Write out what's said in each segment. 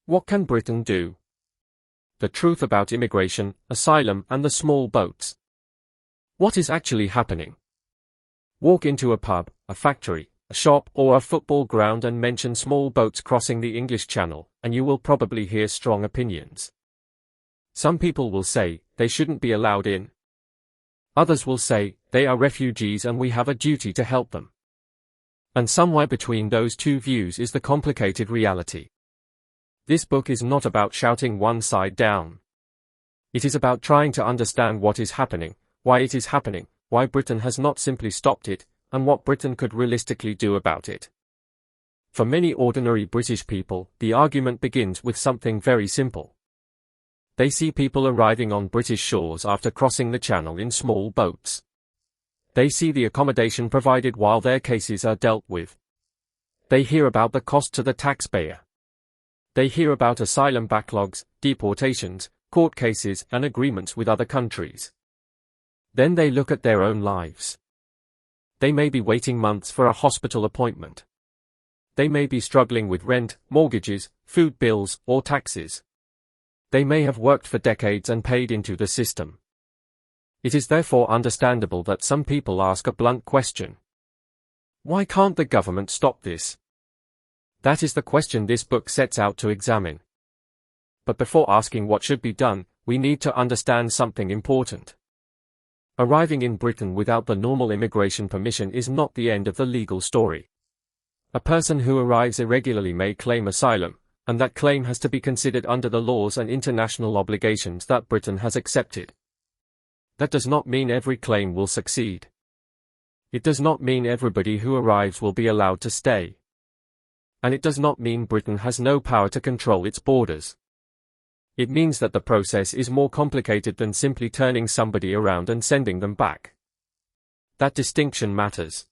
What can Britain do? The truth about immigration, asylum, and the small boats. What is actually happening? Walk into a pub, a factory, a shop, or a football ground and mention small boats crossing the English Channel, and you will probably hear strong opinions. Some people will say, they shouldn't be allowed in. Others will say, they are refugees and we have a duty to help them. And somewhere between those two views is the complicated reality. This book is not about shouting one side down. It is about trying to understand what is happening, why it is happening, why Britain has not simply stopped it, and what Britain could realistically do about it. For many ordinary British people, the argument begins with something very simple. They see people arriving on British shores after crossing the Channel in small boats. They see the accommodation provided while their cases are dealt with. They hear about the cost to the taxpayer. They hear about asylum backlogs, deportations, court cases, and agreements with other countries. Then they look at their own lives. They may be waiting months for a hospital appointment. They may be struggling with rent, mortgages, food bills, or taxes. They may have worked for decades and paid into the system. It is therefore understandable that some people ask a blunt question. Why can't the government stop this? That is the question this book sets out to examine. But before asking what should be done, we need to understand something important. Arriving in Britain without the normal immigration permission is not the end of the legal story. A person who arrives irregularly may claim asylum, and that claim has to be considered under the laws and international obligations that Britain has accepted. That does not mean every claim will succeed. It does not mean everybody who arrives will be allowed to stay. And it does not mean Britain has no power to control its borders. It means that the process is more complicated than simply turning somebody around and sending them back. That distinction matters.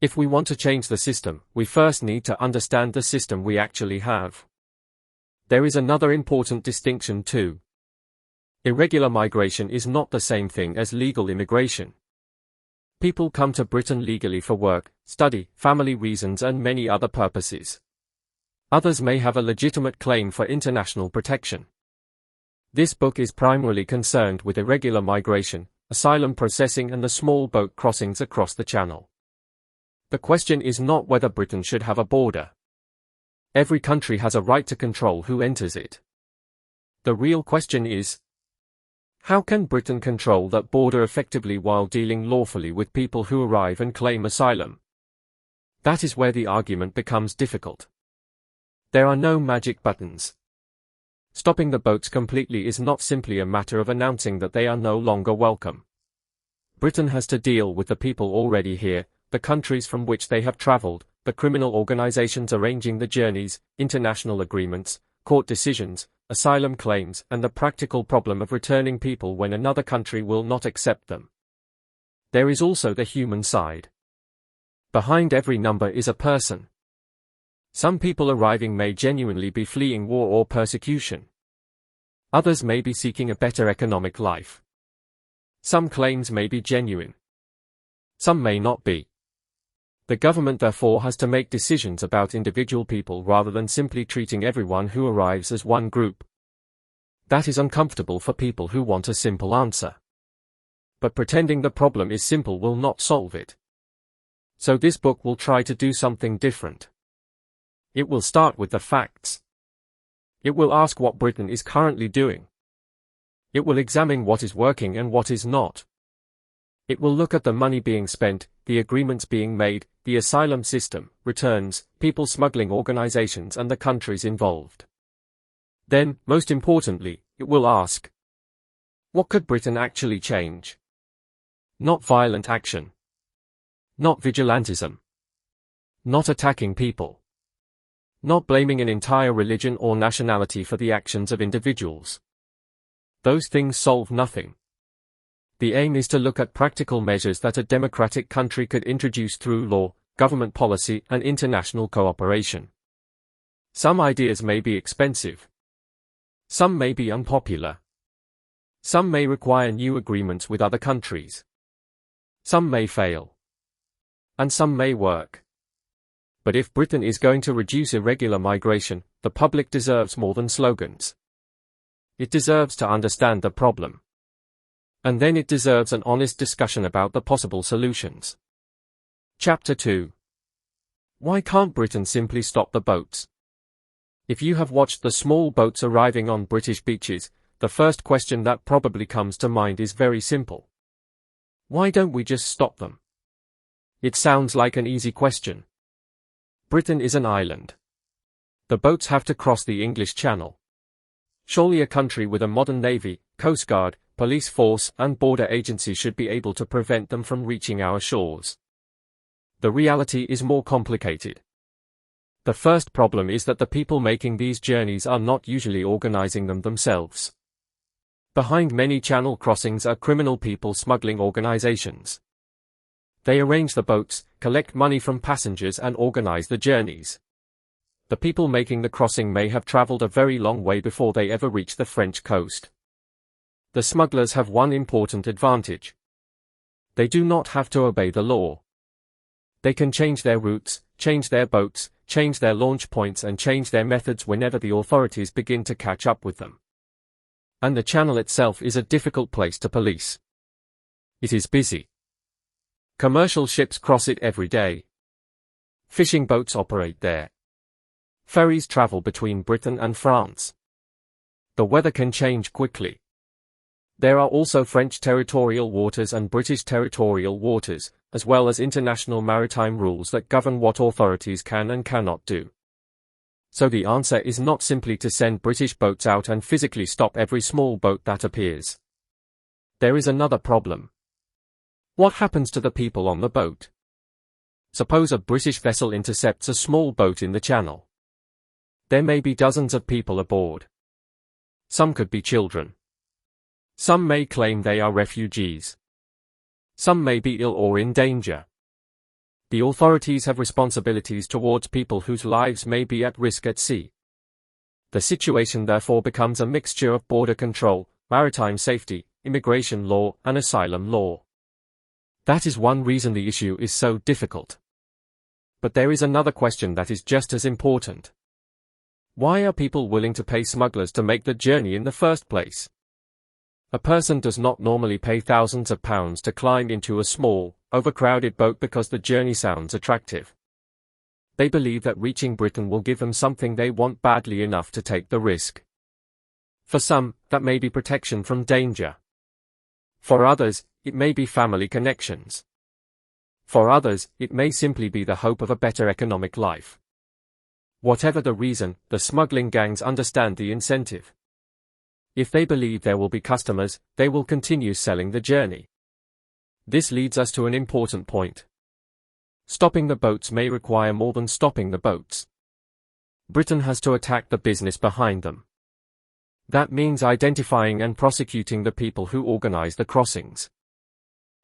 If we want to change the system, we first need to understand the system we actually have. There is another important distinction too. Irregular migration is not the same thing as legal immigration. People come to Britain legally for work, study, family reasons and many other purposes. Others may have a legitimate claim for international protection. This book is primarily concerned with irregular migration, asylum processing and the small boat crossings across the Channel. The question is not whether Britain should have a border. Every country has a right to control who enters it. The real question is, how can Britain control that border effectively while dealing lawfully with people who arrive and claim asylum? That is where the argument becomes difficult. There are no magic buttons. Stopping the boats completely is not simply a matter of announcing that they are no longer welcome. Britain has to deal with the people already here, the countries from which they have traveled, the criminal organizations arranging the journeys, international agreements, court decisions, asylum claims, and the practical problem of returning people when another country will not accept them. There is also the human side. Behind every number is a person. Some people arriving may genuinely be fleeing war or persecution. Others may be seeking a better economic life. Some claims may be genuine. Some may not be. The government therefore has to make decisions about individual people rather than simply treating everyone who arrives as one group. That is uncomfortable for people who want a simple answer. But pretending the problem is simple will not solve it. So this book will try to do something different. It will start with the facts. It will ask what Britain is currently doing. It will examine what is working and what is not. It will look at the money being spent, the agreements being made, the asylum system, returns, people smuggling organizations and the countries involved. Then, most importantly, it will ask, what could Britain actually change? Not violent action. Not vigilantism. Not attacking people. Not blaming an entire religion or nationality for the actions of individuals. Those things solve nothing. The aim is to look at practical measures that a democratic country could introduce through law, government policy, and international cooperation. Some ideas may be expensive. Some may be unpopular. Some may require new agreements with other countries. Some may fail. And some may work. But if Britain is going to reduce irregular migration, the public deserves more than slogans. It deserves to understand the problem. And then it deserves an honest discussion about the possible solutions. Chapter 2. Why can't Britain simply stop the boats? If you have watched the small boats arriving on British beaches, the first question that probably comes to mind is very simple. Why don't we just stop them? It sounds like an easy question. Britain is an island. The boats have to cross the English Channel. Surely a country with a modern navy, coast guard, police force, and border agency should be able to prevent them from reaching our shores. The reality is more complicated. The first problem is that the people making these journeys are not usually organizing them themselves. Behind many channel crossings are criminal people smuggling organizations. They arrange the boats, collect money from passengers, and organize the journeys. The people making the crossing may have traveled a very long way before they ever reach the French coast. The smugglers have one important advantage. They do not have to obey the law. They can change their routes, change their boats, change their launch points, and change their methods whenever the authorities begin to catch up with them. And the channel itself is a difficult place to police. It is busy. Commercial ships cross it every day. Fishing boats operate there. Ferries travel between Britain and France. The weather can change quickly. There are also French territorial waters and British territorial waters, as well as international maritime rules that govern what authorities can and cannot do. So the answer is not simply to send British boats out and physically stop every small boat that appears. There is another problem. What happens to the people on the boat? Suppose a British vessel intercepts a small boat in the channel. There may be dozens of people aboard. Some could be children. Some may claim they are refugees. Some may be ill or in danger. The authorities have responsibilities towards people whose lives may be at risk at sea. The situation therefore becomes a mixture of border control, maritime safety, immigration law, and asylum law. That is one reason the issue is so difficult. But there is another question that is just as important. Why are people willing to pay smugglers to make the journey in the first place? A person does not normally pay thousands of pounds to climb into a small, overcrowded boat because the journey sounds attractive. They believe that reaching Britain will give them something they want badly enough to take the risk. For some, that may be protection from danger. For others, it may be family connections. For others, it may simply be the hope of a better economic life. Whatever the reason, the smuggling gangs understand the incentive. If they believe there will be customers, they will continue selling the journey. This leads us to an important point. Stopping the boats may require more than stopping the boats. Britain has to attack the business behind them. That means identifying and prosecuting the people who organize the crossings.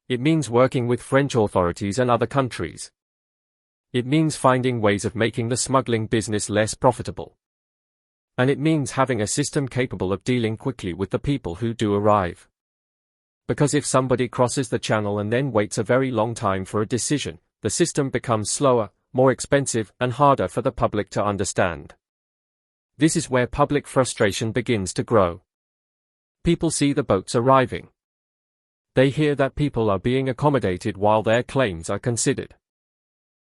It means working with French authorities and other countries. It means finding ways of making the smuggling business less profitable. And it means having a system capable of dealing quickly with the people who do arrive. Because if somebody crosses the channel and then waits a very long time for a decision, the system becomes slower, more expensive, and harder for the public to understand. This is where public frustration begins to grow. People see the boats arriving. They hear that people are being accommodated while their claims are considered.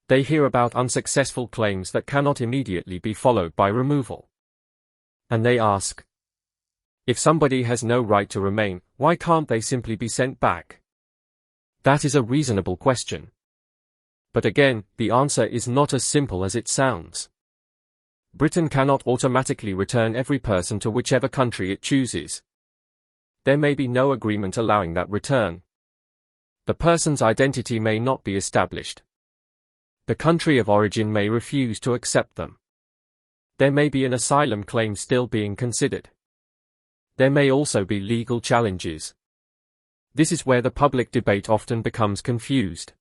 They hear about unsuccessful claims that cannot immediately be followed by removal. And they ask, if somebody has no right to remain, why can't they simply be sent back? That is a reasonable question. But again, the answer is not as simple as it sounds. Britain cannot automatically return every person to whichever country it chooses. There may be no agreement allowing that return. The person's identity may not be established. The country of origin may refuse to accept them. There may be an asylum claim still being considered. There may also be legal challenges. This is where the public debate often becomes confused.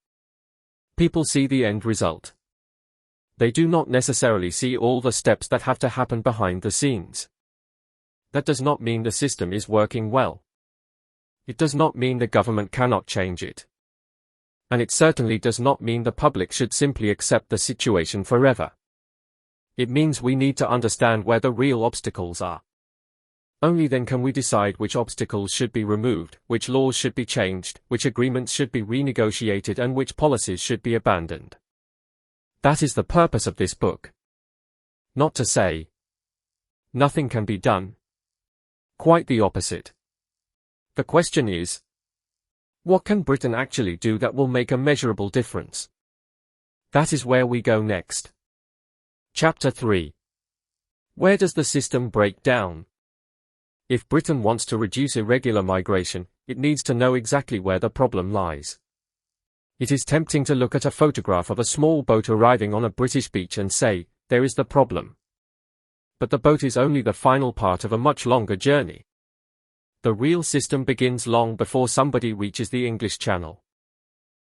People see the end result. They do not necessarily see all the steps that have to happen behind the scenes. That does not mean the system is working well. It does not mean the government cannot change it. And it certainly does not mean the public should simply accept the situation forever. It means we need to understand where the real obstacles are. Only then can we decide which obstacles should be removed, which laws should be changed, which agreements should be renegotiated, and which policies should be abandoned. That is the purpose of this book. Not to say nothing can be done. Quite the opposite. The question is, what can Britain actually do that will make a measurable difference? That is where we go next. Chapter 3. Where does the system break down? If Britain wants to reduce irregular migration, it needs to know exactly where the problem lies. It is tempting to look at a photograph of a small boat arriving on a British beach and say, there is the problem. But the boat is only the final part of a much longer journey. The real system begins long before somebody reaches the English Channel.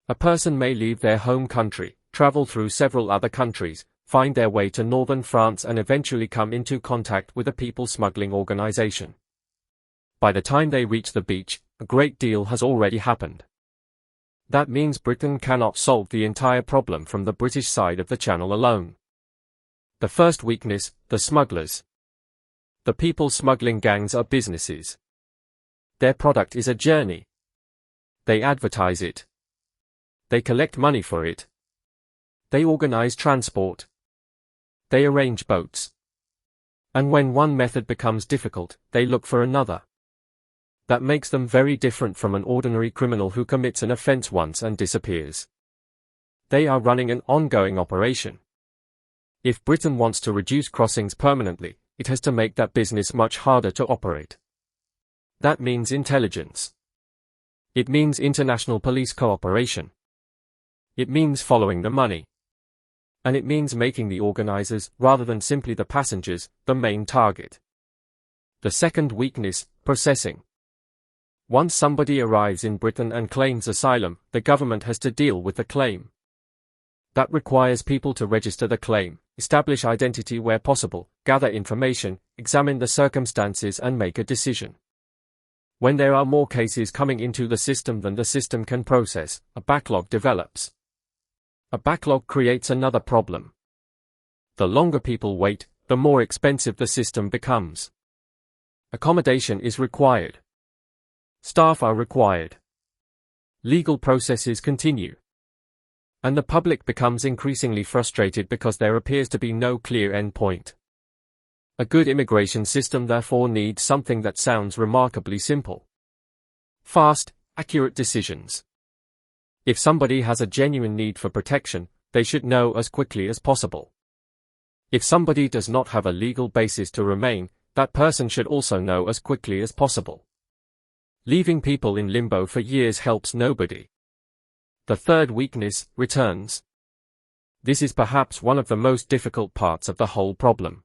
A person may leave their home country, travel through several other countries, find their way to northern France, and eventually come into contact with a people smuggling organization. By the time they reach the beach, a great deal has already happened. That means Britain cannot solve the entire problem from the British side of the Channel alone. The first weakness, the smugglers. The people smuggling gangs are businesses. Their product is a journey. They advertise it. They collect money for it. They organize transport. They arrange boats. And when one method becomes difficult, they look for another. That makes them very different from an ordinary criminal who commits an offense once and disappears. They are running an ongoing operation. If Britain wants to reduce crossings permanently, it has to make that business much harder to operate. That means intelligence. It means international police cooperation. It means following the money. And it means making the organizers, rather than simply the passengers, the main target. The second weakness, processing. Once somebody arrives in Britain and claims asylum, the government has to deal with the claim. That requires people to register the claim, establish identity where possible, gather information, examine the circumstances, and make a decision. When there are more cases coming into the system than the system can process, a backlog develops. A backlog creates another problem. The longer people wait, the more expensive the system becomes. Accommodation is required. Staff are required. Legal processes continue. And the public becomes increasingly frustrated because there appears to be no clear end point. A good immigration system therefore needs something that sounds remarkably simple. Fast, accurate decisions. If somebody has a genuine need for protection, they should know as quickly as possible. If somebody does not have a legal basis to remain, that person should also know as quickly as possible. Leaving people in limbo for years helps nobody. The third weakness, returns. This is perhaps one of the most difficult parts of the whole problem.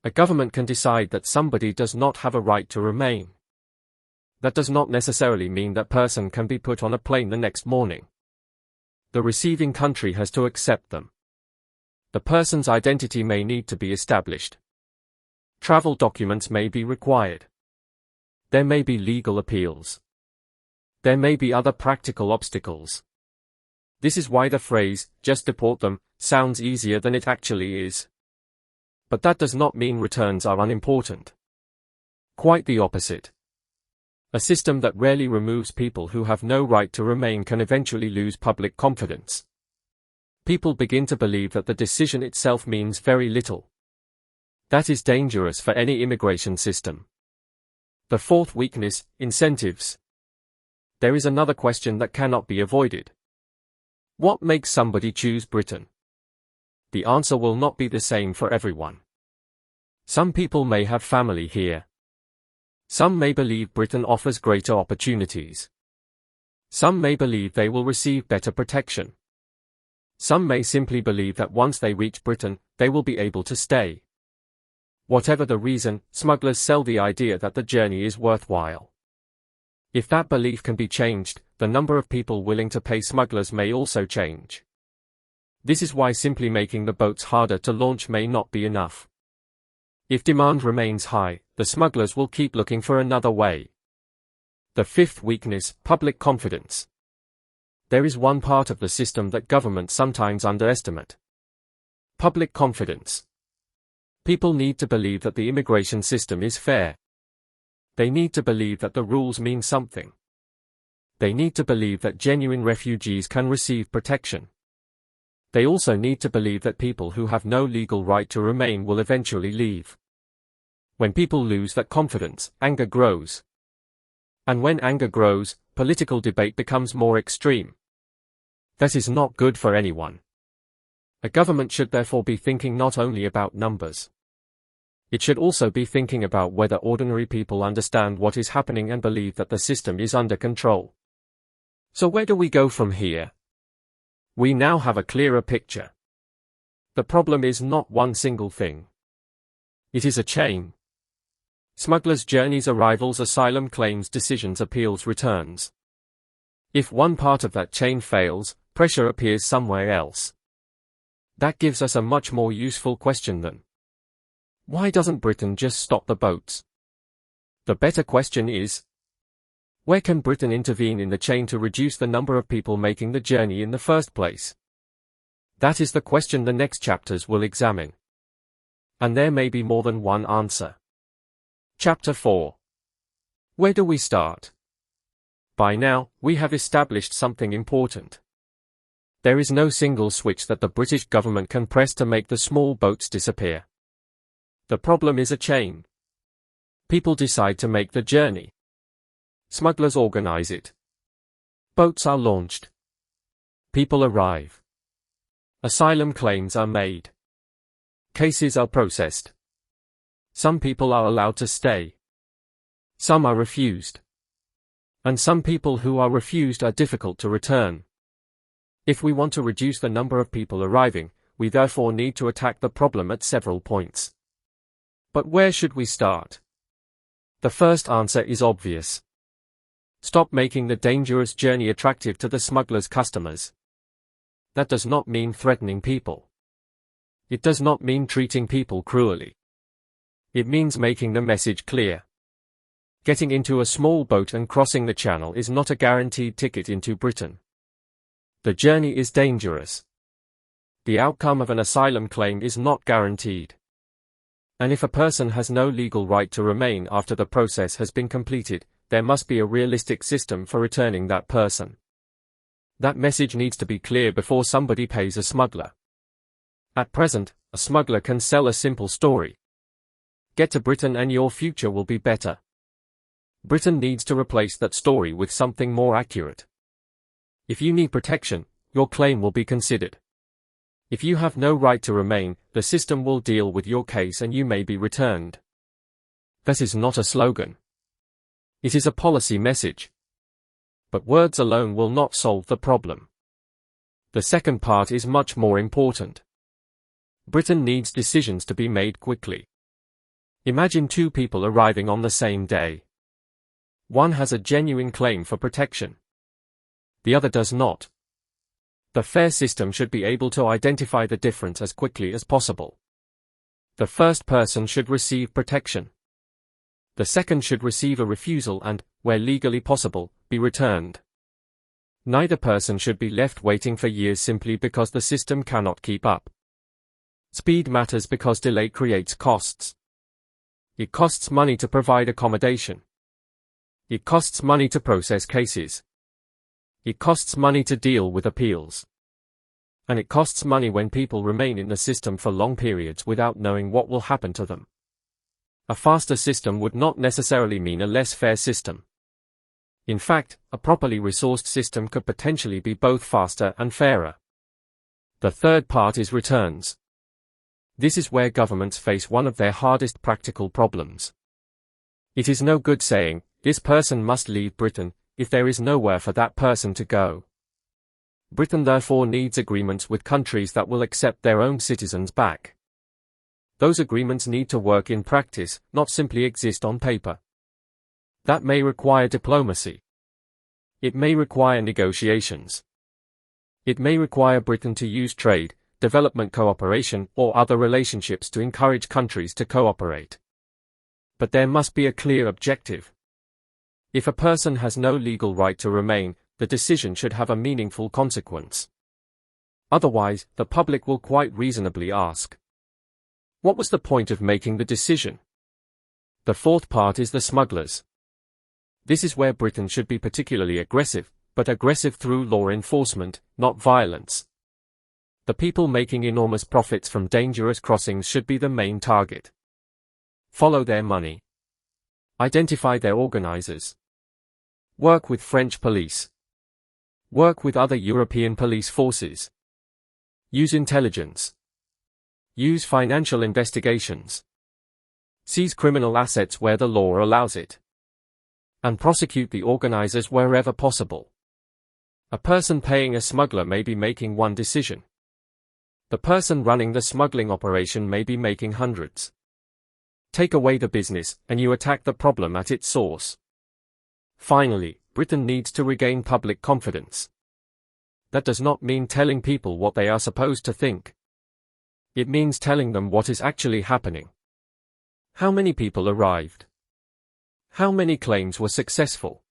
A government can decide that somebody does not have a right to remain. That does not necessarily mean that person can be put on a plane the next morning. The receiving country has to accept them. The person's identity may need to be established. Travel documents may be required. There may be legal appeals. There may be other practical obstacles. This is why the phrase, just deport them, sounds easier than it actually is. But that does not mean returns are unimportant. Quite the opposite. A system that rarely removes people who have no right to remain can eventually lose public confidence. People begin to believe that the decision itself means very little. That is dangerous for any immigration system. The fourth weakness, incentives. There is another question that cannot be avoided. What makes somebody choose Britain? The answer will not be the same for everyone. Some people may have family here. Some may believe Britain offers greater opportunities. Some may believe they will receive better protection. Some may simply believe that once they reach Britain, they will be able to stay. Whatever the reason, smugglers sell the idea that the journey is worthwhile. If that belief can be changed, the number of people willing to pay smugglers may also change. This is why simply making the boats harder to launch may not be enough. If demand remains high, the smugglers will keep looking for another way. The fifth weakness, public confidence. there is one part of the system that governments sometimes underestimate. Public confidence. People need to believe that the immigration system is fair. They need to believe that the rules mean something. They need to believe that genuine refugees can receive protection. They also need to believe that people who have no legal right to remain will eventually leave. When people lose that confidence, anger grows. And when anger grows, political debate becomes more extreme. That is not good for anyone. A government should therefore be thinking not only about numbers. It should also be thinking about whether ordinary people understand what is happening and believe that the system is under control. So where do we go from here? We now have a clearer picture. The problem is not one single thing. It is a chain. Smugglers' journeys, arrivals, asylum claims, decisions, appeals, returns. If one part of that chain fails, pressure appears somewhere else. That gives us a much more useful question than, why doesn't Britain just stop the boats? The better question is, where can Britain intervene in the chain to reduce the number of people making the journey in the first place? That is the question the next chapters will examine. And there may be more than one answer. Chapter 4. Where do we start? By now, we have established something important. There is no single switch that the British government can press to make the small boats disappear. The problem is a chain. People decide to make the journey. Smugglers organize it. Boats are launched. People arrive. Asylum claims are made. Cases are processed. Some people are allowed to stay. Some are refused. And some people who are refused are difficult to return. If we want to reduce the number of people arriving, we therefore need to attack the problem at several points. But where should we start? The first answer is obvious. Stop making the dangerous journey attractive to the smugglers' customers. That does not mean threatening people. It does not mean treating people cruelly. It means making the message clear. Getting into a small boat and crossing the channel is not a guaranteed ticket into Britain. The journey is dangerous. The outcome of an asylum claim is not guaranteed. And if a person has no legal right to remain after the process has been completed, there must be a realistic system for returning that person. That message needs to be clear before somebody pays a smuggler. At present, a smuggler can sell a simple story. Get to Britain and your future will be better. Britain needs to replace that story with something more accurate. If you need protection, your claim will be considered. If you have no right to remain, the system will deal with your case and you may be returned. That is not a slogan. It is a policy message. But words alone will not solve the problem. The second part is much more important. Britain needs decisions to be made quickly. Imagine two people arriving on the same day. One has a genuine claim for protection. The other does not. The fair system should be able to identify the difference as quickly as possible. The first person should receive protection. The second should receive a refusal and, where legally possible, be returned. Neither person should be left waiting for years simply because the system cannot keep up. Speed matters because delay creates costs. It costs money to provide accommodation. It costs money to process cases. It costs money to deal with appeals. And it costs money when people remain in the system for long periods without knowing what will happen to them. A faster system would not necessarily mean a less fair system. In fact, a properly resourced system could potentially be both faster and fairer. The third part is returns. This is where governments face one of their hardest practical problems. It is no good saying, this person must leave Britain, if there is nowhere for that person to go. Britain therefore needs agreements with countries that will accept their own citizens back. Those agreements need to work in practice, not simply exist on paper. That may require diplomacy. It may require negotiations. It may require Britain to use trade, development cooperation, or other relationships to encourage countries to cooperate. But there must be a clear objective. If a person has no legal right to remain, the decision should have a meaningful consequence. Otherwise, the public will quite reasonably ask, what was the point of making the decision? The fourth part is the smugglers. This is where Britain should be particularly aggressive, but aggressive through law enforcement, not violence. The people making enormous profits from dangerous crossings should be the main target. Follow their money. Identify their organizers. Work with French police. Work with other European police forces. Use intelligence. Use financial investigations. Seize criminal assets where the law allows it. And prosecute the organizers wherever possible. A person paying a smuggler may be making one decision. The person running the smuggling operation may be making hundreds. Take away the business, and you attack the problem at its source. Finally, Britain needs to regain public confidence. That does not mean telling people what they are supposed to think. It means telling them what is actually happening. How many people arrived? How many claims were successful?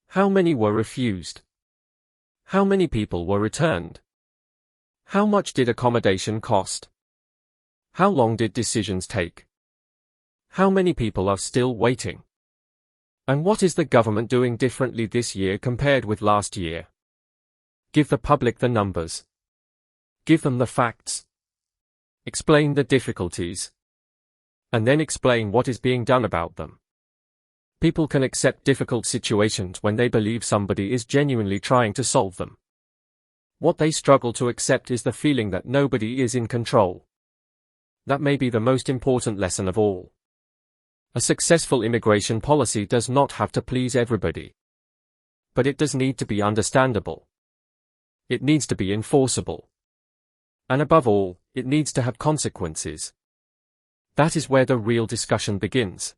How many were refused? How many people were returned? How much did accommodation cost? How long did decisions take? How many people are still waiting? And what is the government doing differently this year compared with last year? Give the public the numbers. Give them the facts. Explain the difficulties. And then explain what is being done about them. People can accept difficult situations when they believe somebody is genuinely trying to solve them. What they struggle to accept is the feeling that nobody is in control. That may be the most important lesson of all. A successful immigration policy does not have to please everybody. But it does need to be understandable. It needs to be enforceable. And above all, it needs to have consequences. That is where the real discussion begins.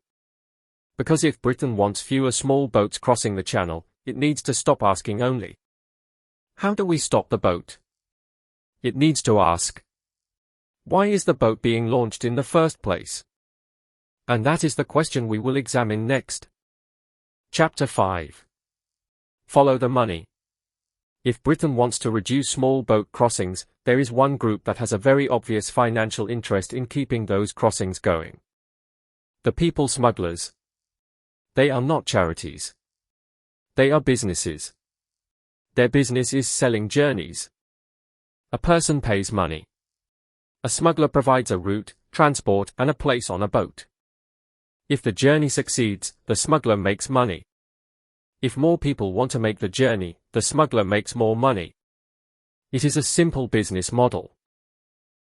Because if Britain wants fewer small boats crossing the Channel, it needs to stop asking only, how do we stop the boat? It needs to ask, why is the boat being launched in the first place? And that is the question we will examine next. Chapter 5. Follow the money. If Britain wants to reduce small boat crossings, there is one group that has a very obvious financial interest in keeping those crossings going. The people smugglers. They are not charities. They are businesses. Their business is selling journeys. A person pays money. A smuggler provides a route, transport, and a place on a boat. If the journey succeeds, the smuggler makes money. If more people want to make the journey, the smuggler makes more money. It is a simple business model.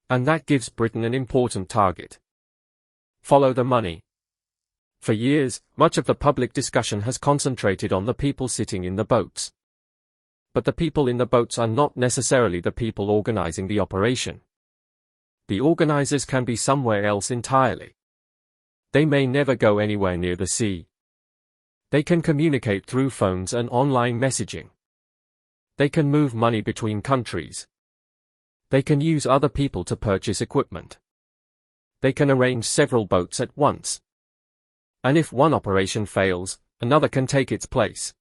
And that gives Britain an important target. Follow the money. For years, much of the public discussion has concentrated on the people sitting in the boats. But the people in the boats are not necessarily the people organizing the operation. The organizers can be somewhere else entirely. They may never go anywhere near the sea. They can communicate through phones and online messaging. They can move money between countries. They can use other people to purchase equipment. They can arrange several boats at once. And if one operation fails, another can take its place.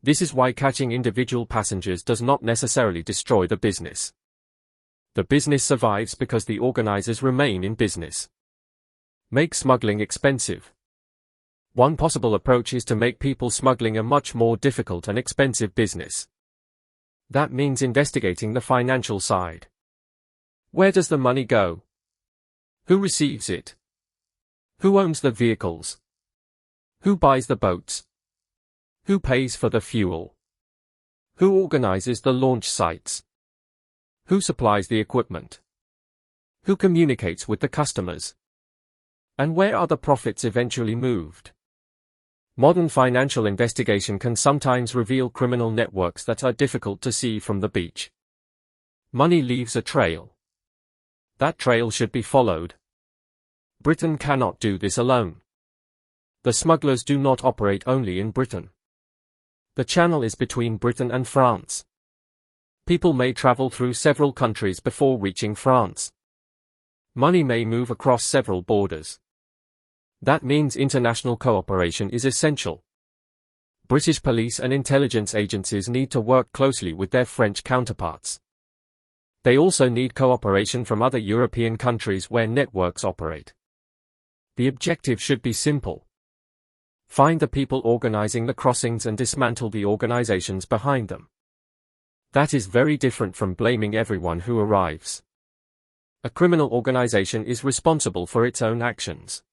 This is why catching individual passengers does not necessarily destroy the business. The business survives because the organizers remain in business. Make smuggling expensive. One possible approach is to make people smuggling a much more difficult and expensive business. That means investigating the financial side. Where does the money go? Who receives it? Who owns the vehicles? Who buys the boats? Who pays for the fuel? Who organizes the launch sites? Who supplies the equipment? Who communicates with the customers? And where are the profits eventually moved? Modern financial investigation can sometimes reveal criminal networks that are difficult to see from the beach. Money leaves a trail. That trail should be followed. Britain cannot do this alone. The smugglers do not operate only in Britain. The channel is between Britain and France. People may travel through several countries before reaching France. Money may move across several borders. That means international cooperation is essential. British police and intelligence agencies need to work closely with their French counterparts. They also need cooperation from other European countries where networks operate. The objective should be simple. Find the people organizing the crossings and dismantle the organizations behind them. That is very different from blaming everyone who arrives. A criminal organization is responsible for its own actions.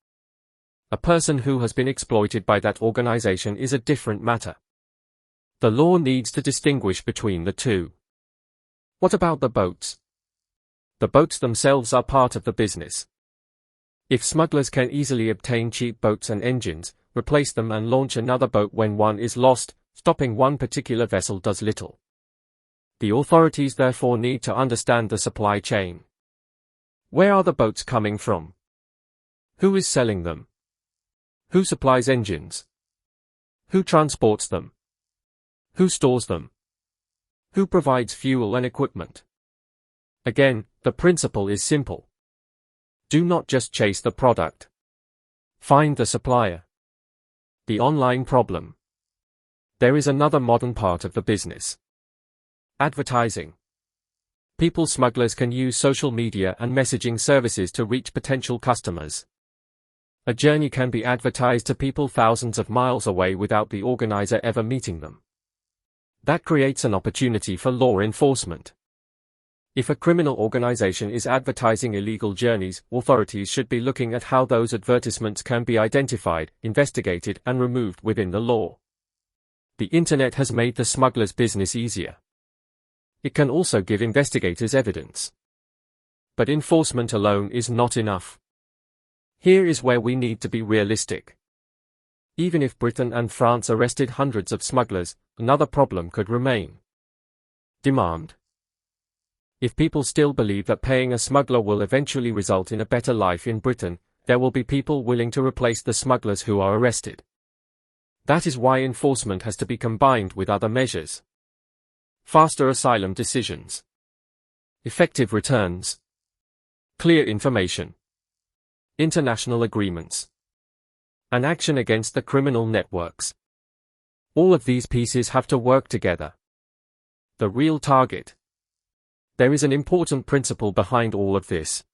A person who has been exploited by that organization is a different matter. The law needs to distinguish between the two. What about the boats? The boats themselves are part of the business. If smugglers can easily obtain cheap boats and engines, replace them and launch another boat when one is lost, stopping one particular vessel does little. The authorities therefore need to understand the supply chain. Where are the boats coming from? Who is selling them? Who supplies engines? Who transports them? Who stores them? Who provides fuel and equipment? Again, the principle is simple. Do not just chase the product. Find the supplier. The online problem. There is another modern part of the business. Advertising. People smugglers can use social media and messaging services to reach potential customers. A journey can be advertised to people thousands of miles away without the organizer ever meeting them. That creates an opportunity for law enforcement. If a criminal organization is advertising illegal journeys, authorities should be looking at how those advertisements can be identified, investigated, and removed within the law. The internet has made the smuggler's business easier. It can also give investigators evidence. But enforcement alone is not enough. Here is where we need to be realistic. Even if Britain and France arrested hundreds of smugglers, another problem could remain. Demand. If people still believe that paying a smuggler will eventually result in a better life in Britain, there will be people willing to replace the smugglers who are arrested. That is why enforcement has to be combined with other measures. Faster asylum decisions. Effective returns. Clear information. International agreements. And action against the criminal networks. All of these pieces have to work together. The real target. There is an important principle behind all of this.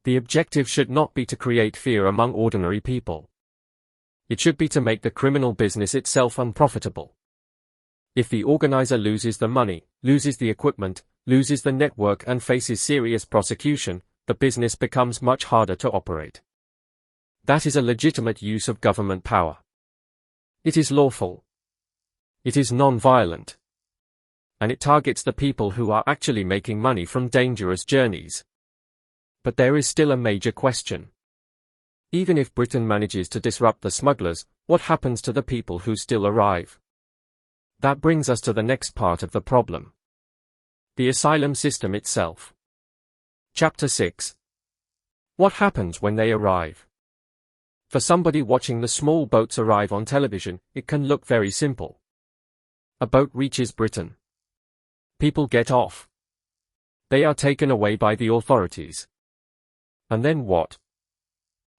The objective should not be to create fear among ordinary people. It should be to make the criminal business itself unprofitable. If the organizer loses the money, loses the equipment, loses the network and faces serious prosecution, the business becomes much harder to operate. That is a legitimate use of government power. It is lawful. It is non-violent. And it targets the people who are actually making money from dangerous journeys. But there is still a major question. Even if Britain manages to disrupt the smugglers, what happens to the people who still arrive? That brings us to the next part of the problem. The asylum system itself. Chapter 6. What happens when they arrive? For somebody watching the small boats arrive on television, it can look very simple. A boat reaches Britain. People get off. They are taken away by the authorities. And then what?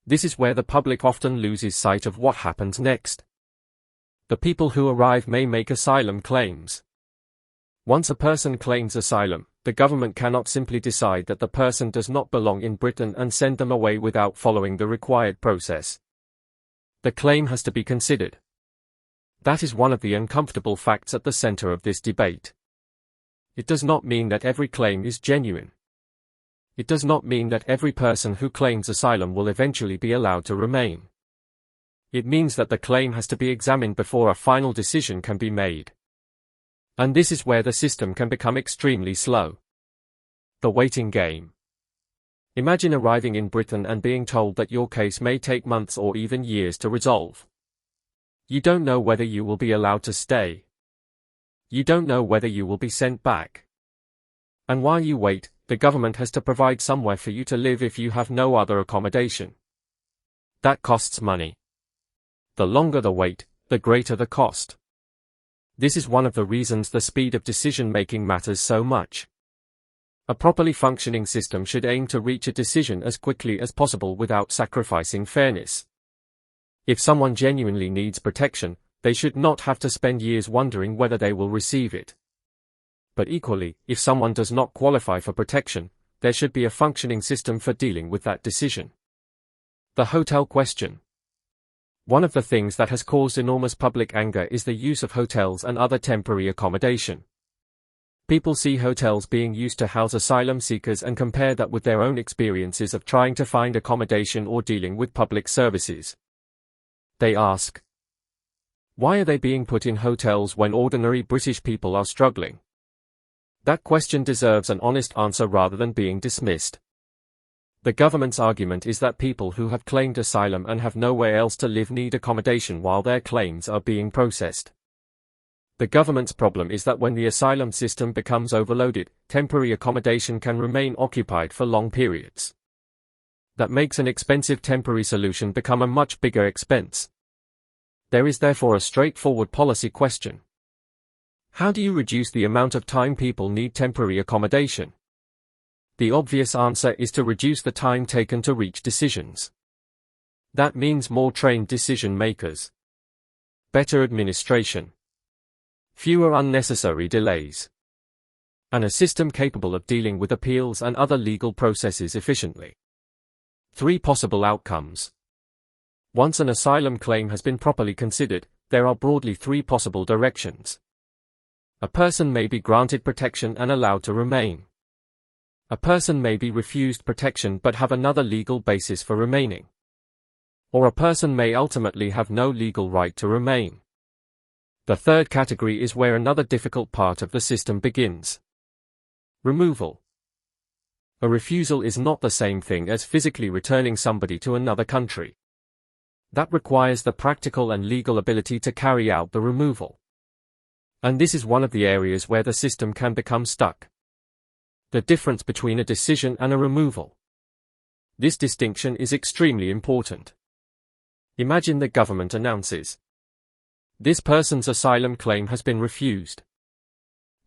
This is where the public often loses sight of what happens next. The people who arrive may make asylum claims. Once a person claims asylum, the government cannot simply decide that the person does not belong in Britain and send them away without following the required process. The claim has to be considered. That is one of the uncomfortable facts at the center of this debate. It does not mean that every claim is genuine. It does not mean that every person who claims asylum will eventually be allowed to remain. It means that the claim has to be examined before a final decision can be made. And this is where the system can become extremely slow. The waiting game. Imagine arriving in Britain and being told that your case may take months or even years to resolve. You don't know whether you will be allowed to stay. You don't know whether you will be sent back. And while you wait, the government has to provide somewhere for you to live if you have no other accommodation. That costs money. The longer the wait, the greater the cost. This is one of the reasons the speed of decision-making matters so much. A properly functioning system should aim to reach a decision as quickly as possible without sacrificing fairness. If someone genuinely needs protection, they should not have to spend years wondering whether they will receive it. But equally, if someone does not qualify for protection, there should be a functioning system for dealing with that decision. The hotel question. One of the things that has caused enormous public anger is the use of hotels and other temporary accommodation. People see hotels being used to house asylum seekers and compare that with their own experiences of trying to find accommodation or dealing with public services. They ask, why are they being put in hotels when ordinary British people are struggling? That question deserves an honest answer rather than being dismissed. The government's argument is that people who have claimed asylum and have nowhere else to live need accommodation while their claims are being processed. The government's problem is that when the asylum system becomes overloaded, temporary accommodation can remain occupied for long periods. That makes an expensive temporary solution become a much bigger expense. There is therefore a straightforward policy question. How do you reduce the amount of time people need temporary accommodation? The obvious answer is to reduce the time taken to reach decisions. That means more trained decision makers, better administration, fewer unnecessary delays, and a system capable of dealing with appeals and other legal processes efficiently. 3 possible outcomes. Once an asylum claim has been properly considered, there are broadly 3 possible directions. A person may be granted protection and allowed to remain. A person may be refused protection but have another legal basis for remaining. Or a person may ultimately have no legal right to remain. The third category is where another difficult part of the system begins. Removal. A refusal is not the same thing as physically returning somebody to another country. That requires the practical and legal ability to carry out the removal. And this is one of the areas where the system can become stuck. The difference between a decision and a removal. This distinction is extremely important. Imagine the government announces, this person's asylum claim has been refused.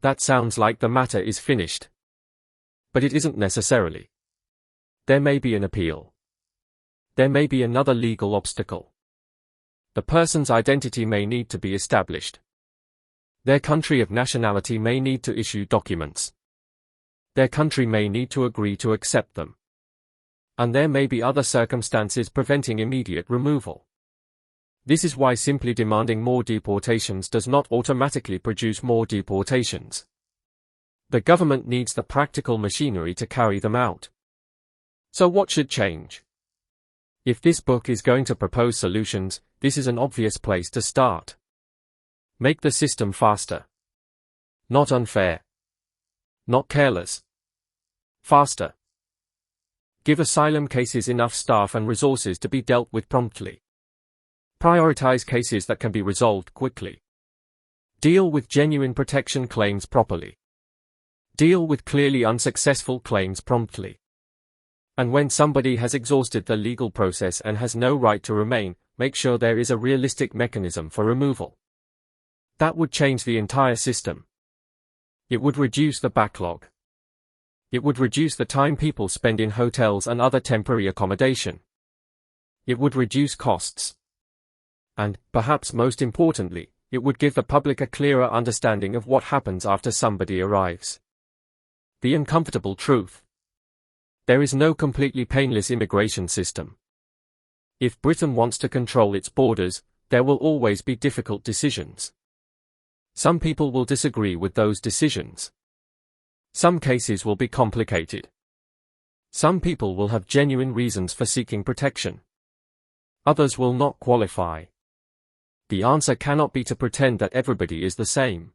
That sounds like the matter is finished. But it isn't necessarily. There may be an appeal. There may be another legal obstacle. The person's identity may need to be established. Their country of nationality may need to issue documents. Their country may need to agree to accept them. And there may be other circumstances preventing immediate removal. This is why simply demanding more deportations does not automatically produce more deportations. The government needs the practical machinery to carry them out. So what should change? If this book is going to propose solutions, this is an obvious place to start. Make the system faster. Not unfair. Not careless. Faster. Give asylum cases enough staff and resources to be dealt with promptly. Prioritize cases that can be resolved quickly. Deal with genuine protection claims properly. Deal with clearly unsuccessful claims promptly. And when somebody has exhausted the legal process and has no right to remain, make sure there is a realistic mechanism for removal. That would change the entire system. It would reduce the backlog. It would reduce the time people spend in hotels and other temporary accommodation. It would reduce costs. And, perhaps most importantly, it would give the public a clearer understanding of what happens after somebody arrives. The uncomfortable truth. There is no completely painless immigration system. If Britain wants to control its borders, there will always be difficult decisions. Some people will disagree with those decisions. Some cases will be complicated. Some people will have genuine reasons for seeking protection. Others will not qualify. The answer cannot be to pretend that everybody is the same.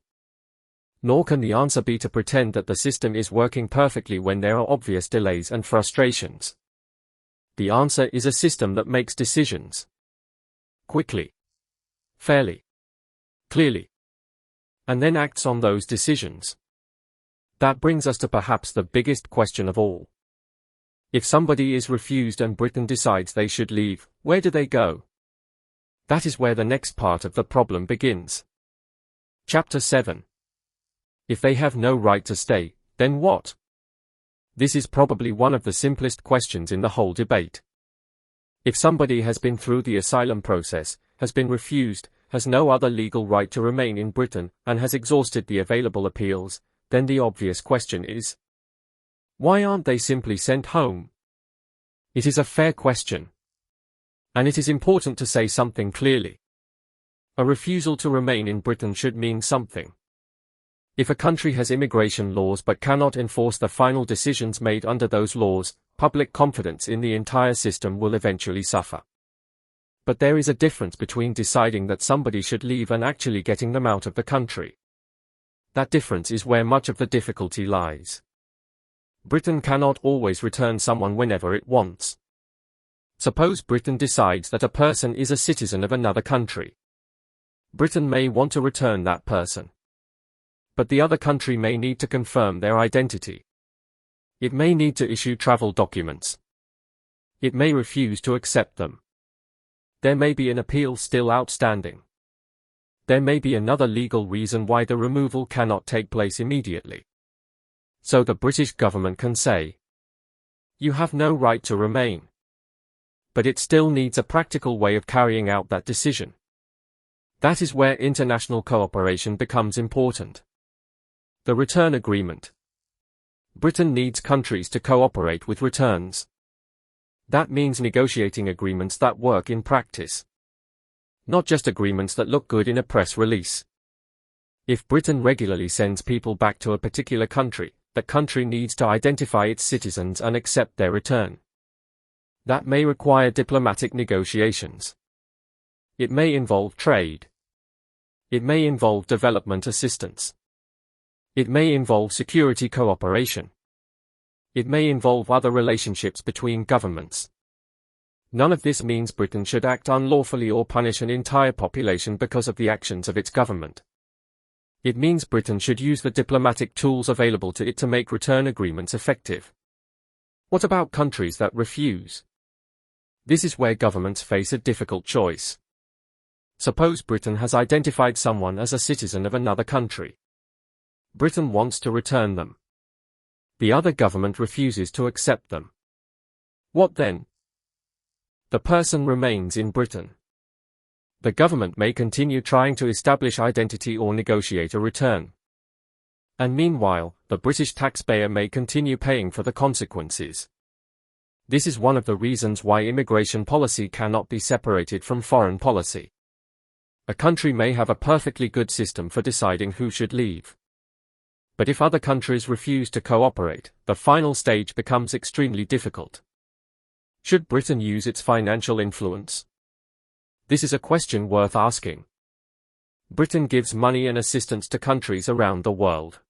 Nor can the answer be to pretend that the system is working perfectly when there are obvious delays and frustrations. The answer is a system that makes decisions. Quickly. Fairly. Clearly. And then acts on those decisions. That brings us to perhaps the biggest question of all. If somebody is refused and Britain decides they should leave, where do they go? That is where the next part of the problem begins. Chapter 7. If they have no right to stay, then what? This is probably one of the simplest questions in the whole debate. If somebody has been through the asylum process, has been refused, has no other legal right to remain in Britain, and has exhausted the available appeals, then the obvious question is, why aren't they simply sent home? It is a fair question. And it is important to say something clearly. A refusal to remain in Britain should mean something. If a country has immigration laws but cannot enforce the final decisions made under those laws, public confidence in the entire system will eventually suffer. But there is a difference between deciding that somebody should leave and actually getting them out of the country. That difference is where much of the difficulty lies. Britain cannot always return someone whenever it wants. Suppose Britain decides that a person is a citizen of another country. Britain may want to return that person. But the other country may need to confirm their identity. It may need to issue travel documents. It may refuse to accept them. There may be an appeal still outstanding. There may be another legal reason why the removal cannot take place immediately. So the British government can say, you have no right to remain. But it still needs a practical way of carrying out that decision. That is where international cooperation becomes important. The return agreement. Britain needs countries to cooperate with returns. That means negotiating agreements that work in practice. Not just agreements that look good in a press release. If Britain regularly sends people back to a particular country, that country needs to identify its citizens and accept their return. That may require diplomatic negotiations. It may involve trade. It may involve development assistance. It may involve security cooperation. It may involve other relationships between governments. None of this means Britain should act unlawfully or punish an entire population because of the actions of its government. It means Britain should use the diplomatic tools available to it to make return agreements effective. What about countries that refuse? This is where governments face a difficult choice. Suppose Britain has identified someone as a citizen of another country. Britain wants to return them. The other government refuses to accept them. What then? The person remains in Britain. The government may continue trying to establish identity or negotiate a return. And meanwhile, the British taxpayer may continue paying for the consequences. This is one of the reasons why immigration policy cannot be separated from foreign policy. A country may have a perfectly good system for deciding who should leave. But if other countries refuse to cooperate, the final stage becomes extremely difficult. Should Britain use its financial influence? This is a question worth asking. Britain gives money and assistance to countries around the world.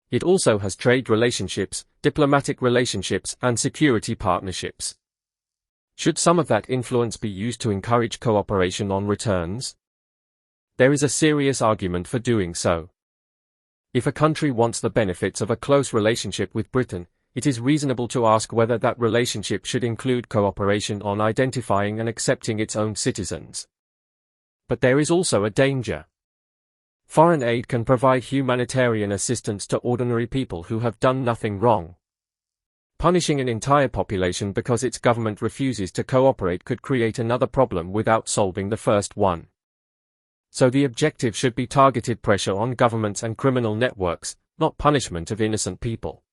It also has trade relationships, diplomatic relationships, and security partnerships. Should some of that influence be used to encourage cooperation on returns? There is a serious argument for doing so. If a country wants the benefits of a close relationship with Britain, it is reasonable to ask whether that relationship should include cooperation on identifying and accepting its own citizens. But there is also a danger. Foreign aid can provide humanitarian assistance to ordinary people who have done nothing wrong. Punishing an entire population because its government refuses to cooperate could create another problem without solving the first one. So the objective should be targeted pressure on governments and criminal networks, not punishment of innocent people.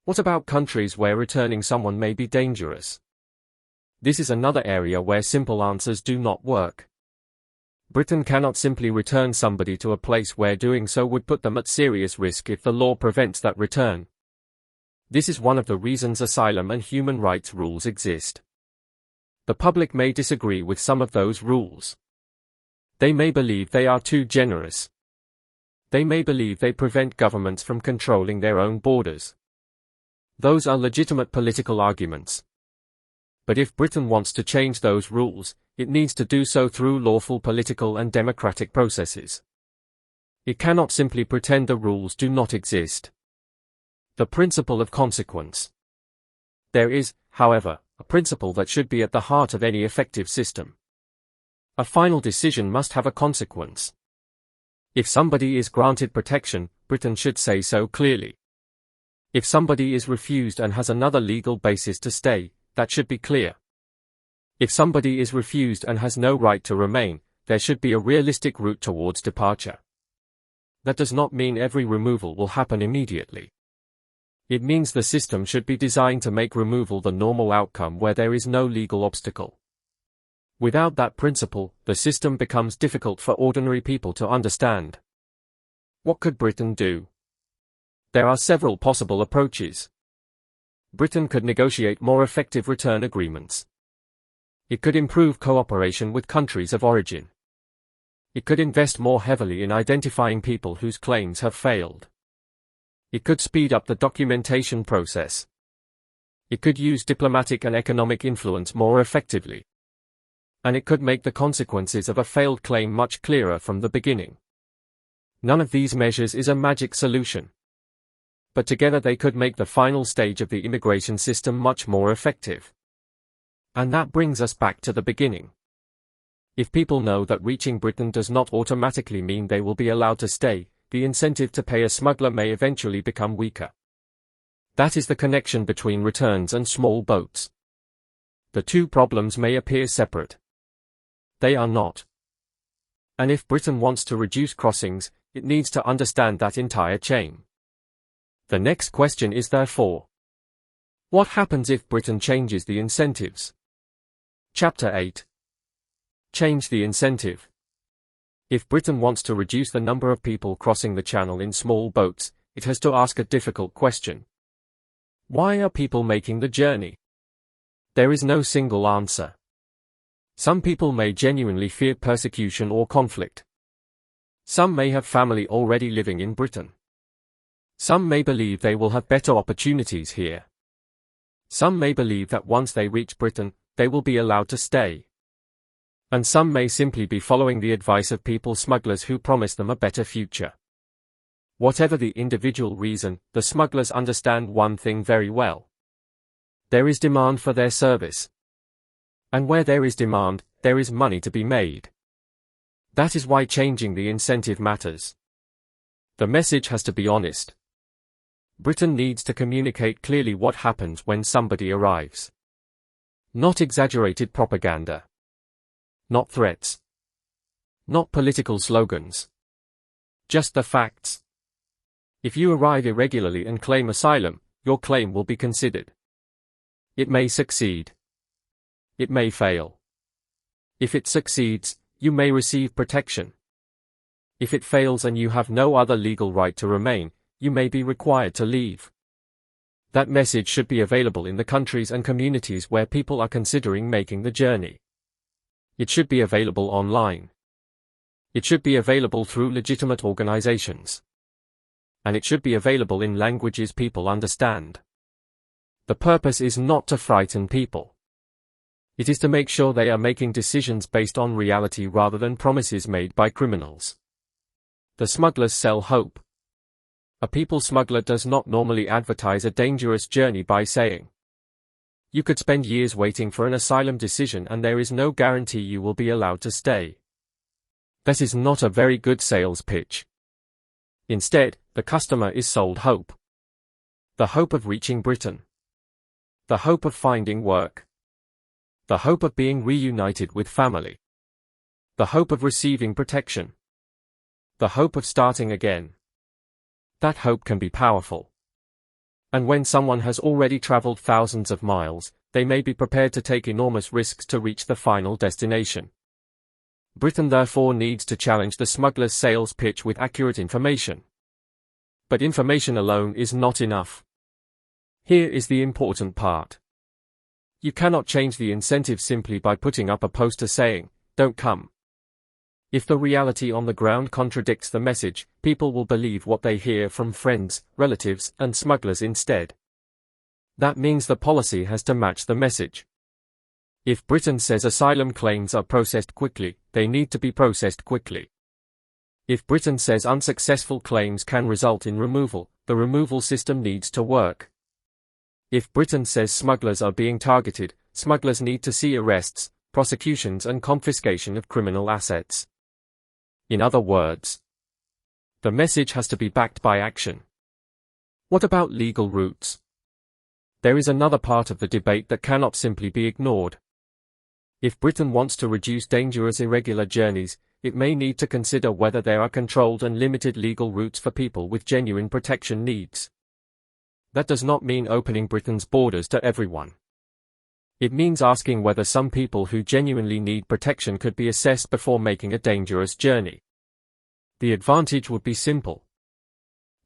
What about countries where returning someone may be dangerous? This is another area where simple answers do not work. Britain cannot simply return somebody to a place where doing so would put them at serious risk if the law prevents that return. This is one of the reasons asylum and human rights rules exist. The public may disagree with some of those rules. They may believe they are too generous. They may believe they prevent governments from controlling their own borders. Those are legitimate political arguments. But if Britain wants to change those rules, it needs to do so through lawful political and democratic processes. It cannot simply pretend the rules do not exist. The principle of consequence. There is, however, a principle that should be at the heart of any effective system. A final decision must have a consequence. If somebody is granted protection, Britain should say so clearly. If somebody is refused and has another legal basis to stay, that should be clear. If somebody is refused and has no right to remain, there should be a realistic route towards departure. That does not mean every removal will happen immediately. It means the system should be designed to make removal the normal outcome where there is no legal obstacle. Without that principle, the system becomes difficult for ordinary people to understand. What could Britain do? There are several possible approaches. Britain could negotiate more effective return agreements. It could improve cooperation with countries of origin. It could invest more heavily in identifying people whose claims have failed. It could speed up the documentation process. It could use diplomatic and economic influence more effectively. And it could make the consequences of a failed claim much clearer from the beginning. None of these measures is a magic solution. But together they could make the final stage of the immigration system much more effective. And that brings us back to the beginning. If people know that reaching Britain does not automatically mean they will be allowed to stay, the incentive to pay a smuggler may eventually become weaker. That is the connection between returns and small boats. The two problems may appear separate. They are not. And if Britain wants to reduce crossings, it needs to understand that entire chain. The next question is therefore, what happens if Britain changes the incentives? Chapter 8. Change the incentive. If Britain wants to reduce the number of people crossing the channel in small boats, it has to ask a difficult question. Why are people making the journey? There is no single answer. Some people may genuinely fear persecution or conflict. Some may have family already living in Britain. Some may believe they will have better opportunities here. Some may believe that once they reach Britain, they will be allowed to stay. And some may simply be following the advice of people smugglers who promise them a better future. Whatever the individual reason, the smugglers understand one thing very well. There is demand for their service. And where there is demand, there is money to be made. That is why changing the incentive matters. The message has to be honest. Britain needs to communicate clearly what happens when somebody arrives. Not exaggerated propaganda. Not threats. Not political slogans. Just the facts. If you arrive irregularly and claim asylum, your claim will be considered. It may succeed. It may fail. If it succeeds, you may receive protection. If it fails and you have no other legal right to remain, you may be required to leave. That message should be available in the countries and communities where people are considering making the journey. It should be available online. It should be available through legitimate organizations. And it should be available in languages people understand. The purpose is not to frighten people. It is to make sure they are making decisions based on reality rather than promises made by criminals. The smugglers sell hope. A people smuggler does not normally advertise a dangerous journey by saying, "You could spend years waiting for an asylum decision and there is no guarantee you will be allowed to stay." That is not a very good sales pitch. Instead, the customer is sold hope. The hope of reaching Britain. The hope of finding work. The hope of being reunited with family. The hope of receiving protection. The hope of starting again. That hope can be powerful. And when someone has already traveled thousands of miles, they may be prepared to take enormous risks to reach the final destination. Britain therefore needs to challenge the smuggler's sales pitch with accurate information. But information alone is not enough. Here is the important part. You cannot change the incentive simply by putting up a poster saying, "Don't come." If the reality on the ground contradicts the message, people will believe what they hear from friends, relatives, and smugglers instead. That means the policy has to match the message. If Britain says asylum claims are processed quickly, they need to be processed quickly. If Britain says unsuccessful claims can result in removal, the removal system needs to work. If Britain says smugglers are being targeted, smugglers need to see arrests, prosecutions and confiscation of criminal assets. In other words, the message has to be backed by action. What about legal routes? There is another part of the debate that cannot simply be ignored. If Britain wants to reduce dangerous irregular journeys, it may need to consider whether there are controlled and limited legal routes for people with genuine protection needs. That does not mean opening Britain's borders to everyone. It means asking whether some people who genuinely need protection could be assessed before making a dangerous journey. The advantage would be simple.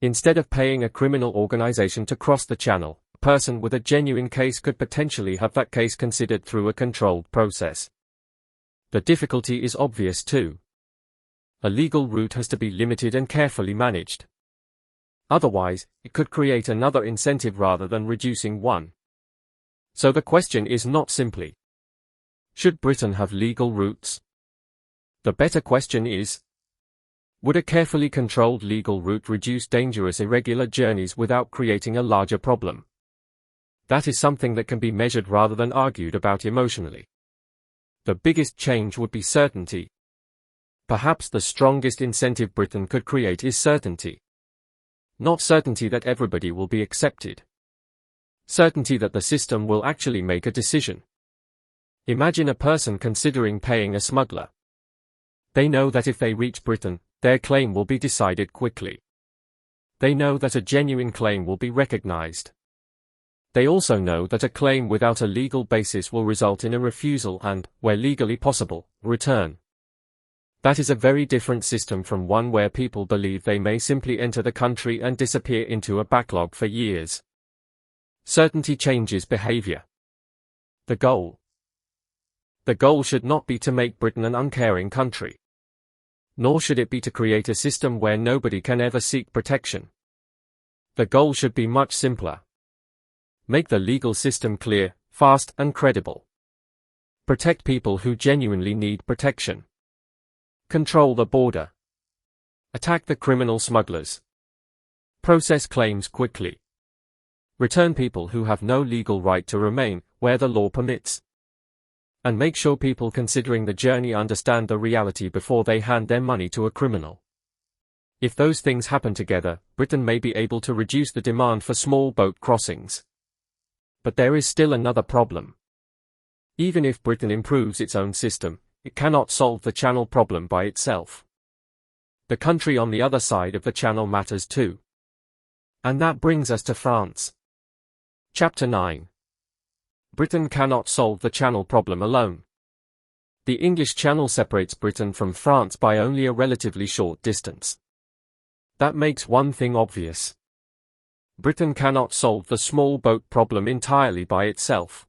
Instead of paying a criminal organization to cross the channel, a person with a genuine case could potentially have that case considered through a controlled process. The difficulty is obvious too. A legal route has to be limited and carefully managed. Otherwise, it could create another incentive rather than reducing one. So the question is not simply, should Britain have legal routes? The better question is, would a carefully controlled legal route reduce dangerous irregular journeys without creating a larger problem? That is something that can be measured rather than argued about emotionally. The biggest change would be certainty. Perhaps the strongest incentive Britain could create is certainty. Not certainty that everybody will be accepted. Certainty that the system will actually make a decision. Imagine a person considering paying a smuggler. They know that if they reach Britain, their claim will be decided quickly. They know that a genuine claim will be recognized. They also know that a claim without a legal basis will result in a refusal and, where legally possible, return. That is a very different system from one where people believe they may simply enter the country and disappear into a backlog for years. Certainty changes behavior. The goal should not be to make Britain an uncaring country. Nor should it be to create a system where nobody can ever seek protection. The goal should be much simpler. Make the legal system clear, fast, and credible. Protect people who genuinely need protection. Control the border. Attack the criminal smugglers. Process claims quickly. Return people who have no legal right to remain, where the law permits. And make sure people considering the journey understand the reality before they hand their money to a criminal. If those things happen together, Britain may be able to reduce the demand for small boat crossings. But there is still another problem. Even if Britain improves its own system, it cannot solve the Channel problem by itself. The country on the other side of the Channel matters too. And that brings us to France. Chapter 9. Britain cannot solve the Channel problem alone. The English Channel separates Britain from France by only a relatively short distance. That makes one thing obvious. Britain cannot solve the small boat problem entirely by itself.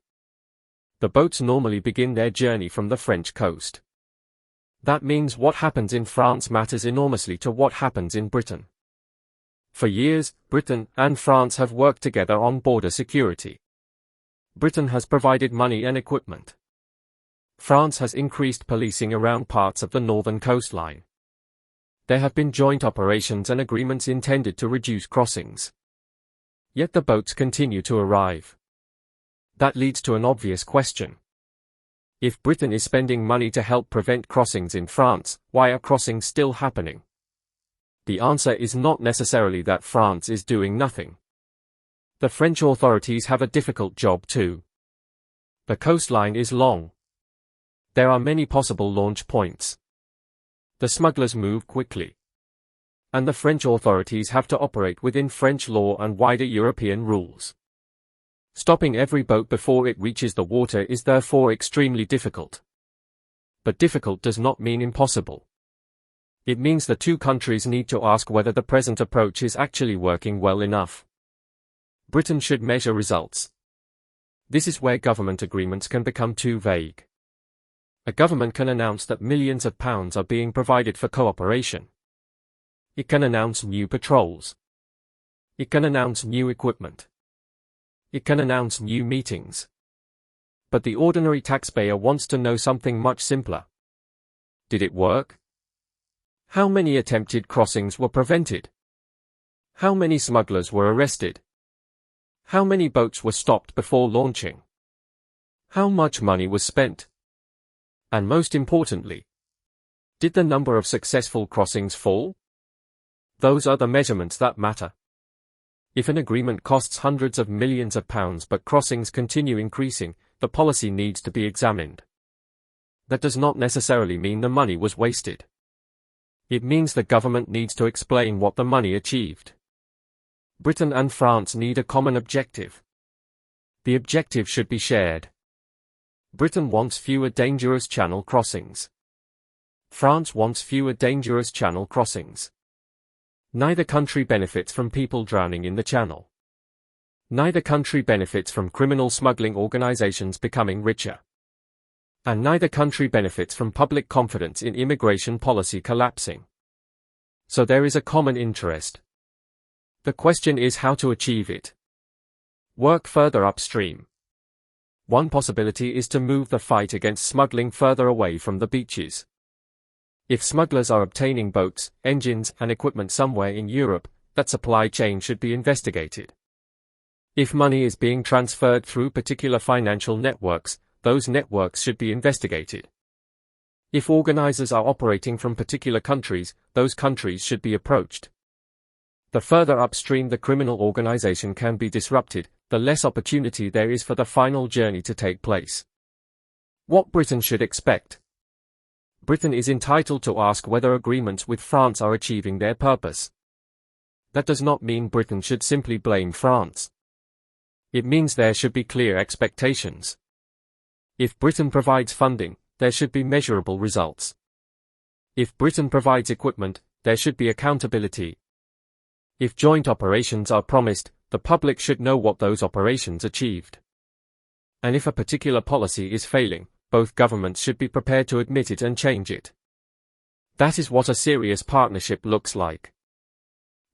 The boats normally begin their journey from the French coast. That means what happens in France matters enormously to what happens in Britain. For years, Britain and France have worked together on border security. Britain has provided money and equipment. France has increased policing around parts of the northern coastline. There have been joint operations and agreements intended to reduce crossings. Yet the boats continue to arrive. That leads to an obvious question. If Britain is spending money to help prevent crossings in France, why are crossings still happening? The answer is not necessarily that France is doing nothing. The French authorities have a difficult job too. The coastline is long. There are many possible launch points. The smugglers move quickly. And the French authorities have to operate within French law and wider European rules. Stopping every boat before it reaches the water is therefore extremely difficult. But difficult does not mean impossible. It means the two countries need to ask whether the present approach is actually working well enough. Britain should measure results. This is where government agreements can become too vague. A government can announce that millions of pounds are being provided for cooperation. It can announce new patrols. It can announce new equipment. It can announce new meetings. But the ordinary taxpayer wants to know something much simpler. Did it work? How many attempted crossings were prevented? How many smugglers were arrested? How many boats were stopped before launching? How much money was spent? And most importantly, did the number of successful crossings fall? Those are the measurements that matter. If an agreement costs hundreds of millions of pounds but crossings continue increasing, the policy needs to be examined. that does not necessarily mean the money was wasted. It means the government needs to explain what the money achieved. Britain and France need a common objective. The objective should be shared. Britain wants fewer dangerous channel crossings. France wants fewer dangerous channel crossings. Neither country benefits from people drowning in the channel. Neither country benefits from criminal smuggling organizations becoming richer. And neither country benefits from public confidence in immigration policy collapsing. So there is a common interest. The question is how to achieve it. Work further upstream. One possibility is to move the fight against smuggling further away from the beaches. If smugglers are obtaining boats, engines, and equipment somewhere in Europe, that supply chain should be investigated. If money is being transferred through particular financial networks, those networks should be investigated. If organizers are operating from particular countries, those countries should be approached. The further upstream the criminal organization can be disrupted, the less opportunity there is for the final journey to take place. What Britain should expect. Britain is entitled to ask whether agreements with France are achieving their purpose. That does not mean Britain should simply blame France. It means there should be clear expectations. If Britain provides funding, there should be measurable results. If Britain provides equipment, there should be accountability. If joint operations are promised, the public should know what those operations achieved. And if a particular policy is failing, both governments should be prepared to admit it and change it. That is what a serious partnership looks like.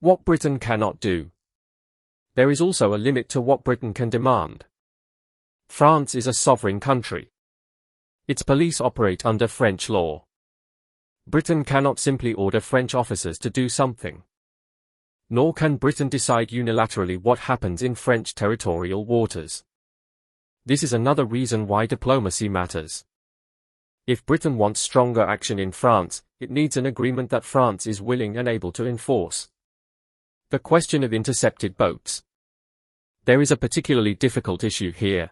What Britain cannot do. There is also a limit to what Britain can demand. France is a sovereign country. Its police operate under French law. Britain cannot simply order French officers to do something. Nor can Britain decide unilaterally what happens in French territorial waters. This is another reason why diplomacy matters. If Britain wants stronger action in France, it needs an agreement that France is willing and able to enforce. The question of intercepted boats. There is a particularly difficult issue here.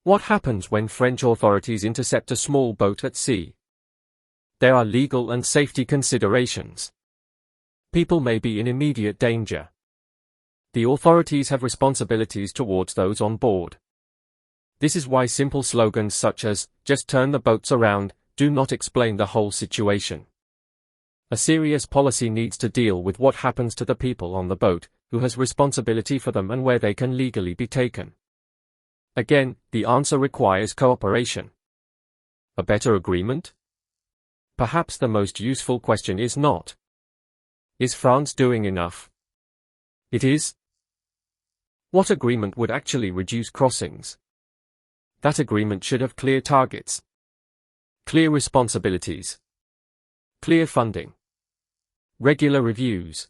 What happens when French authorities intercept a small boat at sea? There are legal and safety considerations. People may be in immediate danger. The authorities have responsibilities towards those on board. This is why simple slogans such as, "Just turn the boats around," do not explain the whole situation. A serious policy needs to deal with what happens to the people on the boat, who has responsibility for them and where they can legally be taken. Again, the answer requires cooperation. A better agreement? Perhaps the most useful question is not, is France doing enough? It is. What agreement would actually reduce crossings? That agreement should have clear targets, clear responsibilities, clear funding, regular reviews,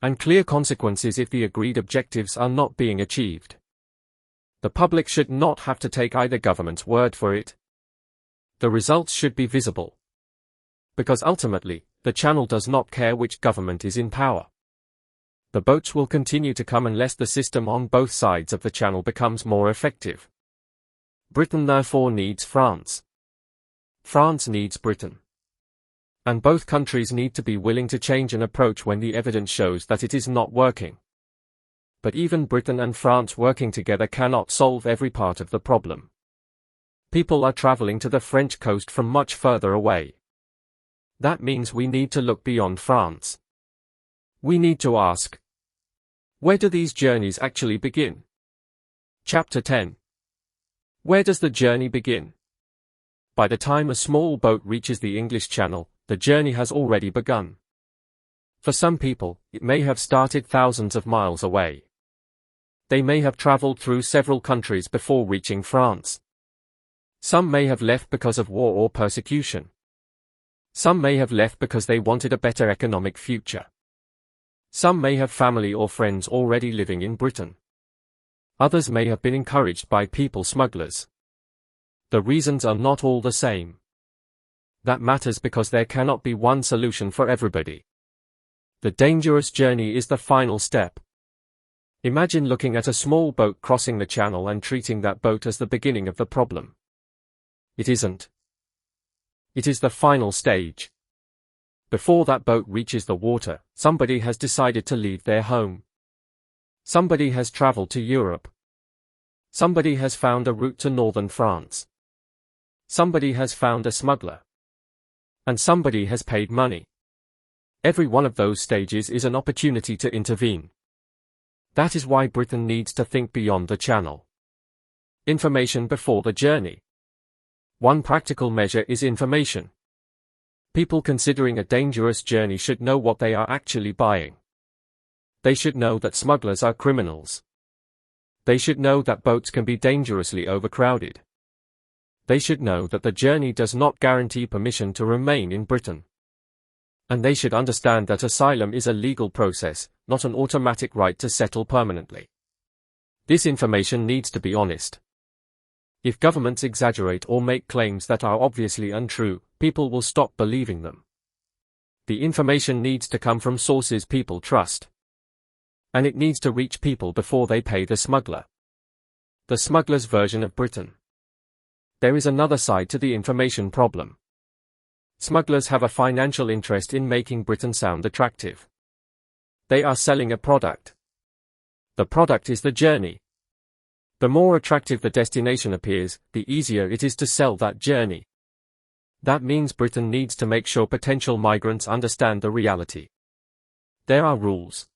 and clear consequences if the agreed objectives are not being achieved. The public should not have to take either government's word for it. The results should be visible. Because ultimately, the Channel does not care which government is in power. The boats will continue to come unless the system on both sides of the Channel becomes more effective. Britain therefore needs France. France needs Britain. And both countries need to be willing to change an approach when the evidence shows that it is not working. But even Britain and France working together cannot solve every part of the problem. People are traveling to the French coast from much further away. That means we need to look beyond France. We need to ask, where do these journeys actually begin? Chapter 10. Where does the journey begin? By the time a small boat reaches the English Channel, the journey has already begun. For some people, it may have started thousands of miles away. They may have traveled through several countries before reaching France. Some may have left because of war or persecution. Some may have left because they wanted a better economic future. Some may have family or friends already living in Britain. Others may have been encouraged by people smugglers. The reasons are not all the same. That matters because there cannot be one solution for everybody. The dangerous journey is the final step. Imagine looking at a small boat crossing the Channel and treating that boat as the beginning of the problem. It isn't. It is the final stage. Before that boat reaches the water, somebody has decided to leave their home. Somebody has traveled to Europe. Somebody has found a route to northern France. Somebody has found a smuggler. And somebody has paid money. Every one of those stages is an opportunity to intervene. That is why Britain needs to think beyond the channel. Information before the journey. One practical measure is information. People considering a dangerous journey should know what they are actually buying. They should know that smugglers are criminals. They should know that boats can be dangerously overcrowded. They should know that the journey does not guarantee permission to remain in Britain. And they should understand that asylum is a legal process, not an automatic right to settle permanently. This information needs to be honest. If governments exaggerate or make claims that are obviously untrue, people will stop believing them. The information needs to come from sources people trust. And it needs to reach people before they pay the smuggler. The smuggler's version of Britain. There is another side to the information problem. Smugglers have a financial interest in making Britain sound attractive. They are selling a product. The product is the journey. The more attractive the destination appears, the easier it is to sell that journey. That means Britain needs to make sure potential migrants understand the reality. There are rules.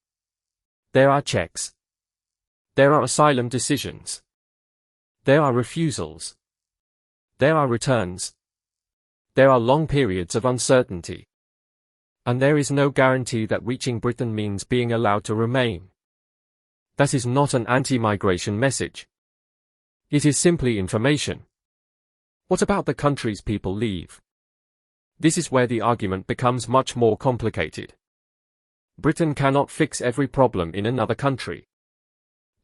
There are checks. There are asylum decisions. There are refusals. There are returns. There are long periods of uncertainty. And there is no guarantee that reaching Britain means being allowed to remain. That is not an anti-migration message. It is simply information. What about the countries people leave? This is where the argument becomes much more complicated. Britain cannot fix every problem in another country.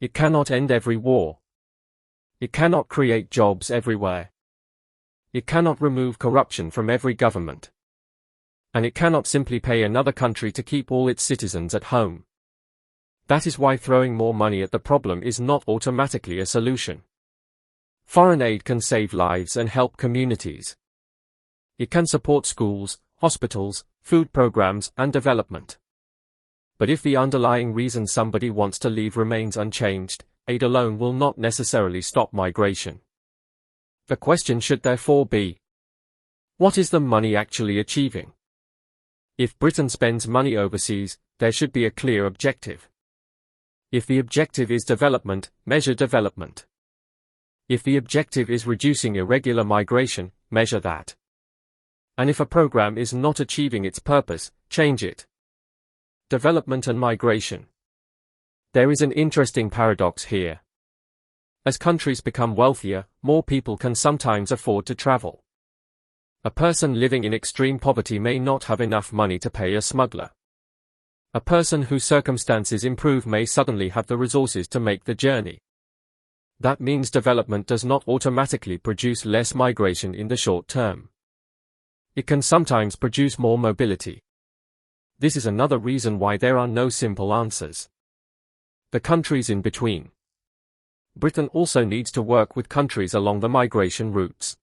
It cannot end every war. It cannot create jobs everywhere. It cannot remove corruption from every government. And it cannot simply pay another country to keep all its citizens at home. That is why throwing more money at the problem is not automatically a solution. Foreign aid can save lives and help communities. It can support schools, hospitals, food programs, and development. But if the underlying reason somebody wants to leave remains unchanged, aid alone will not necessarily stop migration. The question should therefore be, what is the money actually achieving? If Britain spends money overseas, there should be a clear objective. If the objective is development, measure development. If the objective is reducing irregular migration, measure that. And if a program is not achieving its purpose, change it. Development and migration. There is an interesting paradox here. As countries become wealthier, more people can sometimes afford to travel. A person living in extreme poverty may not have enough money to pay a smuggler. A person whose circumstances improve may suddenly have the resources to make the journey. That means development does not automatically produce less migration in the short term. It can sometimes produce more mobility. This is another reason why there are no simple answers. The countries in between. Britain also needs to work with countries along the migration routes.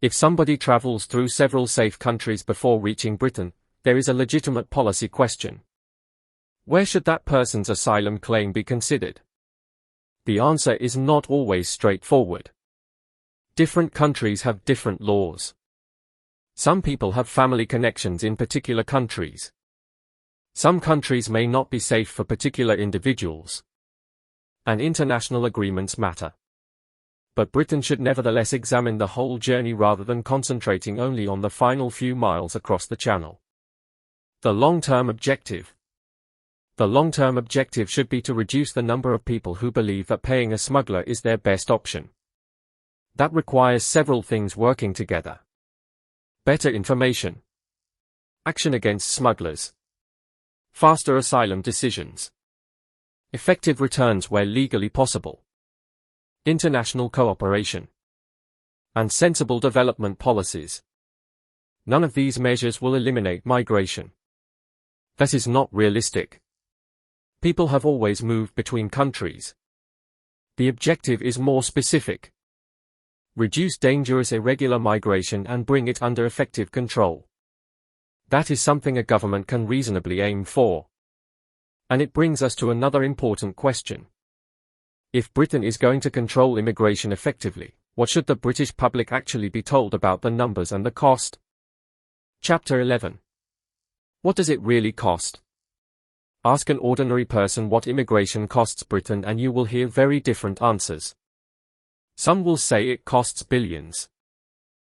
If somebody travels through several safe countries before reaching Britain, there is a legitimate policy question. Where should that person's asylum claim be considered? The answer is not always straightforward. Different countries have different laws. Some people have family connections in particular countries. Some countries may not be safe for particular individuals. And international agreements matter. But Britain should nevertheless examine the whole journey rather than concentrating only on the final few miles across the channel. The long-term objective. The long-term objective should be to reduce the number of people who believe that paying a smuggler is their best option. That requires several things working together. Better information. Action against smugglers. Faster asylum decisions. Effective returns where legally possible. International cooperation. And sensible development policies. None of these measures will eliminate migration. That is not realistic. People have always moved between countries. The objective is more specific. Reduce dangerous irregular migration and bring it under effective control. That is something a government can reasonably aim for. And it brings us to another important question. If Britain is going to control immigration effectively, what should the British public actually be told about the numbers and the cost? Chapter 11. What does it really cost? Ask an ordinary person what immigration costs Britain and you will hear very different answers. Some will say it costs billions.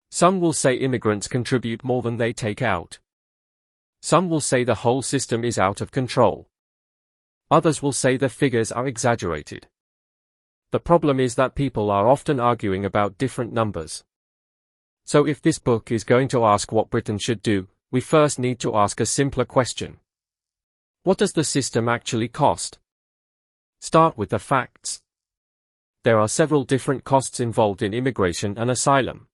Some will say immigrants contribute more than they take out. Some will say the whole system is out of control. Others will say the figures are exaggerated. The problem is that people are often arguing about different numbers. So if this book is going to ask what Britain should do, we first need to ask a simpler question. What does the system actually cost? Start with the facts. There are several different costs involved in immigration and asylum.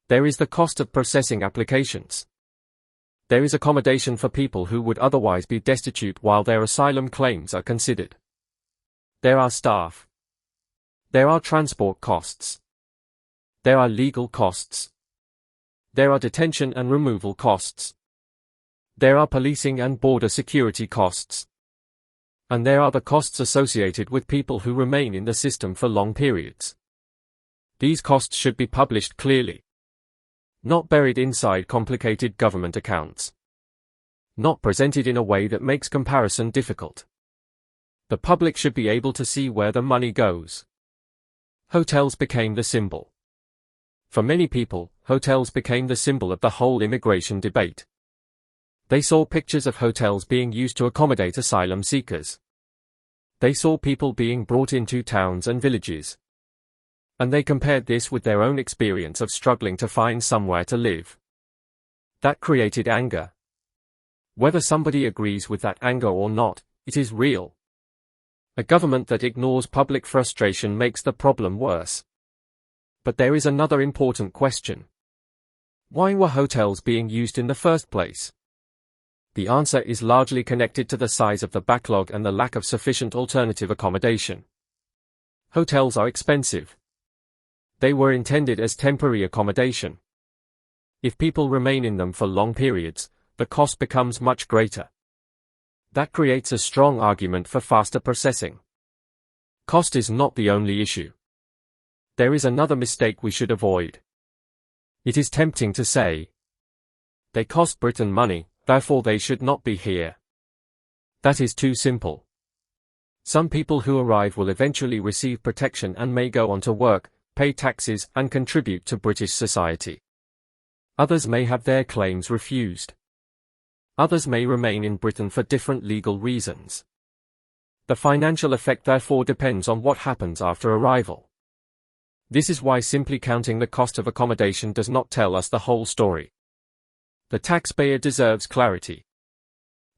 There is the cost of processing applications. There is accommodation for people who would otherwise be destitute while their asylum claims are considered. There are staff. There are transport costs. There are legal costs. There are detention and removal costs. There are policing and border security costs. And there are the costs associated with people who remain in the system for long periods. These costs should be published clearly. Not buried inside complicated government accounts. Not presented in a way that makes comparison difficult. The public should be able to see where the money goes. Hotels became the symbol. For many people, hotels became the symbol of the whole immigration debate. They saw pictures of hotels being used to accommodate asylum seekers. They saw people being brought into towns and villages. And they compared this with their own experience of struggling to find somewhere to live. That created anger. Whether somebody agrees with that anger or not, it is real. A government that ignores public frustration makes the problem worse. But there is another important question. Why were hotels being used in the first place? The answer is largely connected to the size of the backlog and the lack of sufficient alternative accommodation. Hotels are expensive. They were intended as temporary accommodation. If people remain in them for long periods, the cost becomes much greater. That creates a strong argument for faster processing. Cost is not the only issue. There is another mistake we should avoid. It is tempting to say, they cost Britain money, therefore they should not be here. That is too simple. Some people who arrive will eventually receive protection and may go on to work, pay taxes, and contribute to British society. Others may have their claims refused. Others may remain in Britain for different legal reasons. The financial effect therefore depends on what happens after arrival. This is why simply counting the cost of accommodation does not tell us the whole story. The taxpayer deserves clarity.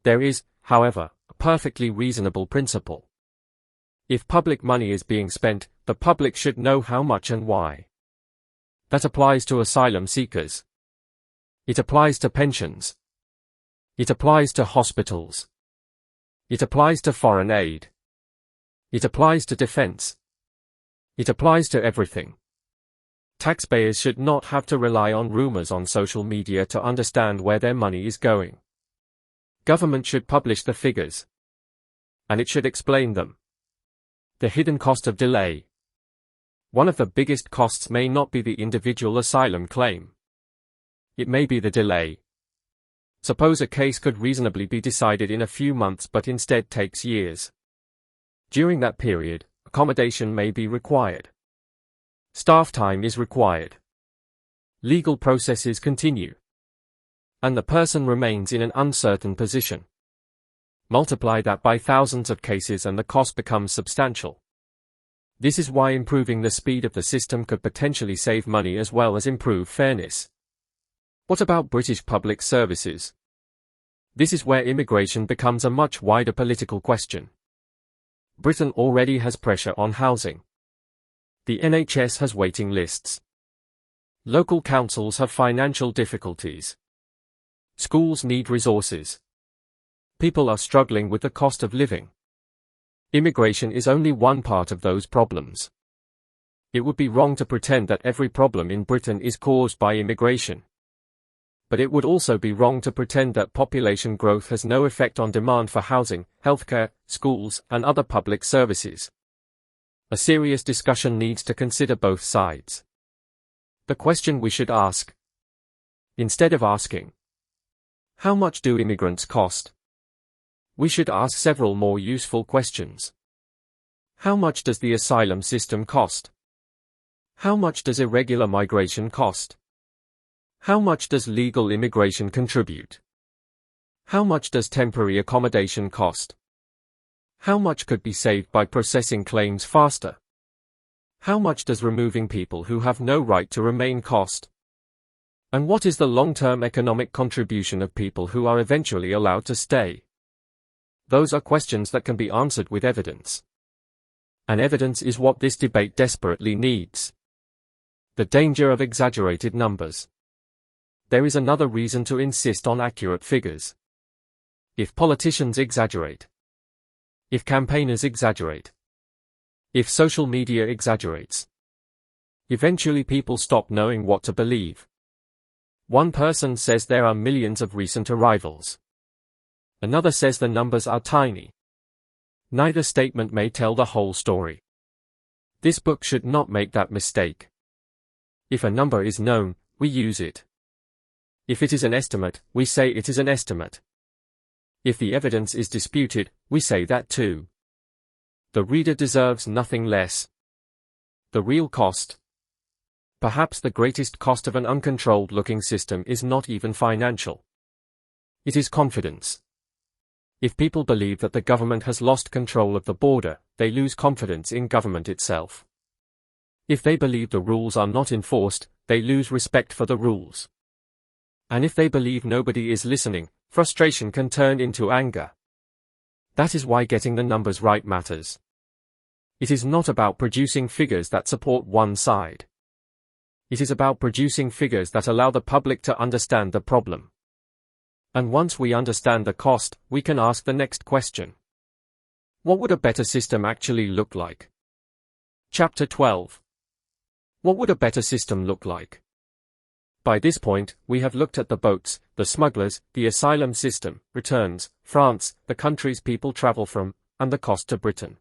There is, however, a perfectly reasonable principle. If public money is being spent, the public should know how much and why. That applies to asylum seekers. It applies to pensions. It applies to hospitals. It applies to foreign aid. It applies to defense. It applies to everything. Taxpayers should not have to rely on rumors on social media to understand where their money is going. Government should publish the figures. And it should explain them. The hidden cost of delay. One of the biggest costs may not be the individual asylum claim. It may be the delay. Suppose a case could reasonably be decided in a few months but instead takes years. During that period, accommodation may be required. Staff time is required. Legal processes continue. And the person remains in an uncertain position. Multiply that by thousands of cases and the cost becomes substantial. This is why improving the speed of the system could potentially save money as well as improve fairness. What about British public services? This is where immigration becomes a much wider political question. Britain already has pressure on housing. The NHS has waiting lists. Local councils have financial difficulties. Schools need resources. People are struggling with the cost of living. Immigration is only one part of those problems. It would be wrong to pretend that every problem in Britain is caused by immigration. But it would also be wrong to pretend that population growth has no effect on demand for housing, healthcare, schools, and other public services. A serious discussion needs to consider both sides. The question we should ask, instead of asking, how much do immigrants cost? We should ask several more useful questions. How much does the asylum system cost? How much does irregular migration cost? How much does legal immigration contribute? How much does temporary accommodation cost? How much could be saved by processing claims faster? How much does removing people who have no right to remain cost? And what is the long-term economic contribution of people who are eventually allowed to stay? Those are questions that can be answered with evidence. And evidence is what this debate desperately needs. The danger of exaggerated numbers. There is another reason to insist on accurate figures. If politicians exaggerate, if campaigners exaggerate, if social media exaggerates, eventually people stop knowing what to believe. One person says there are millions of recent arrivals. Another says the numbers are tiny. Neither statement may tell the whole story. This book should not make that mistake. If a number is known, we use it. If it is an estimate, we say it is an estimate. If the evidence is disputed, we say that too. The reader deserves nothing less. The real cost. Perhaps the greatest cost of an uncontrolled-looking system is not even financial. It is confidence. If people believe that the government has lost control of the border, they lose confidence in government itself. If they believe the rules are not enforced, they lose respect for the rules. And if they believe nobody is listening, frustration can turn into anger. That is why getting the numbers right matters. It is not about producing figures that support one side. It is about producing figures that allow the public to understand the problem. And once we understand the cost, we can ask the next question. What would a better system actually look like? Chapter 12. What would a better system look like? By this point, we have looked at the boats, the smugglers, the asylum system, returns, France, the countries people travel from, and the cost to Britain.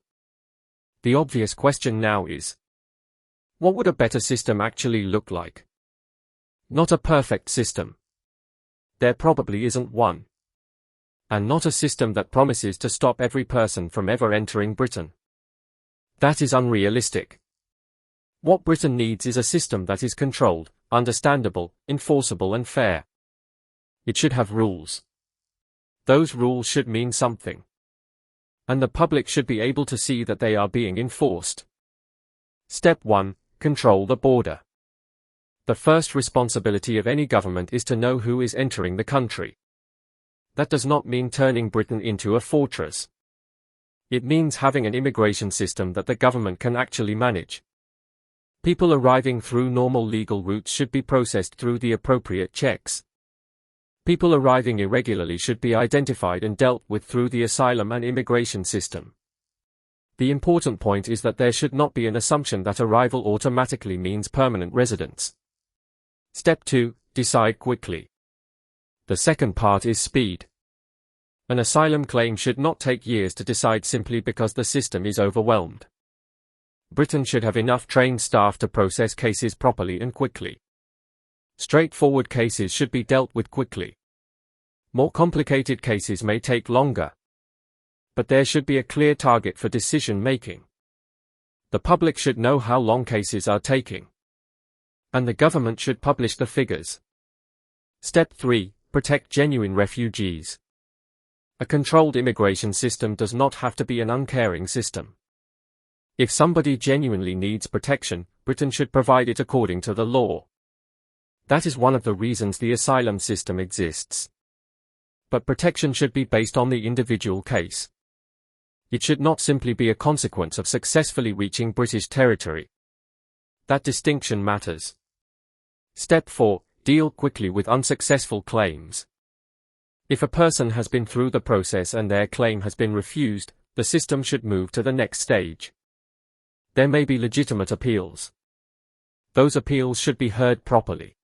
The obvious question now is, what would a better system actually look like? Not a perfect system. There probably isn't one. And not a system that promises to stop every person from ever entering Britain. That is unrealistic. What Britain needs is a system that is controlled, understandable, enforceable and fair. It should have rules. Those rules should mean something. And the public should be able to see that they are being enforced. Step 1. Control the border. The first responsibility of any government is to know who is entering the country. That does not mean turning Britain into a fortress. It means having an immigration system that the government can actually manage. People arriving through normal legal routes should be processed through the appropriate checks. People arriving irregularly should be identified and dealt with through the asylum and immigration system. The important point is that there should not be an assumption that arrival automatically means permanent residence. Step 2. Decide quickly. The second part is speed. An asylum claim should not take years to decide simply because the system is overwhelmed. Britain should have enough trained staff to process cases properly and quickly. Straightforward cases should be dealt with quickly. More complicated cases may take longer. But there should be a clear target for decision-making. The public should know how long cases are taking. And the government should publish the figures. Step 3. Protect genuine refugees. A controlled immigration system does not have to be an uncaring system. If somebody genuinely needs protection, Britain should provide it according to the law. That is one of the reasons the asylum system exists. But protection should be based on the individual case. It should not simply be a consequence of successfully reaching British territory. That distinction matters. Step 4. Deal quickly with unsuccessful claims. If a person has been through the process and their claim has been refused, the system should move to the next stage. There may be legitimate appeals. those appeals should be heard properly.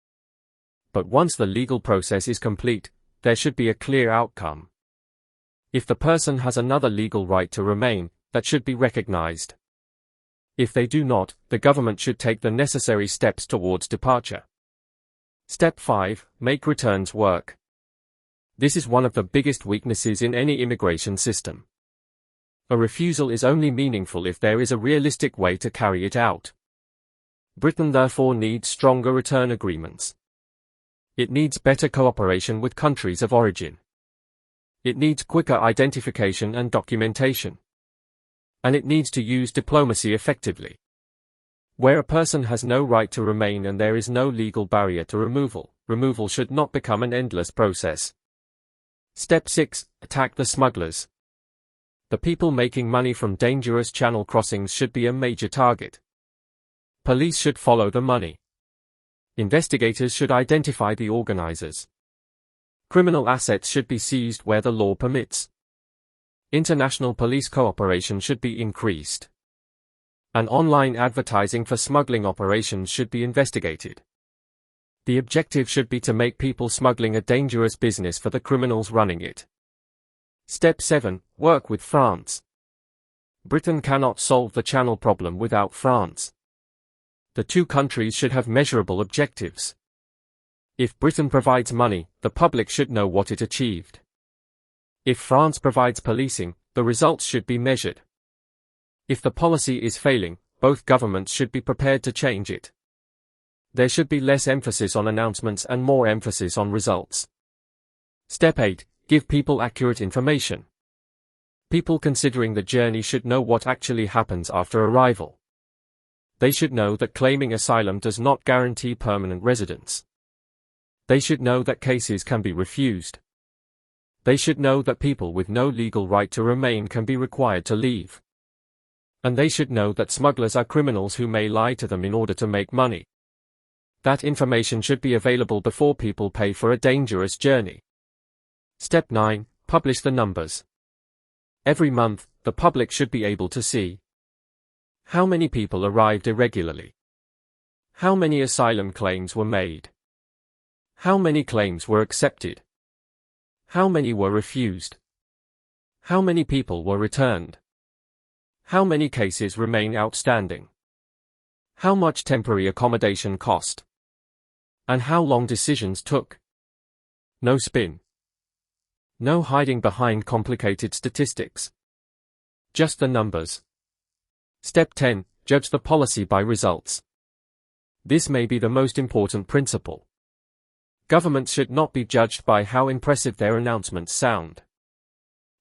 But once the legal process is complete, there should be a clear outcome. If the person has another legal right to remain, that should be recognized. If they do not, the government should take the necessary steps towards departure. Step 5. Make returns work. This is one of the biggest weaknesses in any immigration system. A refusal is only meaningful if there is a realistic way to carry it out. Britain therefore needs stronger return agreements. It needs better cooperation with countries of origin. It needs quicker identification and documentation. And it needs to use diplomacy effectively. Where a person has no right to remain and there is no legal barrier to removal, removal should not become an endless process. Step 6. Attack the smugglers. The people making money from dangerous channel crossings should be a major target. Police should follow the money. Investigators should identify the organizers. Criminal assets should be seized where the law permits. International police cooperation should be increased. And online advertising for smuggling operations should be investigated. The objective should be to make people smuggling a dangerous business for the criminals running it. Step 7. Work with France. Britain cannot solve the Channel problem without France. The two countries should have measurable objectives. If Britain provides money, the public should know what it achieved. If France provides policing, the results should be measured. If the policy is failing, both governments should be prepared to change it. There should be less emphasis on announcements and more emphasis on results. Step 8. Give people accurate information. People considering the journey should know what actually happens after arrival. They should know that claiming asylum does not guarantee permanent residence. They should know that cases can be refused. They should know that people with no legal right to remain can be required to leave. And they should know that smugglers are criminals who may lie to them in order to make money. That information should be available before people pay for a dangerous journey. Step 9. Publish the numbers. Every month, the public should be able to see how many people arrived irregularly, how many asylum claims were made, how many claims were accepted, how many were refused, how many people were returned, how many cases remain outstanding, how much temporary accommodation cost, and how long decisions took. No spin. No hiding behind complicated statistics. Just the numbers. Step 10. Judge the policy by results. This may be the most important principle. Governments should not be judged by how impressive their announcements sound.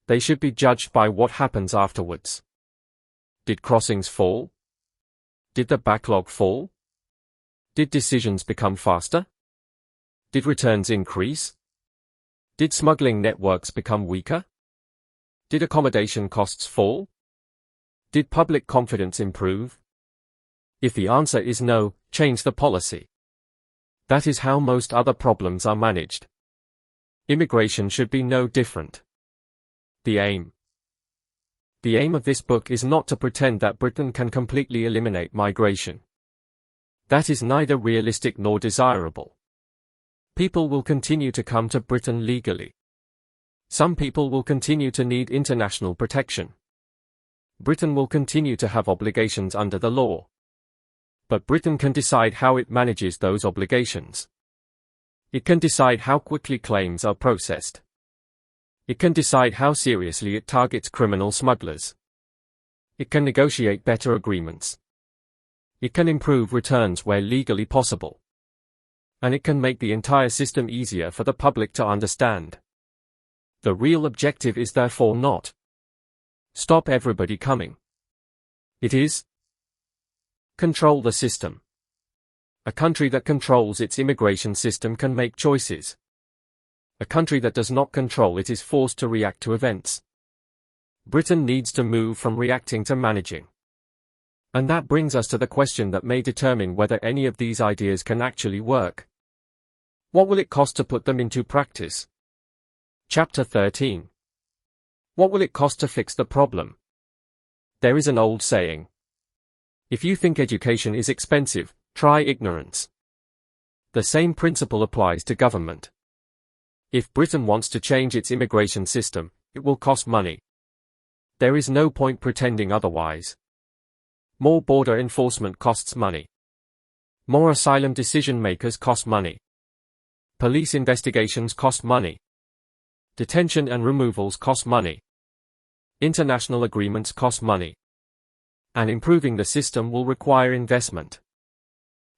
They should be judged by what happens afterwards. Did crossings fall? Did the backlog fall? Did decisions become faster? Did returns increase? Did smuggling networks become weaker? Did accommodation costs fall? Did public confidence improve? If the answer is no, change the policy. That is how most other problems are managed. Immigration should be no different. The aim. The aim of this book is not to pretend that Britain can completely eliminate migration. That is neither realistic nor desirable. People will continue to come to Britain legally. Some people will continue to need international protection. Britain will continue to have obligations under the law. But Britain can decide how it manages those obligations. It can decide how quickly claims are processed. It can decide how seriously it targets criminal smugglers. It can negotiate better agreements. It can improve returns where legally possible. And it can make the entire system easier for the public to understand. The real objective is therefore not stop everybody coming. It is control the system. A country that controls its immigration system can make choices. A country that does not control it is forced to react to events. Britain needs to move from reacting to managing. And that brings us to the question that may determine whether any of these ideas can actually work. What will it cost to put them into practice? Chapter 13. What will it cost to fix the problem? There is an old saying. If you think education is expensive, try ignorance. The same principle applies to government. If Britain wants to change its immigration system, it will cost money. There is no point pretending otherwise. More border enforcement costs money. More asylum decision makers cost money. Police investigations cost money. Detention and removals cost money. International agreements cost money. And improving the system will require investment.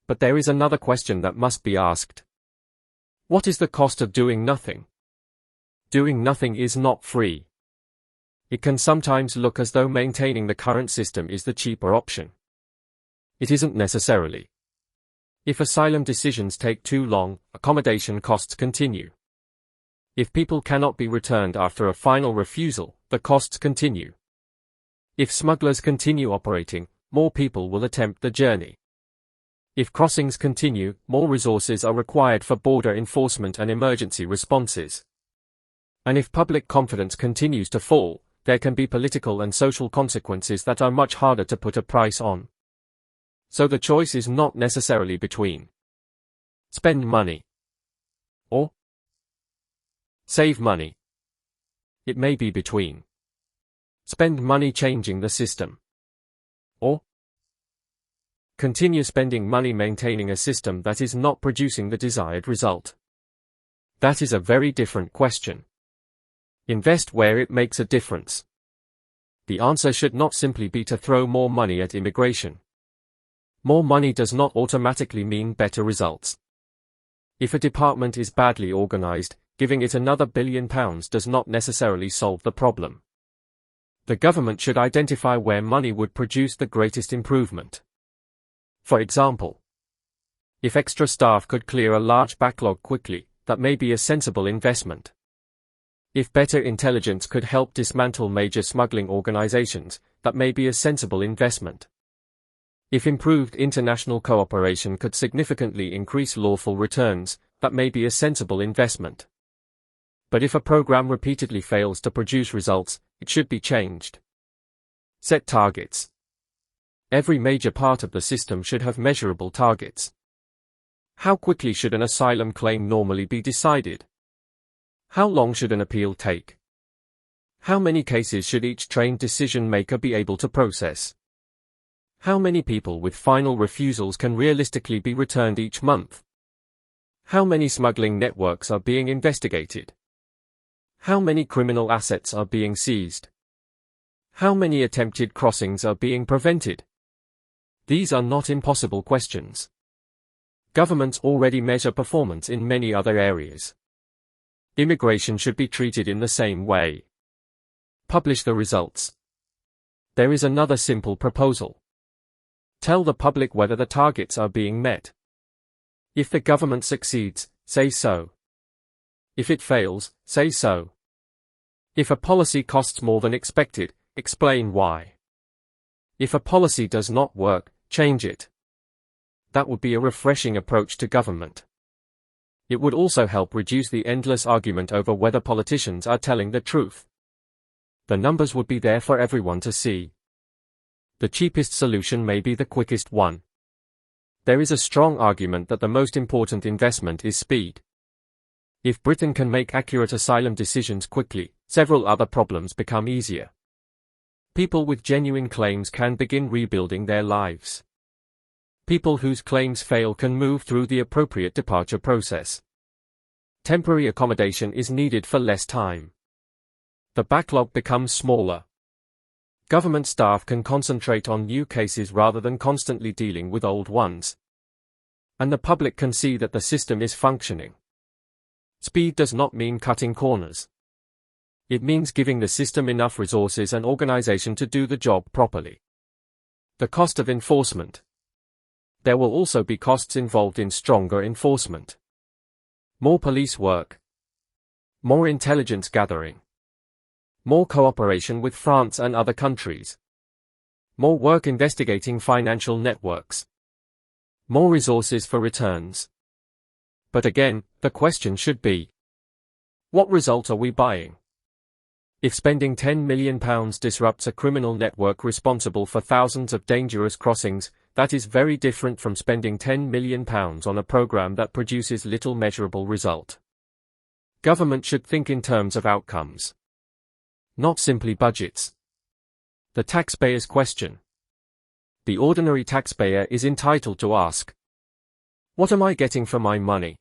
But there is another question that must be asked. What is the cost of doing nothing? Doing nothing is not free. It can sometimes look as though maintaining the current system is the cheaper option. It isn't necessarily. If asylum decisions take too long, accommodation costs continue. If people cannot be returned after a final refusal, the costs continue. If smugglers continue operating, more people will attempt the journey. If crossings continue, more resources are required for border enforcement and emergency responses. And if public confidence continues to fall, there can be political and social consequences that are much harder to put a price on. So the choice is not necessarily between spend money or save money. It may be between spend money changing the system or continue spending money maintaining a system that is not producing the desired result. That is a very different question. Invest where it makes a difference. The answer should not simply be to throw more money at immigration. More money does not automatically mean better results. If a department is badly organized, giving it another £1 billion does not necessarily solve the problem. The government should identify where money would produce the greatest improvement. For example, if extra staff could clear a large backlog quickly, that may be a sensible investment. If better intelligence could help dismantle major smuggling organizations, that may be a sensible investment. If improved international cooperation could significantly increase lawful returns, that may be a sensible investment. But if a program repeatedly fails to produce results, it should be changed. Set targets. Every major part of the system should have measurable targets. How quickly should an asylum claim normally be decided? How long should an appeal take? How many cases should each trained decision maker be able to process? How many people with final refusals can realistically be returned each month? How many smuggling networks are being investigated? How many criminal assets are being seized? How many attempted crossings are being prevented? These are not impossible questions. Governments already measure performance in many other areas. Immigration should be treated in the same way. Publish the results. There is another simple proposal. Tell the public whether the targets are being met. If the government succeeds, say so. If it fails, say so. If a policy costs more than expected, explain why. If a policy does not work, change it. That would be a refreshing approach to government. It would also help reduce the endless argument over whether politicians are telling the truth. The numbers would be there for everyone to see. The cheapest solution may be the quickest one. There is a strong argument that the most important investment is speed. If Britain can make accurate asylum decisions quickly, several other problems become easier. People with genuine claims can begin rebuilding their lives. People whose claims fail can move through the appropriate departure process. Temporary accommodation is needed for less time. The backlog becomes smaller. Government staff can concentrate on new cases rather than constantly dealing with old ones. And the public can see that the system is functioning. Speed does not mean cutting corners. It means giving the system enough resources and organization to do the job properly. The cost of enforcement. There will also be costs involved in stronger enforcement. More police work. More intelligence gathering. More cooperation with France and other countries. More work investigating financial networks. More resources for returns. But again, the question should be, what result are we buying? If spending £10 million disrupts a criminal network responsible for thousands of dangerous crossings, That is very different from spending £10 million on a program that produces little measurable result. Government should think in terms of outcomes, not simply budgets. The taxpayer's question. The ordinary taxpayer is entitled to ask, what am I getting for my money?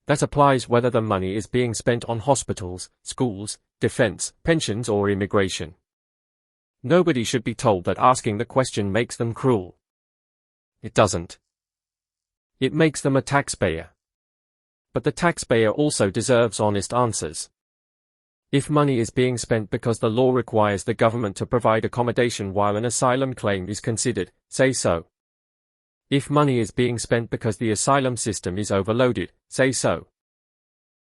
That applies whether the money is being spent on hospitals, schools, defense, pensions or immigration. Nobody should be told that asking the question makes them cruel. It doesn't. It makes them a taxpayer. But the taxpayer also deserves honest answers. If money is being spent because the law requires the government to provide accommodation while an asylum claim is considered, say so. If money is being spent because the asylum system is overloaded, say so.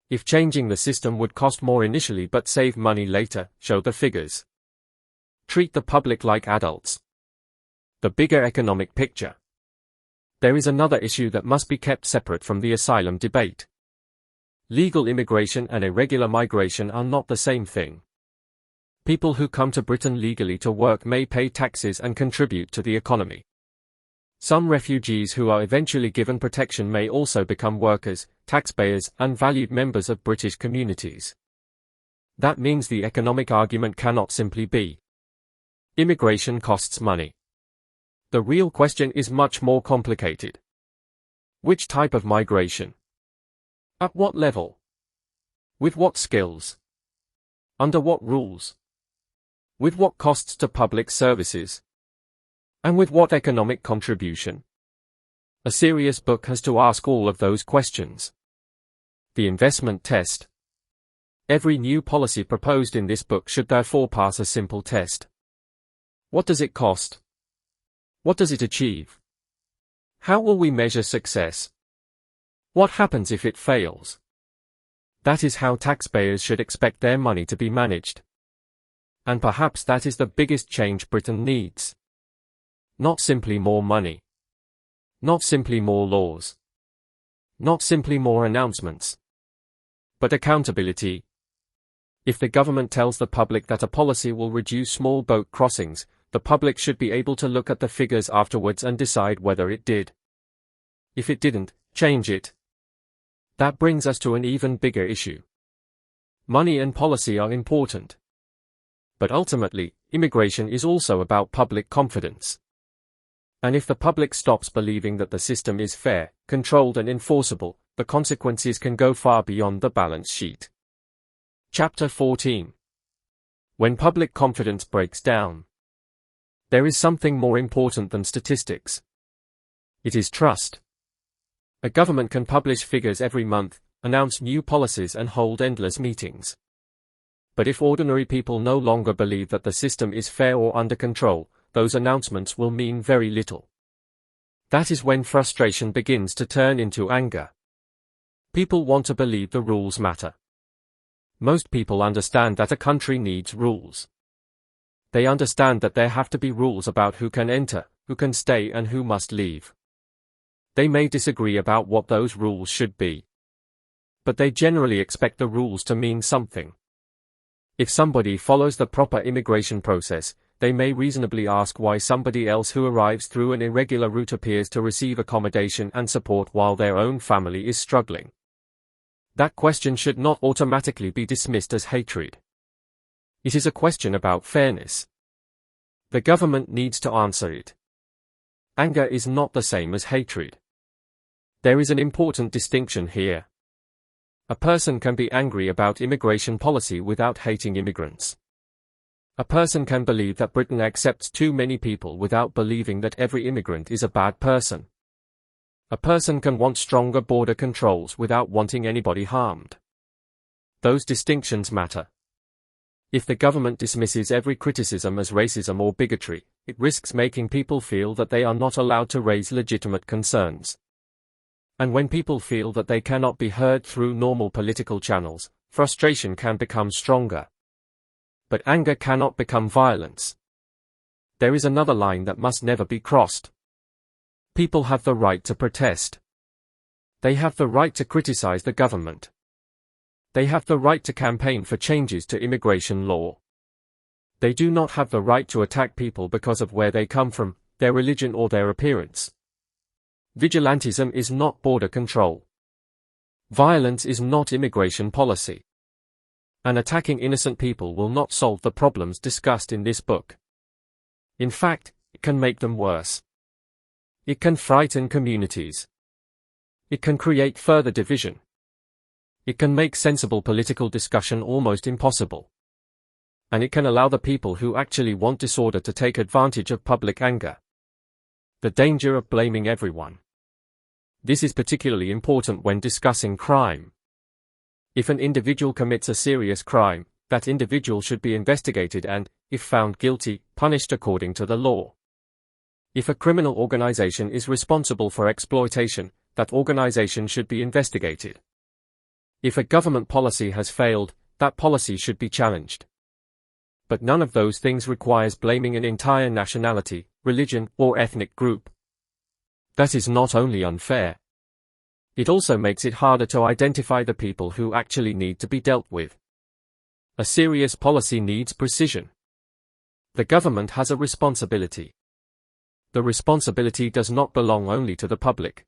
If changing the system would cost more initially but save money later, show the figures. Treat the public like adults. The bigger economic picture. There is another issue that must be kept separate from the asylum debate. Legal immigration and irregular migration are not the same thing. People who come to Britain legally to work may pay taxes and contribute to the economy. Some refugees who are eventually given protection may also become workers, taxpayers, and valued members of British communities. That means the economic argument cannot simply be, immigration costs money. The real question is much more complicated. Which type of migration? At what level? With what skills? Under what rules? With what costs to public services? And with what economic contribution? A serious book has to ask all of those questions. The investment test. Every new policy proposed in this book should therefore pass a simple test. What does it cost? What does it achieve? How will we measure success? What happens if it fails? That is how taxpayers should expect their money to be managed. And perhaps that is the biggest change Britain needs. Not simply more money. Not simply more laws. Not simply more announcements. But accountability. If the government tells the public that a policy will reduce small boat crossings, the public should be able to look at the figures afterwards and decide whether it did. If it didn't, change it. That brings us to an even bigger issue. Money and policy are important. But ultimately, immigration is also about public confidence. And if the public stops believing that the system is fair, controlled and enforceable, the consequences can go far beyond the balance sheet. Chapter 14. When public confidence breaks down. There is something more important than statistics. It is trust. A government can publish figures every month, announce new policies and hold endless meetings. But if ordinary people no longer believe that the system is fair or under control, those announcements will mean very little. That is when frustration begins to turn into anger. People want to believe the rules matter. Most people understand that a country needs rules. They understand that there have to be rules about who can enter, who can stay and who must leave. They may disagree about what those rules should be. But they generally expect the rules to mean something. If somebody follows the proper immigration process, they may reasonably ask why somebody else who arrives through an irregular route appears to receive accommodation and support while their own family is struggling. That question should not automatically be dismissed as hatred. It is a question about fairness. The government needs to answer it. Anger is not the same as hatred. There is an important distinction here. A person can be angry about immigration policy without hating immigrants. A person can believe that Britain accepts too many people without believing that every immigrant is a bad person. A person can want stronger border controls without wanting anybody harmed. Those distinctions matter. If the government dismisses every criticism as racism or bigotry, it risks making people feel that they are not allowed to raise legitimate concerns. And when people feel that they cannot be heard through normal political channels, frustration can become stronger. But anger cannot become violence. There is another line that must never be crossed. People have the right to protest. They have the right to criticize the government. They have the right to campaign for changes to immigration law. They do not have the right to attack people because of where they come from, their religion or their appearance. Vigilantism is not border control. Violence is not immigration policy. And attacking innocent people will not solve the problems discussed in this book. In fact, it can make them worse. It can frighten communities. It can create further division. It can make sensible political discussion almost impossible. And it can allow the people who actually want disorder to take advantage of public anger. The danger of blaming everyone. This is particularly important when discussing crime. If an individual commits a serious crime, that individual should be investigated and, if found guilty, punished according to the law. If a criminal organization is responsible for exploitation, that organization should be investigated. If a government policy has failed, that policy should be challenged. But none of those things requires blaming an entire nationality, religion, or ethnic group. That is not only unfair. It also makes it harder to identify the people who actually need to be dealt with. A serious policy needs precision. The government has a responsibility. The responsibility does not belong only to the public.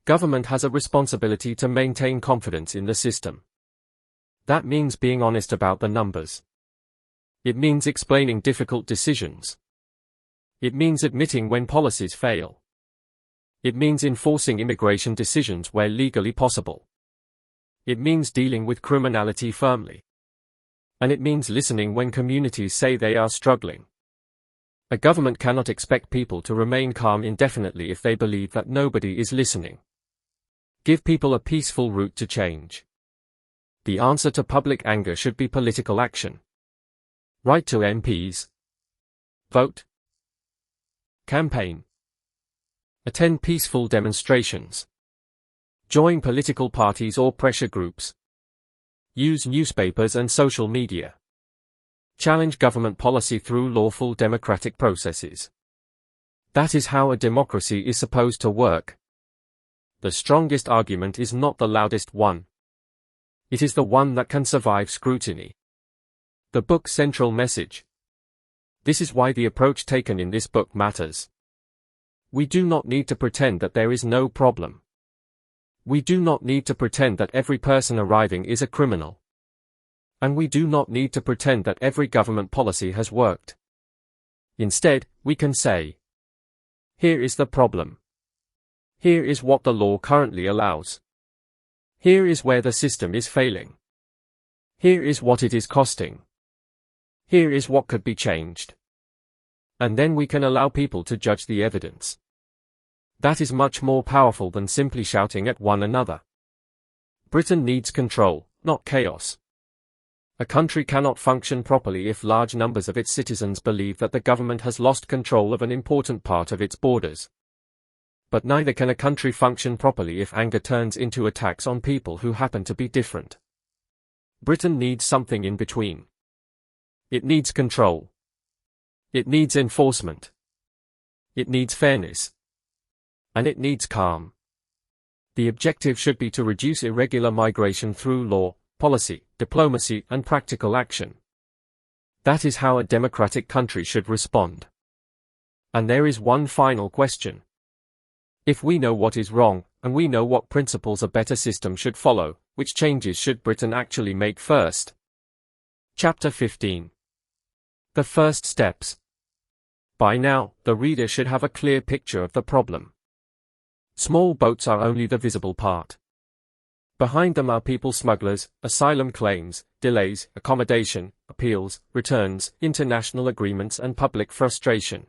Government has a responsibility to maintain confidence in the system. That means being honest about the numbers. It means explaining difficult decisions. It means admitting when policies fail. It means enforcing immigration decisions where legally possible. It means dealing with criminality firmly. And it means listening when communities say they are struggling. A government cannot expect people to remain calm indefinitely if they believe that nobody is listening. Give people a peaceful route to change. The answer to public anger should be political action. Write to MPs. Vote. Campaign. Attend peaceful demonstrations. Join political parties or pressure groups. Use newspapers and social media. Challenge government policy through lawful democratic processes. That is how a democracy is supposed to work. The strongest argument is not the loudest one. It is the one that can survive scrutiny. The book's central message. This is why the approach taken in this book matters. We do not need to pretend that there is no problem. We do not need to pretend that every person arriving is a criminal. And we do not need to pretend that every government policy has worked. Instead, we can say, here is the problem. Here is what the law currently allows. Here is where the system is failing. Here is what it is costing. Here is what could be changed. And then we can allow people to judge the evidence. That is much more powerful than simply shouting at one another. Britain needs control, not chaos. A country cannot function properly if large numbers of its citizens believe that the government has lost control of an important part of its borders. But neither can a country function properly if anger turns into attacks on people who happen to be different. Britain needs something in between. It needs control. It needs enforcement. It needs fairness. And it needs calm. The objective should be to reduce irregular migration through law, policy, diplomacy, and practical action. That is how a democratic country should respond. And there is one final question. If we know what is wrong, and we know what principles a better system should follow, which changes should Britain actually make first? Chapter 15. The first steps. By now, the reader should have a clear picture of the problem. Small boats are only the visible part. Behind them are people smugglers, asylum claims, delays, accommodation, appeals, returns, international agreements and public frustration.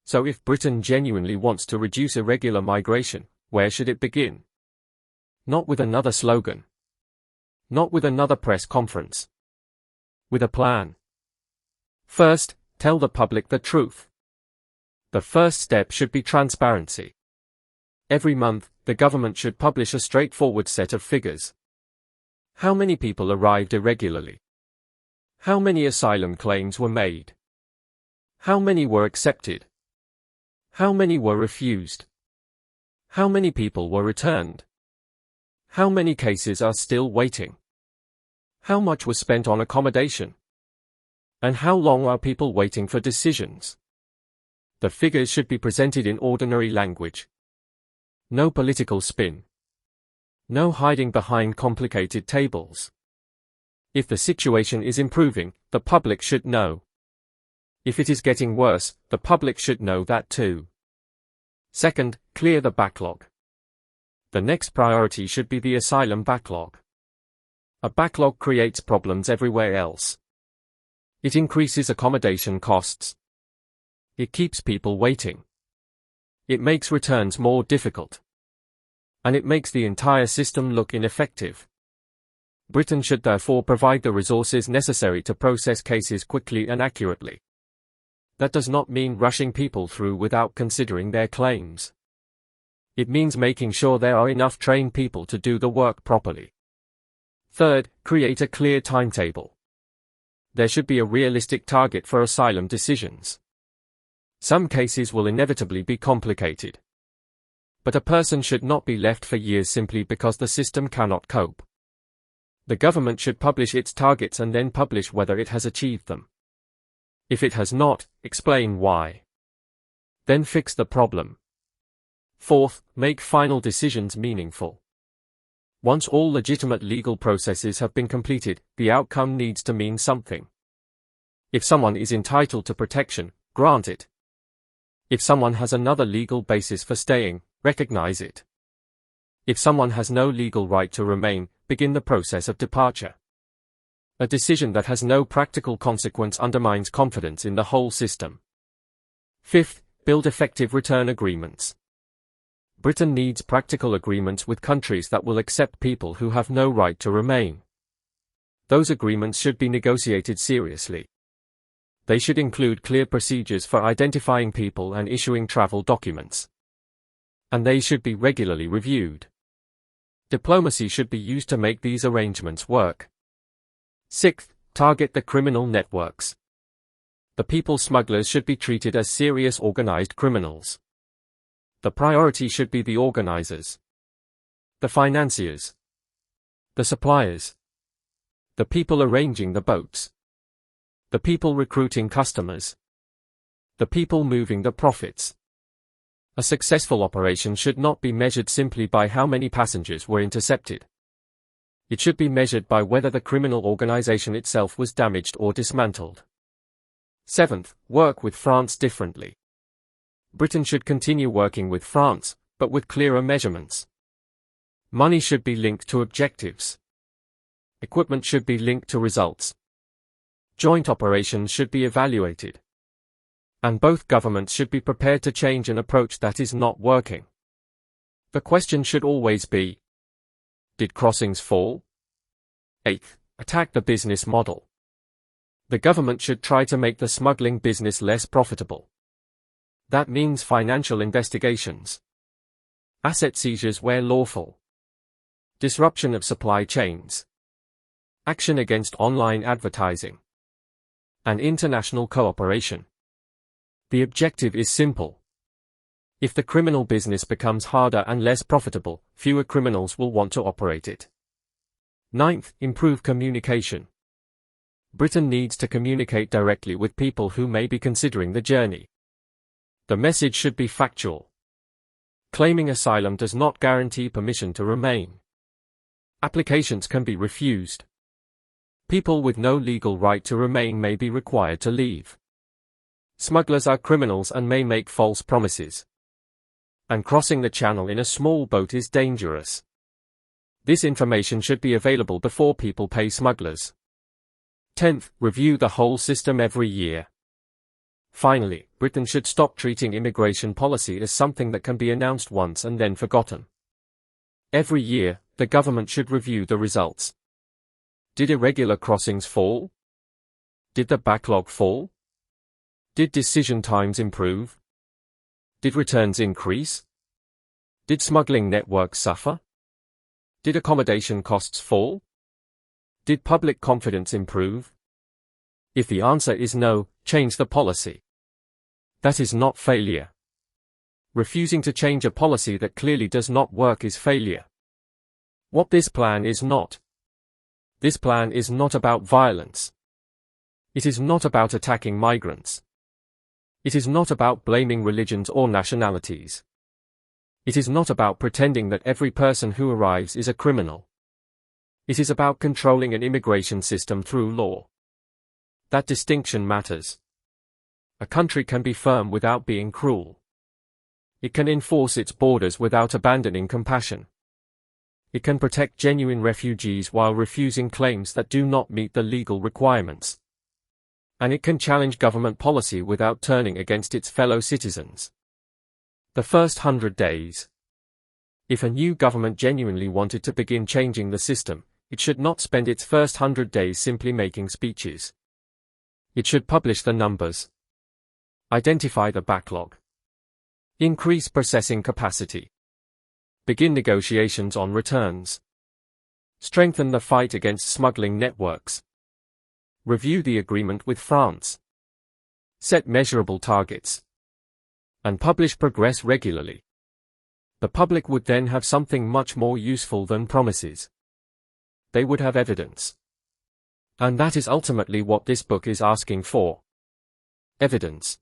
So if Britain genuinely wants to reduce irregular migration, where should it begin? Not with another slogan. Not with another press conference. With a plan. First, tell the public the truth. The first step should be transparency. Every month, the government should publish a straightforward set of figures. How many people arrived irregularly? How many asylum claims were made? How many were accepted? How many were refused? How many people were returned? How many cases are still waiting? How much was spent on accommodation? And how long are people waiting for decisions? The figures should be presented in ordinary language. No political spin. No hiding behind complicated tables. If the situation is improving, the public should know. If it is getting worse, the public should know that too. Second, clear the backlog. The next priority should be the asylum backlog. A backlog creates problems everywhere else. It increases accommodation costs. It keeps people waiting. It makes returns more difficult. And it makes the entire system look ineffective. Britain should therefore provide the resources necessary to process cases quickly and accurately. That does not mean rushing people through without considering their claims. It means making sure there are enough trained people to do the work properly. Third, create a clear timetable. There should be a realistic target for asylum decisions. Some cases will inevitably be complicated. But a person should not be left for years simply because the system cannot cope. The government should publish its targets and then publish whether it has achieved them. If it has not, explain why. Then fix the problem. Fourth, make final decisions meaningful. Once all legitimate legal processes have been completed, the outcome needs to mean something. If someone is entitled to protection, grant it. If someone has another legal basis for staying, recognize it. If someone has no legal right to remain, begin the process of departure. A decision that has no practical consequence undermines confidence in the whole system. Fifth, build effective return agreements. Britain needs practical agreements with countries that will accept people who have no right to remain. Those agreements should be negotiated seriously. They should include clear procedures for identifying people and issuing travel documents. And they should be regularly reviewed. Diplomacy should be used to make these arrangements work. Sixth, target the criminal networks. The people smugglers should be treated as serious organized criminals. The priority should be the organizers, the financiers, the suppliers, the people arranging the boats, the people recruiting customers, the people moving the profits. A successful operation should not be measured simply by how many passengers were intercepted. It should be measured by whether the criminal organization itself was damaged or dismantled. Seventh, work with France differently. Britain should continue working with France, but with clearer measurements. Money should be linked to objectives. Equipment should be linked to results. Joint operations should be evaluated. And both governments should be prepared to change an approach that is not working. The question should always be, did crossings fall? Eighth, attack the business model. The government should try to make the smuggling business less profitable. That means financial investigations, asset seizures where lawful, disruption of supply chains, action against online advertising, and international cooperation. The objective is simple. If the criminal business becomes harder and less profitable, fewer criminals will want to operate it. Ninth, improve communication. Britain needs to communicate directly with people who may be considering the journey. The message should be factual. Claiming asylum does not guarantee permission to remain. Applications can be refused. People with no legal right to remain may be required to leave. Smugglers are criminals and may make false promises. And crossing the channel in a small boat is dangerous. This information should be available before people pay smugglers. 10th, review the whole system every year. Finally, Britain should stop treating immigration policy as something that can be announced once and then forgotten. Every year, the government should review the results. Did irregular crossings fall? Did the backlog fall? Did decision times improve? Did returns increase? Did smuggling networks suffer? Did accommodation costs fall? Did public confidence improve? If the answer is no, change the policy. That is not failure. Refusing to change a policy that clearly does not work is failure. What this plan is not. This plan is not about violence. It is not about attacking migrants. It is not about blaming religions or nationalities. It is not about pretending that every person who arrives is a criminal. It is about controlling an immigration system through law. That distinction matters. A country can be firm without being cruel. It can enforce its borders without abandoning compassion. It can protect genuine refugees while refusing claims that do not meet the legal requirements. And it can challenge government policy without turning against its fellow citizens. The first 100 days. If a new government genuinely wanted to begin changing the system, it should not spend its first 100 days simply making speeches. It should publish the numbers. Identify the backlog. Increase processing capacity. Begin negotiations on returns. Strengthen the fight against smuggling networks. Review the agreement with France. Set measurable targets. And publish progress regularly. The public would then have something much more useful than promises. They would have evidence. And that is ultimately what this book is asking for. Evidence.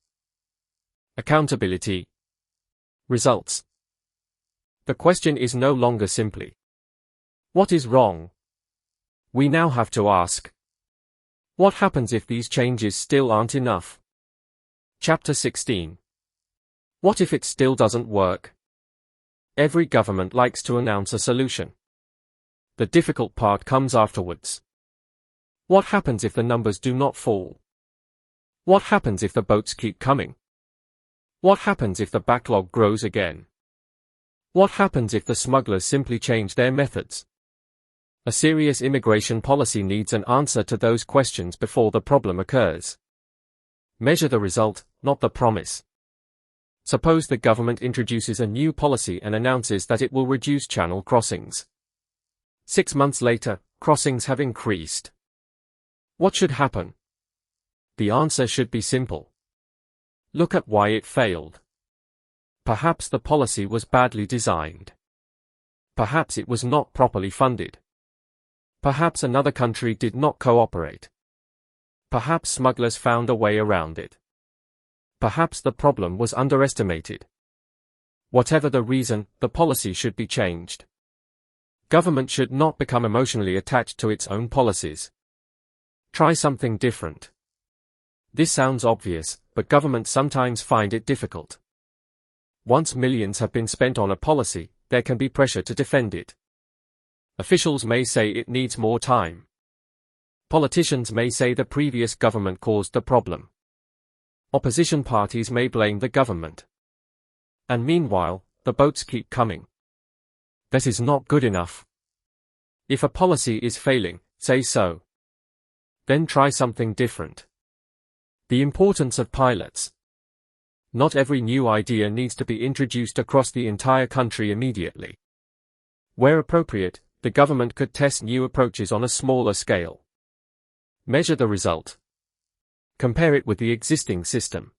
Accountability. Results. The question is no longer simply, what is wrong? We now have to ask, what happens if these changes still aren't enough? Chapter 16. What if it still doesn't work? Every government likes to announce a solution. The difficult part comes afterwards. What happens if the numbers do not fall? What happens if the boats keep coming? What happens if the backlog grows again? What happens if the smugglers simply change their methods? A serious immigration policy needs an answer to those questions before the problem occurs. Measure the result, not the promise. Suppose the government introduces a new policy and announces that it will reduce channel crossings. 6 months later, crossings have increased. What should happen? The answer should be simple. Look at why it failed. Perhaps the policy was badly designed. Perhaps it was not properly funded. Perhaps another country did not cooperate. Perhaps smugglers found a way around it. Perhaps the problem was underestimated. Whatever the reason, the policy should be changed. Government should not become emotionally attached to its own policies. Try something different. This sounds obvious, but governments sometimes find it difficult. Once millions have been spent on a policy, there can be pressure to defend it. Officials may say it needs more time. Politicians may say the previous government caused the problem. Opposition parties may blame the government. And meanwhile, the boats keep coming. That is not good enough. If a policy is failing, say so. Then try something different. The importance of pilots. Not every new idea needs to be introduced across the entire country immediately. Where appropriate, the government could test new approaches on a smaller scale. Measure the result. Compare it with the existing system.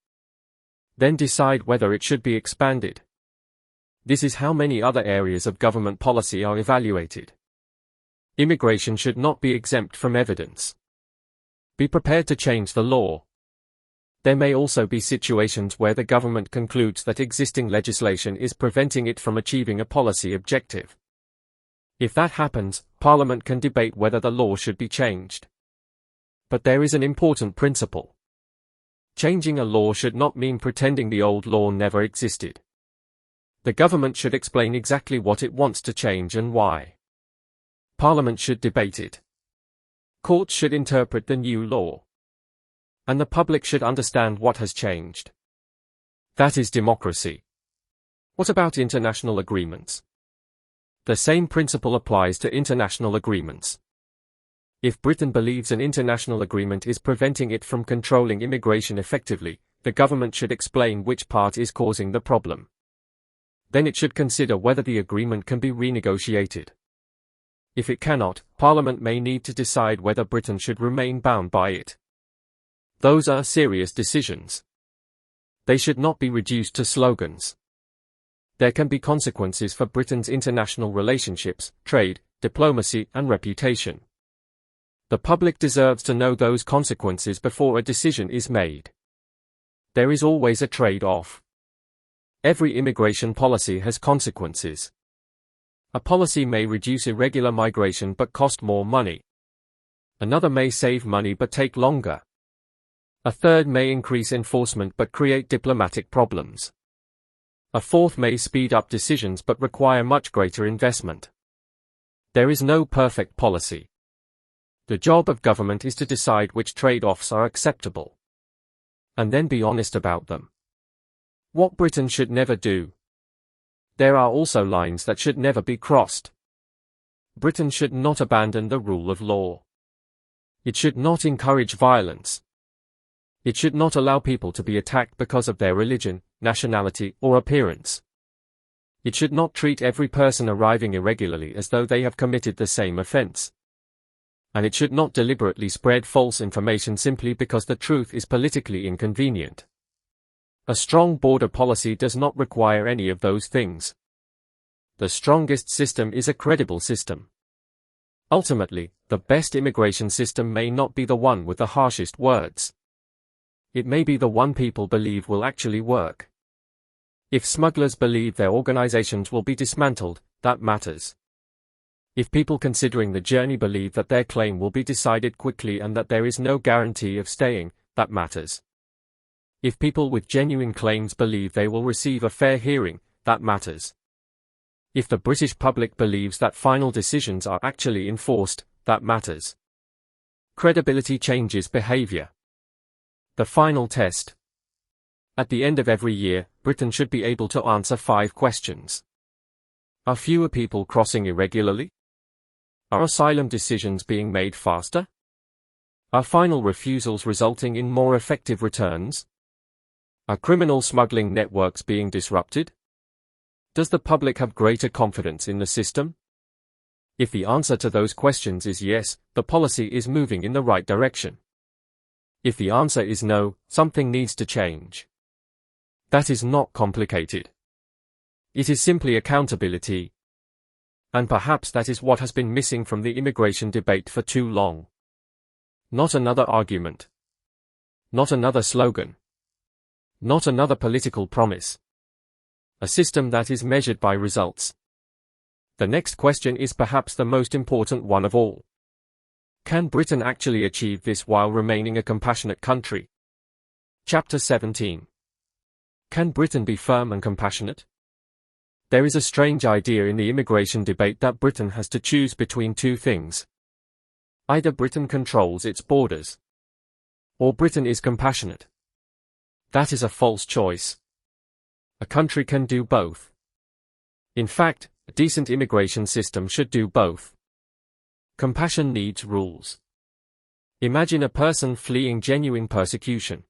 Then decide whether it should be expanded. This is how many other areas of government policy are evaluated. Immigration should not be exempt from evidence. Be prepared to change the law. There may also be situations where the government concludes that existing legislation is preventing it from achieving a policy objective. If that happens, Parliament can debate whether the law should be changed. But there is an important principle. Changing a law should not mean pretending the old law never existed. The government should explain exactly what it wants to change and why. Parliament should debate it. Courts should interpret the new law. And the public should understand what has changed. That is democracy. What about international agreements? The same principle applies to international agreements. If Britain believes an international agreement is preventing it from controlling immigration effectively, the government should explain which part is causing the problem. Then it should consider whether the agreement can be renegotiated. If it cannot, Parliament may need to decide whether Britain should remain bound by it. Those are serious decisions. They should not be reduced to slogans. There can be consequences for Britain's international relationships, trade, diplomacy, and reputation. The public deserves to know those consequences before a decision is made. There is always a trade-off. Every immigration policy has consequences. A policy may reduce irregular migration but cost more money. Another may save money but take longer. A third may increase enforcement but create diplomatic problems. A fourth may speed up decisions but require much greater investment. There is no perfect policy. The job of government is to decide which trade-offs are acceptable, and then be honest about them. What Britain should never do. There are also lines that should never be crossed. Britain should not abandon the rule of law. It should not encourage violence. It should not allow people to be attacked because of their religion, nationality, or appearance. It should not treat every person arriving irregularly as though they have committed the same offense. And it should not deliberately spread false information simply because the truth is politically inconvenient. A strong border policy does not require any of those things. The strongest system is a credible system. Ultimately, the best immigration system may not be the one with the harshest words. It may be the one people believe will actually work. If smugglers believe their organizations will be dismantled, that matters. If people considering the journey believe that their claim will be decided quickly and that there is no guarantee of staying, that matters. If people with genuine claims believe they will receive a fair hearing, that matters. If the British public believes that final decisions are actually enforced, that matters. Credibility changes behavior. The final test. At the end of every year, Britain should be able to answer 5 questions. Are fewer people crossing irregularly? Are asylum decisions being made faster? Are final refusals resulting in more effective returns? Are criminal smuggling networks being disrupted? Does the public have greater confidence in the system? If the answer to those questions is yes, the policy is moving in the right direction. If the answer is no, something needs to change. That is not complicated. It is simply accountability. And perhaps that is what has been missing from the immigration debate for too long. Not another argument. Not another slogan. Not another political promise. A system that is measured by results. The next question is perhaps the most important one of all. Can Britain actually achieve this while remaining a compassionate country? Chapter 17. Can Britain be firm and compassionate? There is a strange idea in the immigration debate that Britain has to choose between 2 things. Either Britain controls its borders, or Britain is compassionate. That is a false choice. A country can do both. In fact, a decent immigration system should do both. Compassion needs rules. Imagine a person fleeing genuine persecution.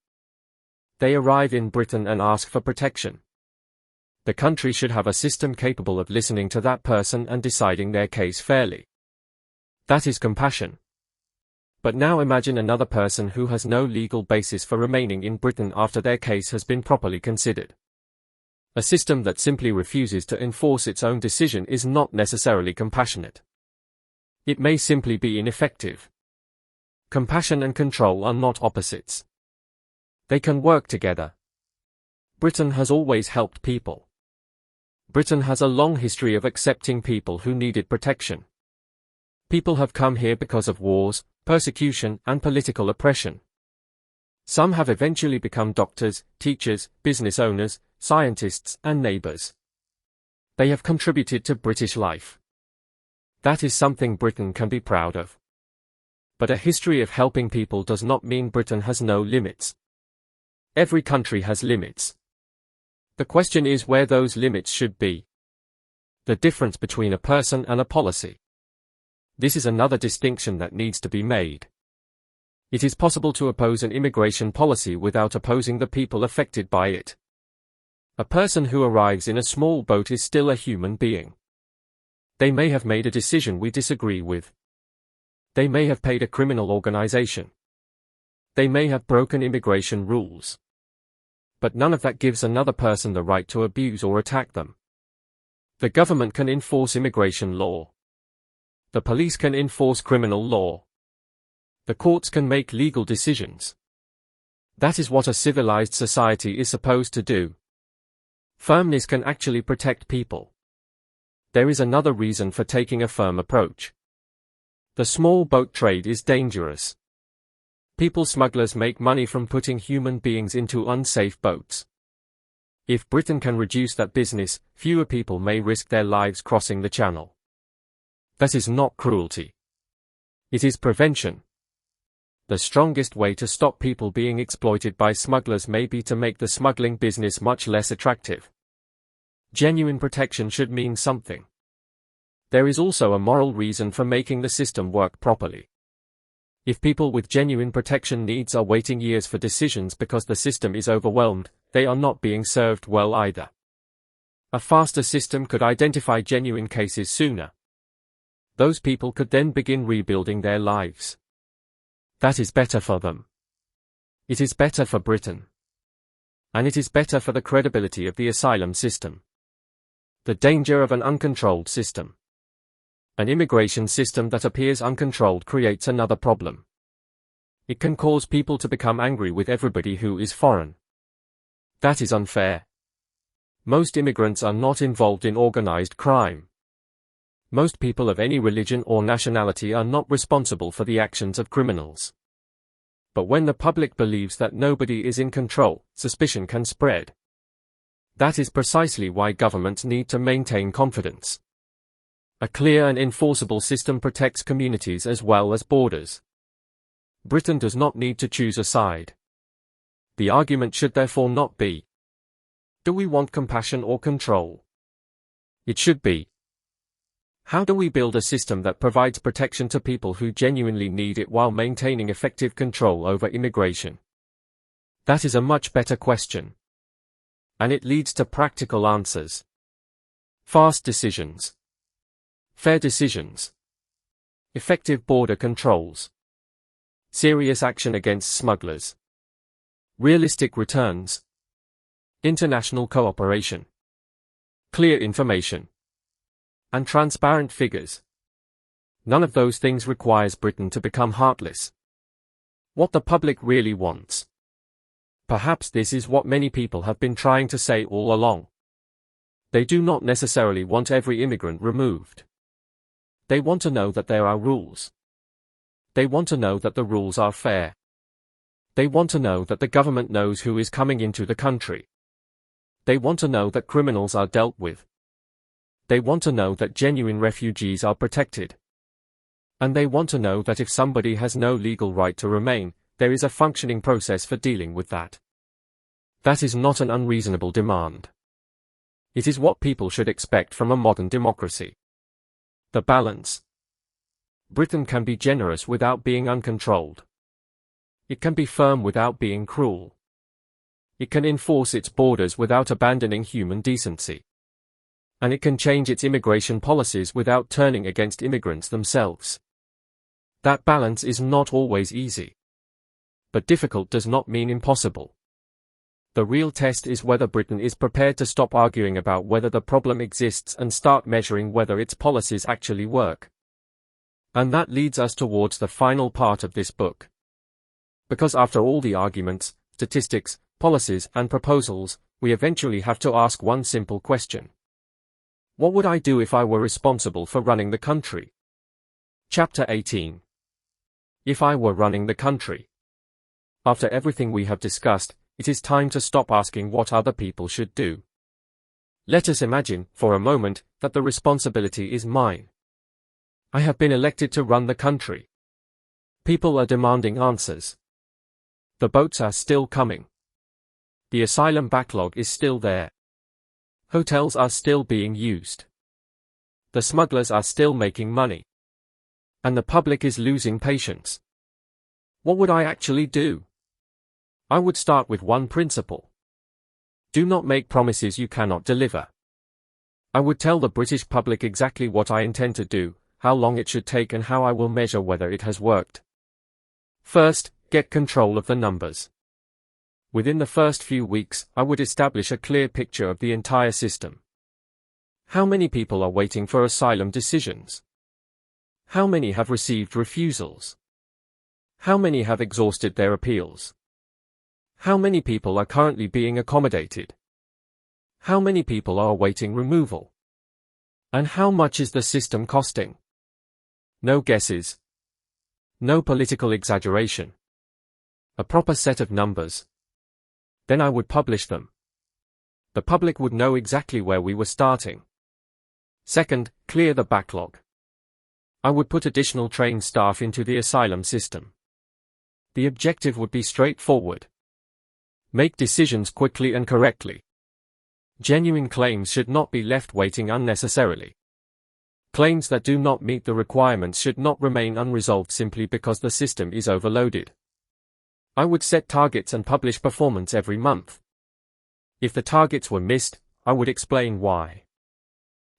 They arrive in Britain and ask for protection. The country should have a system capable of listening to that person and deciding their case fairly. That is compassion. But now imagine another person who has no legal basis for remaining in Britain after their case has been properly considered. A system that simply refuses to enforce its own decision is not necessarily compassionate. It may simply be ineffective. Compassion and control are not opposites. They can work together. Britain has always helped people. Britain has a long history of accepting people who needed protection. People have come here because of wars, persecution, and political oppression. Some have eventually become doctors, teachers, business owners, scientists, and neighbors. They have contributed to British life. That is something Britain can be proud of. But a history of helping people does not mean Britain has no limits. Every country has limits. The question is where those limits should be. The difference between a person and a policy. This is another distinction that needs to be made. It is possible to oppose an immigration policy without opposing the people affected by it. A person who arrives in a small boat is still a human being. They may have made a decision we disagree with. They may have paid a criminal organization. They may have broken immigration rules. But none of that gives another person the right to abuse or attack them. The government can enforce immigration law. The police can enforce criminal law. The courts can make legal decisions. That is what a civilized society is supposed to do. Firmness can actually protect people. There is another reason for taking a firm approach. The small boat trade is dangerous. People smugglers make money from putting human beings into unsafe boats. If Britain can reduce that business, fewer people may risk their lives crossing the channel. That is not cruelty. It is prevention. The strongest way to stop people being exploited by smugglers may be to make the smuggling business much less attractive. Genuine protection should mean something. There is also a moral reason for making the system work properly. If people with genuine protection needs are waiting years for decisions because the system is overwhelmed, they are not being served well either. A faster system could identify genuine cases sooner. Those people could then begin rebuilding their lives. That is better for them. It is better for Britain. And it is better for the credibility of the asylum system. The danger of an uncontrolled system. An immigration system that appears uncontrolled creates another problem. It can cause people to become angry with everybody who is foreign. That is unfair. Most immigrants are not involved in organized crime. Most people of any religion or nationality are not responsible for the actions of criminals. But when the public believes that nobody is in control, suspicion can spread. That is precisely why governments need to maintain confidence. A clear and enforceable system protects communities as well as borders. Britain does not need to choose a side. The argument should therefore not be, do we want compassion or control? It should be, how do we build a system that provides protection to people who genuinely need it while maintaining effective control over immigration? That is a much better question. And it leads to practical answers. Fast decisions. Fair decisions. Effective border controls. Serious action against smugglers. Realistic returns. International cooperation. Clear information. And transparent figures. None of those things requires Britain to become heartless. What the public really wants. Perhaps this is what many people have been trying to say all along. They do not necessarily want every immigrant removed. They want to know that there are rules. They want to know that the rules are fair. They want to know that the government knows who is coming into the country. They want to know that criminals are dealt with. They want to know that genuine refugees are protected. And they want to know that if somebody has no legal right to remain, there is a functioning process for dealing with that. That is not an unreasonable demand. It is what people should expect from a modern democracy. The balance. Britain can be generous without being uncontrolled. It can be firm without being cruel. It can enforce its borders without abandoning human decency. And it can change its immigration policies without turning against immigrants themselves. That balance is not always easy. But difficult does not mean impossible. The real test is whether Britain is prepared to stop arguing about whether the problem exists and start measuring whether its policies actually work. And that leads us towards the final part of this book. Because after all the arguments, statistics, policies, and proposals, we eventually have to ask one simple question. What would I do if I were responsible for running the country? Chapter 18. If I were running the country. After everything we have discussed, it is time to stop asking what other people should do. Let us imagine, for a moment, that the responsibility is mine. I have been elected to run the country. People are demanding answers. The boats are still coming. The asylum backlog is still there. Hotels are still being used. The smugglers are still making money. And the public is losing patience. What would I actually do? I would start with one principle. Do not make promises you cannot deliver. I would tell the British public exactly what I intend to do, how long it should take and how I will measure whether it has worked. First, get control of the numbers. Within the first few weeks, I would establish a clear picture of the entire system. How many people are waiting for asylum decisions? How many have received refusals? How many have exhausted their appeals? How many people are currently being accommodated? How many people are awaiting removal? And how much is the system costing? No guesses. No political exaggeration. A proper set of numbers. Then I would publish them. The public would know exactly where we were starting. Second, clear the backlog. I would put additional trained staff into the asylum system. The objective would be straightforward. Make decisions quickly and correctly. Genuine claims should not be left waiting unnecessarily. Claims that do not meet the requirements should not remain unresolved simply because the system is overloaded. I would set targets and publish performance every month. If the targets were missed, I would explain why.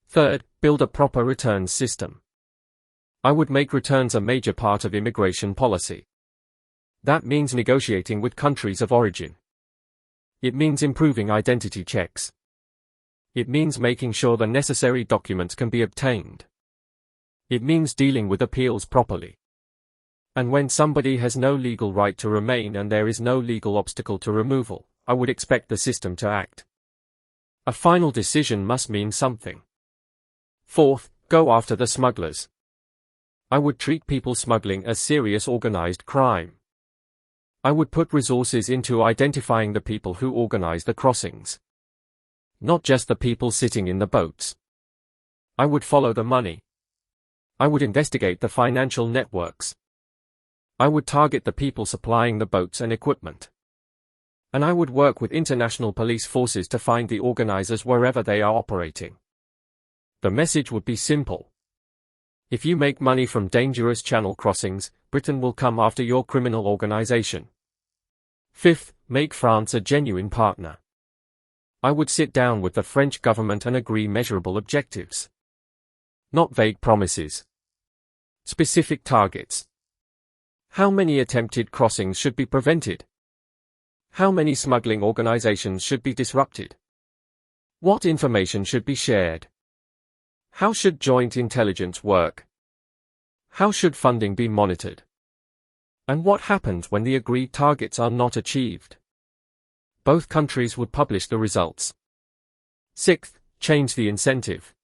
Third, build a proper returns system. I would make returns a major part of immigration policy. That means negotiating with countries of origin. It means improving identity checks. It means making sure the necessary documents can be obtained. It means dealing with appeals properly. And when somebody has no legal right to remain and there is no legal obstacle to removal, I would expect the system to act. A final decision must mean something. Fourth, go after the smugglers. I would treat people smuggling as serious organized crime. I would put resources into identifying the people who organize the crossings. Not just the people sitting in the boats. I would follow the money. I would investigate the financial networks. I would target the people supplying the boats and equipment. And I would work with international police forces to find the organizers wherever they are operating. The message would be simple. If you make money from dangerous channel crossings, Britain will come after your criminal organization. Fifth, make France a genuine partner. I would sit down with the French government and agree measurable objectives. Not vague promises. Specific targets. How many attempted crossings should be prevented? How many smuggling organizations should be disrupted? What information should be shared? How should joint intelligence work? How should funding be monitored? And what happens when the agreed targets are not achieved? Both countries would publish the results. Sixth, change the incentive.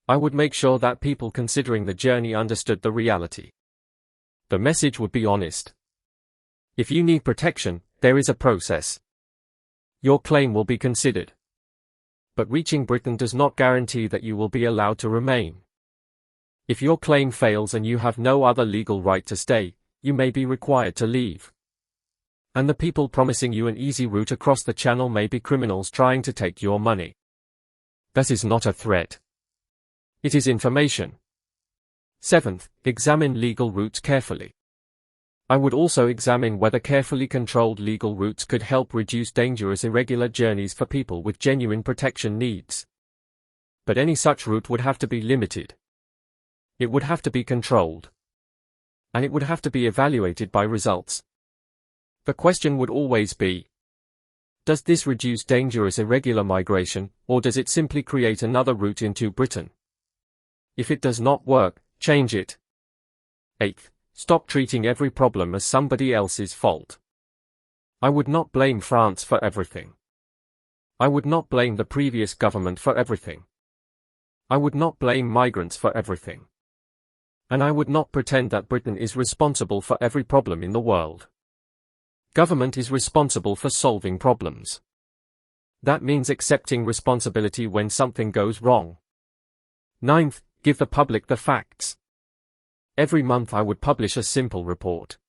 I would make sure that people considering the journey understood the reality. The message would be honest. If you need protection, there is a process. Your claim will be considered. But reaching Britain does not guarantee that you will be allowed to remain. If your claim fails and you have no other legal right to stay, you may be required to leave. And the people promising you an easy route across the channel may be criminals trying to take your money. That is not a threat. It is information. Seventh, examine legal routes carefully. I would also examine whether carefully controlled legal routes could help reduce dangerous irregular journeys for people with genuine protection needs. But any such route would have to be limited. It would have to be controlled. And it would have to be evaluated by results. The question would always be, does this reduce dangerous irregular migration, or does it simply create another route into Britain? If it does not work, change it. Eighth, stop treating every problem as somebody else's fault. I would not blame France for everything. I would not blame the previous government for everything. I would not blame migrants for everything. And I would not pretend that Britain is responsible for every problem in the world. Government is responsible for solving problems. That means accepting responsibility when something goes wrong. Ninth, give the public the facts. Every month I would publish a simple report.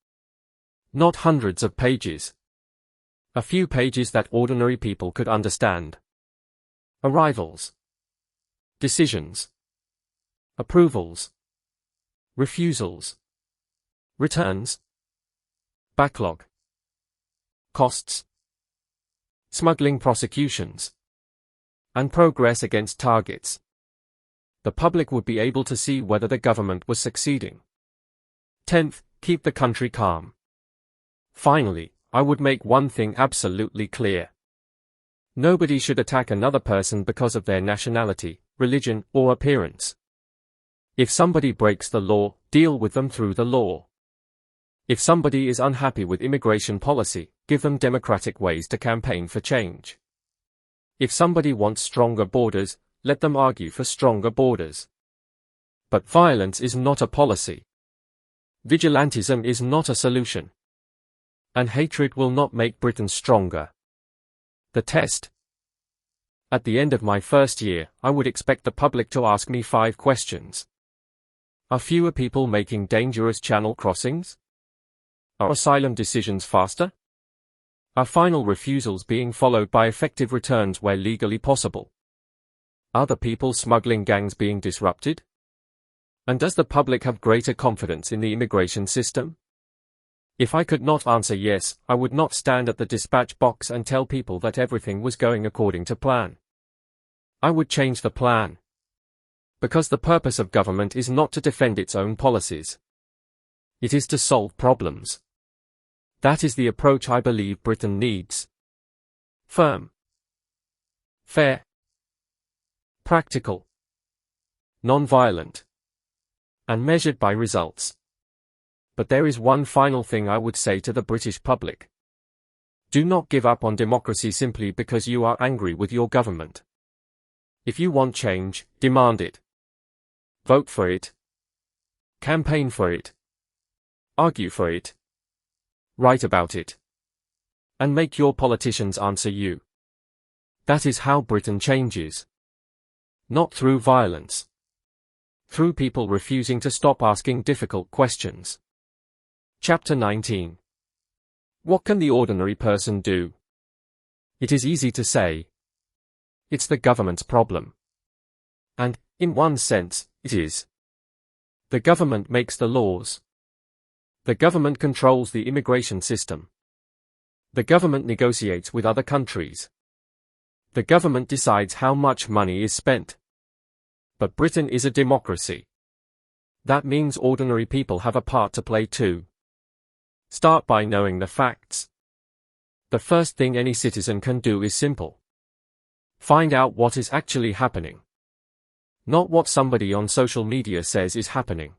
Not hundreds of pages. A few pages that ordinary people could understand. Arrivals. Decisions. Approvals. Refusals. Returns. Backlog. Costs. Smuggling prosecutions. And progress against targets. The public would be able to see whether the government was succeeding. 10th, keep the country calm. Finally, I would make one thing absolutely clear. Nobody should attack another person because of their nationality, religion, or appearance. If somebody breaks the law, deal with them through the law. If somebody is unhappy with immigration policy, give them democratic ways to campaign for change. If somebody wants stronger borders, let them argue for stronger borders. But violence is not a policy. Vigilantism is not a solution. And hatred will not make Britain stronger. The test. At the end of my first year, I would expect the public to ask me 5 questions. Are fewer people making dangerous channel crossings? Are asylum decisions faster? Are final refusals being followed by effective returns where legally possible? Are the people smuggling gangs being disrupted? And does the public have greater confidence in the immigration system? If I could not answer yes, I would not stand at the dispatch box and tell people that everything was going according to plan. I would change the plan. Because the purpose of government is not to defend its own policies. It is to solve problems. That is the approach I believe Britain needs. Firm. Fair. Practical. Non-violent. And measured by results. But there is one final thing I would say to the British public. Do not give up on democracy simply because you are angry with your government. If you want change, demand it. Vote for it. Campaign for it. Argue for it. Write about it. And make your politicians answer you. That is how Britain changes. Not through violence. Through people refusing to stop asking difficult questions. Chapter 19. What can the ordinary person do? It is easy to say. It's the government's problem. And, in one sense, it is. The government makes the laws. The government controls the immigration system. The government negotiates with other countries. The government decides how much money is spent. But Britain is a democracy. That means ordinary people have a part to play too. Start by knowing the facts. The first thing any citizen can do is simple. Find out what is actually happening. Not what somebody on social media says is happening.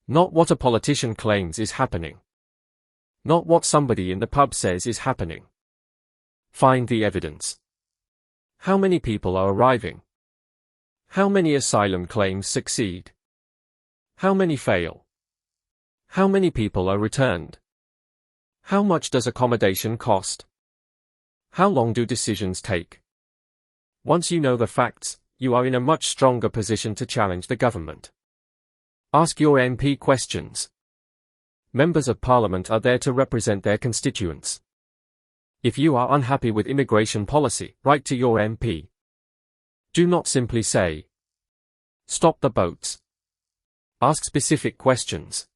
Not what a politician claims is happening. Not what somebody in the pub says is happening. Find the evidence. How many people are arriving? How many asylum claims succeed? How many fail? How many people are returned? How much does accommodation cost? How long do decisions take? Once you know the facts, you are in a much stronger position to challenge the government. Ask your MP questions. Members of Parliament are there to represent their constituents. If you are unhappy with immigration policy, write to your MP. Do not simply say, "Stop the boats." Ask specific questions.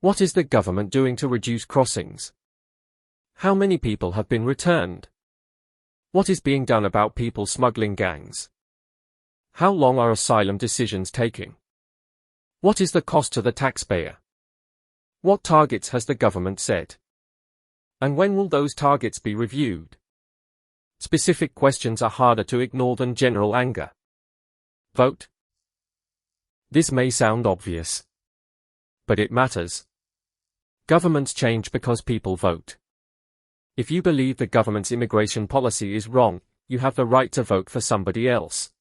What is the government doing to reduce crossings? How many people have been returned? What is being done about people smuggling gangs? How long are asylum decisions taking? What is the cost to the taxpayer? What targets has the government set? And when will those targets be reviewed? Specific questions are harder to ignore than general anger. Vote. This may sound obvious. But it matters. Governments change because people vote. If you believe the government's immigration policy is wrong, you have the right to vote for somebody else.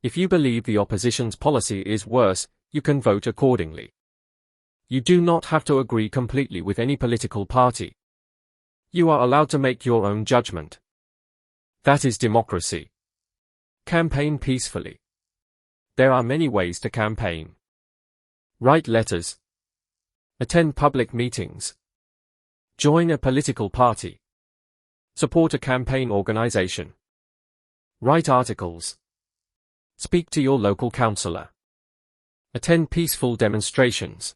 If you believe the opposition's policy is worse, you can vote accordingly. You do not have to agree completely with any political party. You are allowed to make your own judgment. That is democracy. Campaign peacefully. There are many ways to campaign. Write letters. Attend public meetings. Join a political party. Support a campaign organization. Write articles. Speak to your local councillor. Attend peaceful demonstrations.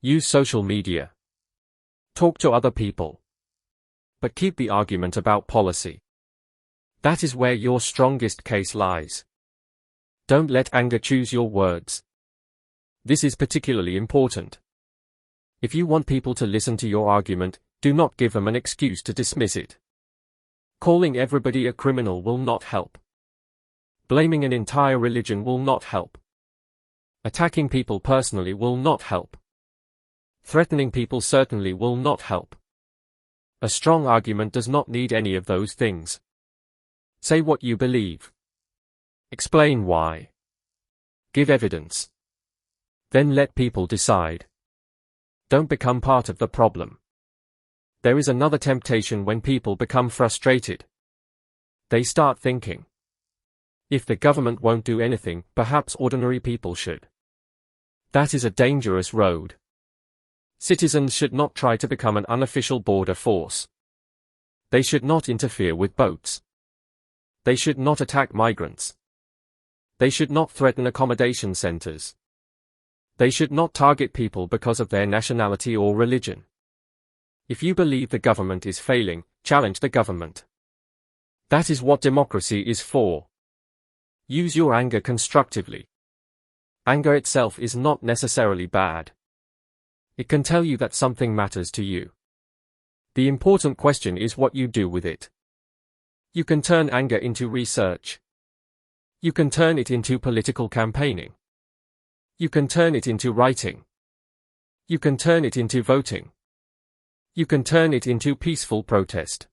Use social media. Talk to other people. But keep the argument about policy. That is where your strongest case lies. Don't let anger choose your words. This is particularly important. If you want people to listen to your argument, do not give them an excuse to dismiss it. Calling everybody a criminal will not help. Blaming an entire religion will not help. Attacking people personally will not help. Threatening people certainly will not help. A strong argument does not need any of those things. Say what you believe. Explain why. Give evidence. Then let people decide. Don't become part of the problem. There is another temptation when people become frustrated. They start thinking, if the government won't do anything, perhaps ordinary people should. That is a dangerous road. Citizens should not try to become an unofficial border force. They should not interfere with boats. They should not attack migrants. They should not threaten accommodation centers. They should not target people because of their nationality or religion. If you believe the government is failing, challenge the government. That is what democracy is for. Use your anger constructively. Anger itself is not necessarily bad. It can tell you that something matters to you. The important question is what you do with it. You can turn anger into research. You can turn it into political campaigning. You can turn it into writing. You can turn it into voting. You can turn it into peaceful protest.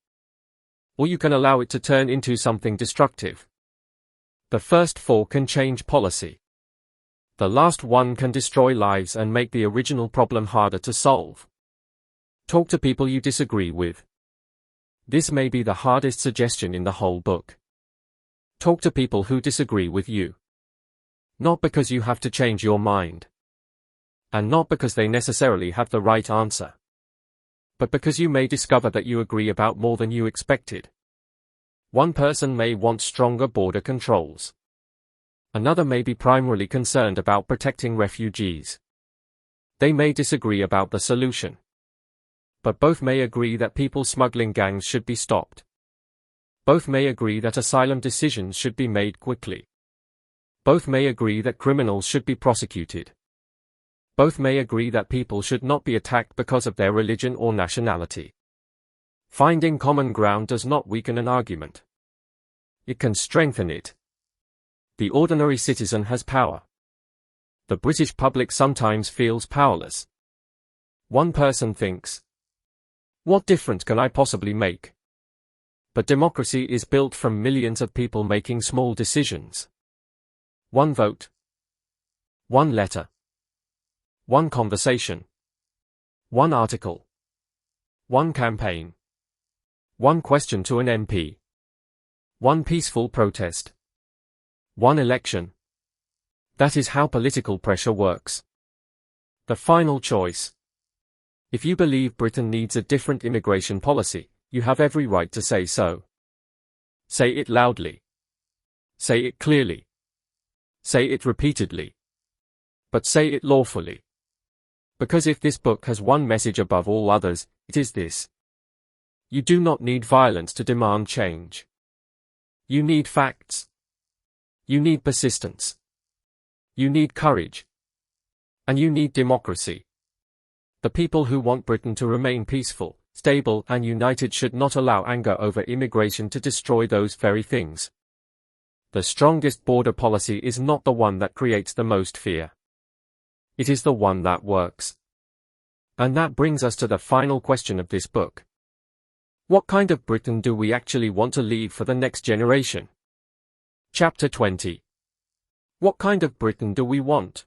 Or you can allow it to turn into something destructive. The first four can change policy. The last one can destroy lives and make the original problem harder to solve. Talk to people you disagree with. This may be the hardest suggestion in the whole book. Talk to people who disagree with you. Not because you have to change your mind. And not because they necessarily have the right answer. But because you may discover that you agree about more than you expected. One person may want stronger border controls. Another may be primarily concerned about protecting refugees. They may disagree about the solution. But both may agree that people smuggling gangs should be stopped. Both may agree that asylum decisions should be made quickly. Both may agree that criminals should be prosecuted. Both may agree that people should not be attacked because of their religion or nationality. Finding common ground does not weaken an argument. It can strengthen it. The ordinary citizen has power. The British public sometimes feels powerless. One person thinks, what difference can I possibly make? But democracy is built from millions of people making small decisions. One vote. One letter. One conversation. One article. One campaign. One question to an MP. One peaceful protest. One election. That is how political pressure works. The final choice. If you believe Britain needs a different immigration policy, you have every right to say so. Say it loudly. Say it clearly. Say it repeatedly. But say it lawfully. Because if this book has one message above all others, it is this. You do not need violence to demand change. You need facts. You need persistence. You need courage. And you need democracy. The people who want Britain to remain peaceful, stable, and united should not allow anger over immigration to destroy those very things. The strongest border policy is not the one that creates the most fear. It is the one that works. And that brings us to the final question of this book. What kind of Britain do we actually want to leave for the next generation? Chapter 20. What kind of Britain do we want?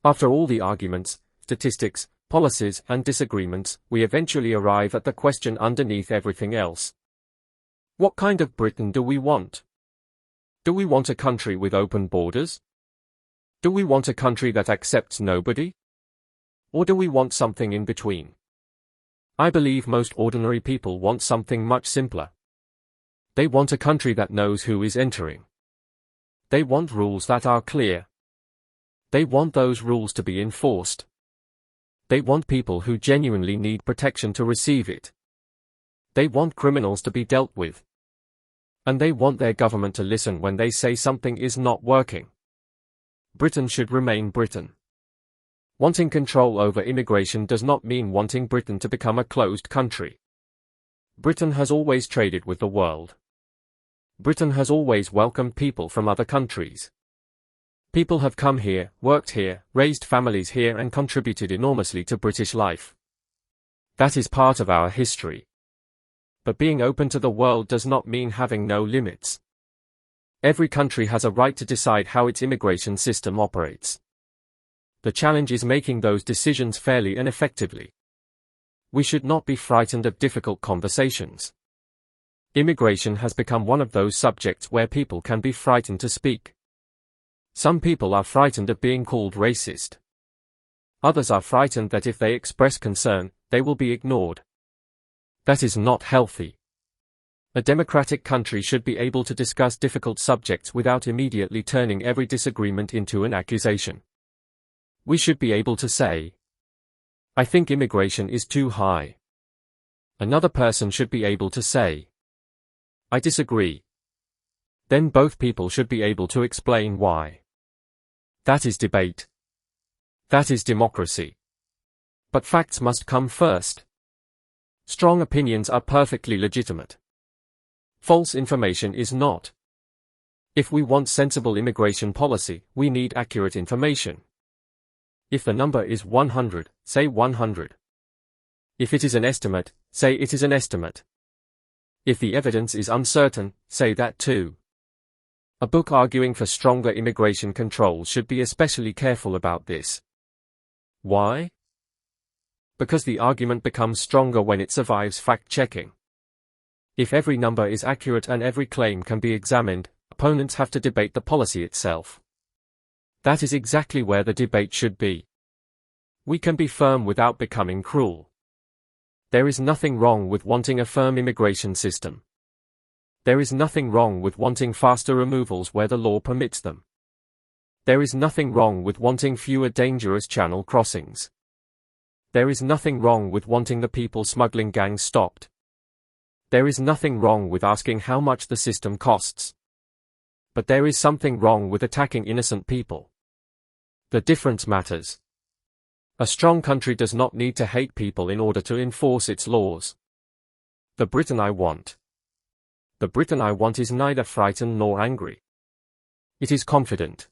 After all the arguments, statistics, policies, and disagreements, we eventually arrive at the question underneath everything else. What kind of Britain do we want? Do we want a country with open borders? Do we want a country that accepts nobody? Or do we want something in between? I believe most ordinary people want something much simpler. They want a country that knows who is entering. They want rules that are clear. They want those rules to be enforced. They want people who genuinely need protection to receive it. They want criminals to be dealt with. And they want their government to listen when they say something is not working. Britain should remain Britain. Wanting control over immigration does not mean wanting Britain to become a closed country. Britain has always traded with the world. Britain has always welcomed people from other countries. People have come here, worked here, raised families here and contributed enormously to British life. That is part of our history. But being open to the world does not mean having no limits. Every country has a right to decide how its immigration system operates. The challenge is making those decisions fairly and effectively. We should not be frightened of difficult conversations. Immigration has become one of those subjects where people can be frightened to speak. Some people are frightened of being called racist. Others are frightened that if they express concern, they will be ignored. That is not healthy. A democratic country should be able to discuss difficult subjects without immediately turning every disagreement into an accusation. We should be able to say, "I think immigration is too high." Another person should be able to say, "I disagree." Then both people should be able to explain why. That is debate. That is democracy. But facts must come first. Strong opinions are perfectly legitimate. False information is not. If we want sensible immigration policy, we need accurate information. If the number is 100, say 100. If it is an estimate, say it is an estimate. If the evidence is uncertain, say that too. A book arguing for stronger immigration controls should be especially careful about this. Why? Because the argument becomes stronger when it survives fact-checking. If every number is accurate and every claim can be examined, opponents have to debate the policy itself. That is exactly where the debate should be. We can be firm without becoming cruel. There is nothing wrong with wanting a firm immigration system. There is nothing wrong with wanting faster removals where the law permits them. There is nothing wrong with wanting fewer dangerous channel crossings. There is nothing wrong with wanting the people smuggling gangs stopped. There is nothing wrong with asking how much the system costs. But there is something wrong with attacking innocent people. The difference matters. A strong country does not need to hate people in order to enforce its laws. The Britain I want. The Britain I want is neither frightened nor angry. It is confident.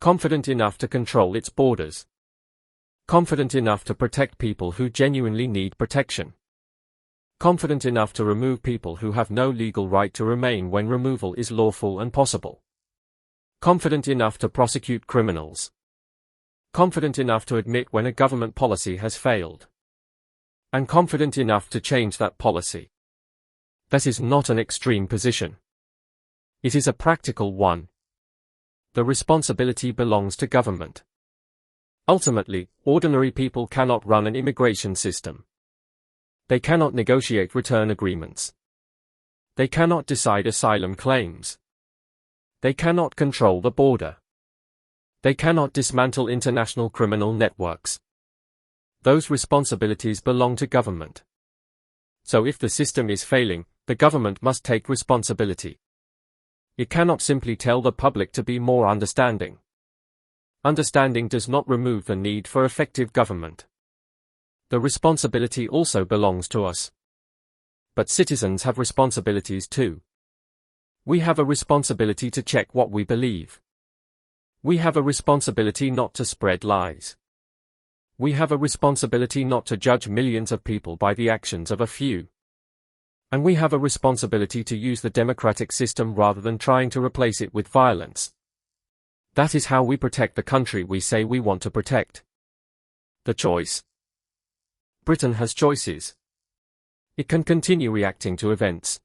Confident enough to control its borders. Confident enough to protect people who genuinely need protection. Confident enough to remove people who have no legal right to remain when removal is lawful and possible. Confident enough to prosecute criminals. Confident enough to admit when a government policy has failed. And confident enough to change that policy. That is not an extreme position. It is a practical one. The responsibility belongs to government. Ultimately, ordinary people cannot run an immigration system. They cannot negotiate return agreements. They cannot decide asylum claims. They cannot control the border. They cannot dismantle international criminal networks. Those responsibilities belong to government. So if the system is failing, the government must take responsibility. It cannot simply tell the public to be more understanding. Understanding does not remove the need for effective government. The responsibility also belongs to us. But citizens have responsibilities too. We have a responsibility to check what we believe. We have a responsibility not to spread lies. We have a responsibility not to judge millions of people by the actions of a few. And we have a responsibility to use the democratic system rather than trying to replace it with violence. That is how we protect the country we say we want to protect. The choice. Britain has choices. It can continue reacting to events.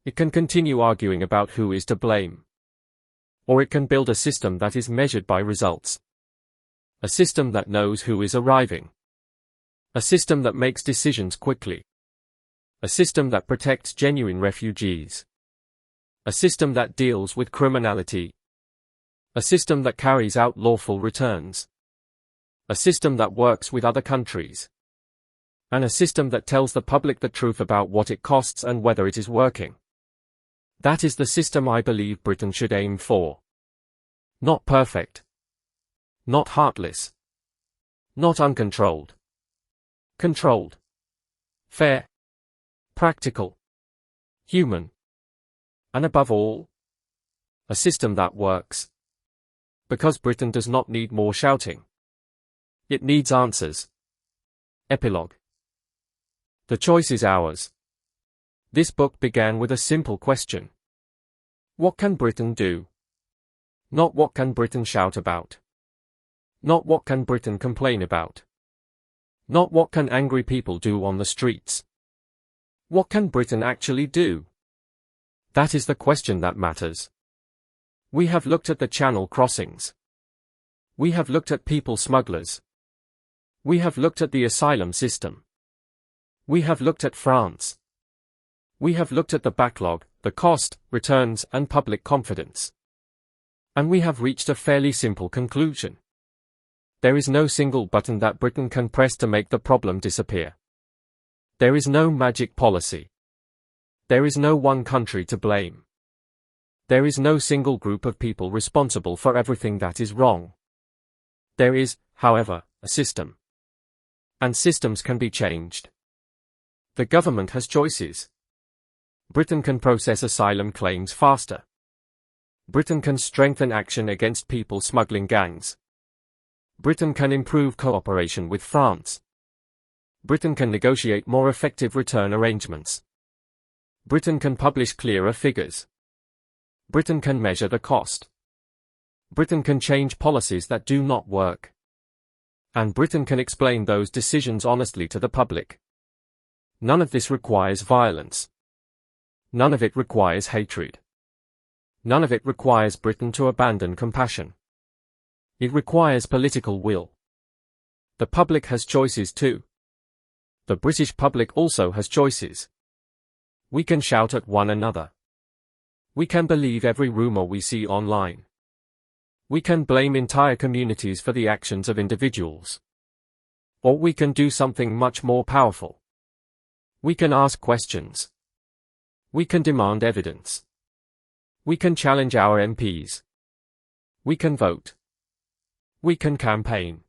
It can continue arguing about who is to blame. Or it can build a system that is measured by results. A system that knows who is arriving. A system that makes decisions quickly. A system that protects genuine refugees. A system that deals with criminality. A system that carries out lawful returns. A system that works with other countries. And a system that tells the public the truth about what it costs and whether it is working. That is the system I believe Britain should aim for. Not perfect. Not heartless. Not uncontrolled. Controlled. Fair. Practical. Human. And above all, a system that works. Because Britain does not need more shouting. It needs answers. Epilogue. The choice is ours. This book began with a simple question. What can Britain do? Not what can Britain shout about. Not what can Britain complain about. Not what can angry people do on the streets. What can Britain actually do? That is the question that matters. We have looked at the Channel crossings. We have looked at people smugglers. We have looked at the asylum system. We have looked at France. We have looked at the backlog, the cost, returns, and public confidence. And we have reached a fairly simple conclusion. There is no single button that Britain can press to make the problem disappear. There is no magic policy. There is no one country to blame. There is no single group of people responsible for everything that is wrong. There is, however, a system. And systems can be changed. The government has choices. Britain can process asylum claims faster. Britain can strengthen action against people smuggling gangs. Britain can improve cooperation with France. Britain can negotiate more effective return arrangements. Britain can publish clearer figures. Britain can measure the cost. Britain can change policies that do not work. And Britain can explain those decisions honestly to the public. None of this requires violence. None of it requires hatred. None of it requires Britain to abandon compassion. It requires political will. The public has choices too. The British public also has choices. We can shout at one another. We can believe every rumor we see online. We can blame entire communities for the actions of individuals. Or we can do something much more powerful. We can ask questions. We can demand evidence. We can challenge our MPs. We can vote. We can campaign.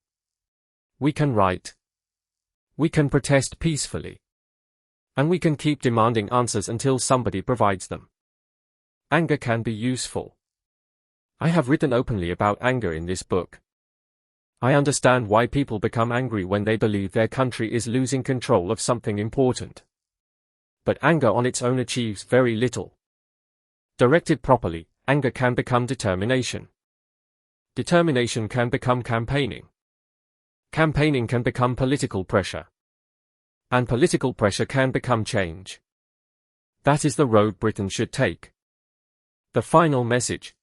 We can write. We can protest peacefully. And we can keep demanding answers until somebody provides them. Anger can be useful. I have written openly about anger in this book. I understand why people become angry when they believe their country is losing control of something important. But anger on its own achieves very little. Directed properly, anger can become determination. Determination can become campaigning. Campaigning can become political pressure. And political pressure can become change. That is the road Britain should take. The final message.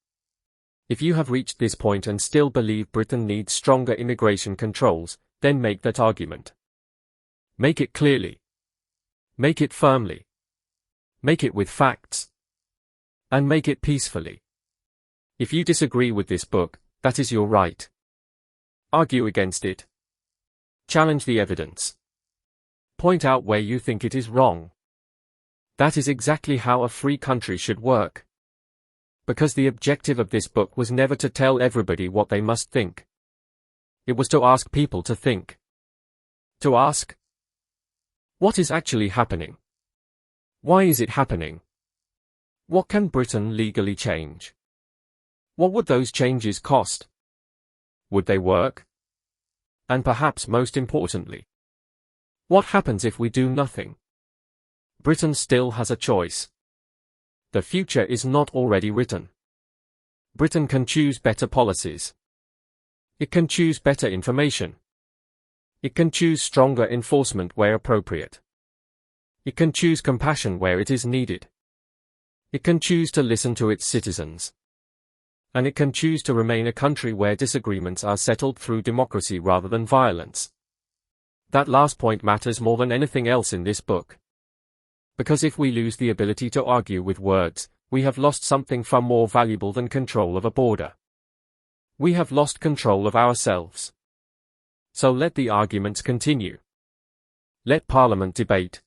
If you have reached this point and still believe Britain needs stronger immigration controls, then make that argument. Make it clearly. Make it firmly. Make it with facts. And make it peacefully. If you disagree with this book, that is your right. Argue against it. Challenge the evidence. Point out where you think it is wrong. That is exactly how a free country should work. Because the objective of this book was never to tell everybody what they must think. It was to ask people to think. To ask, what is actually happening? Why is it happening? What can Britain legally change? What would those changes cost? Would they work? And perhaps most importantly, what happens if we do nothing? Britain still has a choice. The future is not already written. Britain can choose better policies. It can choose better information. It can choose stronger enforcement where appropriate. It can choose compassion where it is needed. It can choose to listen to its citizens. And it can choose to remain a country where disagreements are settled through democracy rather than violence. That last point matters more than anything else in this book. Because if we lose the ability to argue with words, we have lost something far more valuable than control of a border. We have lost control of ourselves. So let the arguments continue. Let Parliament debate.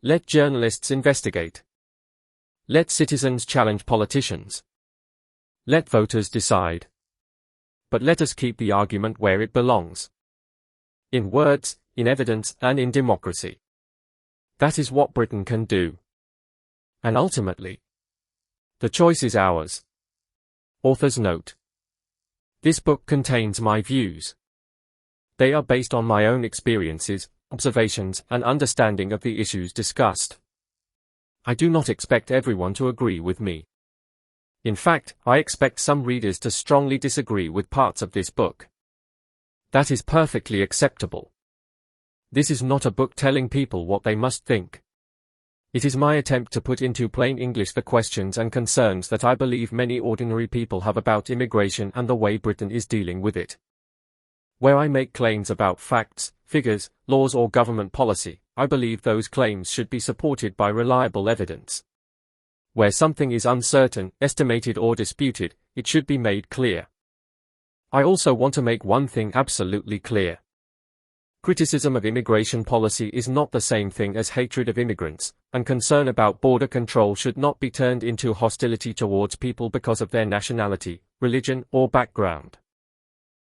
Let journalists investigate. Let citizens challenge politicians. Let voters decide. But let us keep the argument where it belongs. In words, in evidence, and in democracy. That is what Britain can do. And ultimately, the choice is ours. Author's note. This book contains my views. They are based on my own experiences, observations, and understanding of the issues discussed. I do not expect everyone to agree with me. In fact, I expect some readers to strongly disagree with parts of this book. That is perfectly acceptable. This is not a book telling people what they must think. It is my attempt to put into plain English the questions and concerns that I believe many ordinary people have about immigration and the way Britain is dealing with it. Where I make claims about facts, figures, laws or government policy, I believe those claims should be supported by reliable evidence. Where something is uncertain, estimated or disputed, it should be made clear. I also want to make one thing absolutely clear. Criticism of immigration policy is not the same thing as hatred of immigrants, and concern about border control should not be turned into hostility towards people because of their nationality, religion, or background.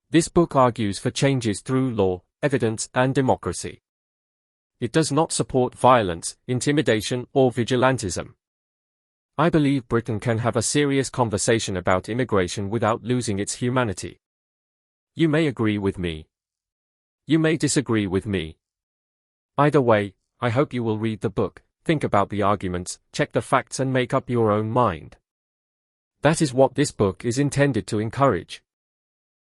This book argues for changes through law, evidence, and democracy. It does not support violence, intimidation, or vigilantism. I believe Britain can have a serious conversation about immigration without losing its humanity. You may agree with me. You may disagree with me. Either way, I hope you will read the book, think about the arguments, check the facts and make up your own mind. That is what this book is intended to encourage.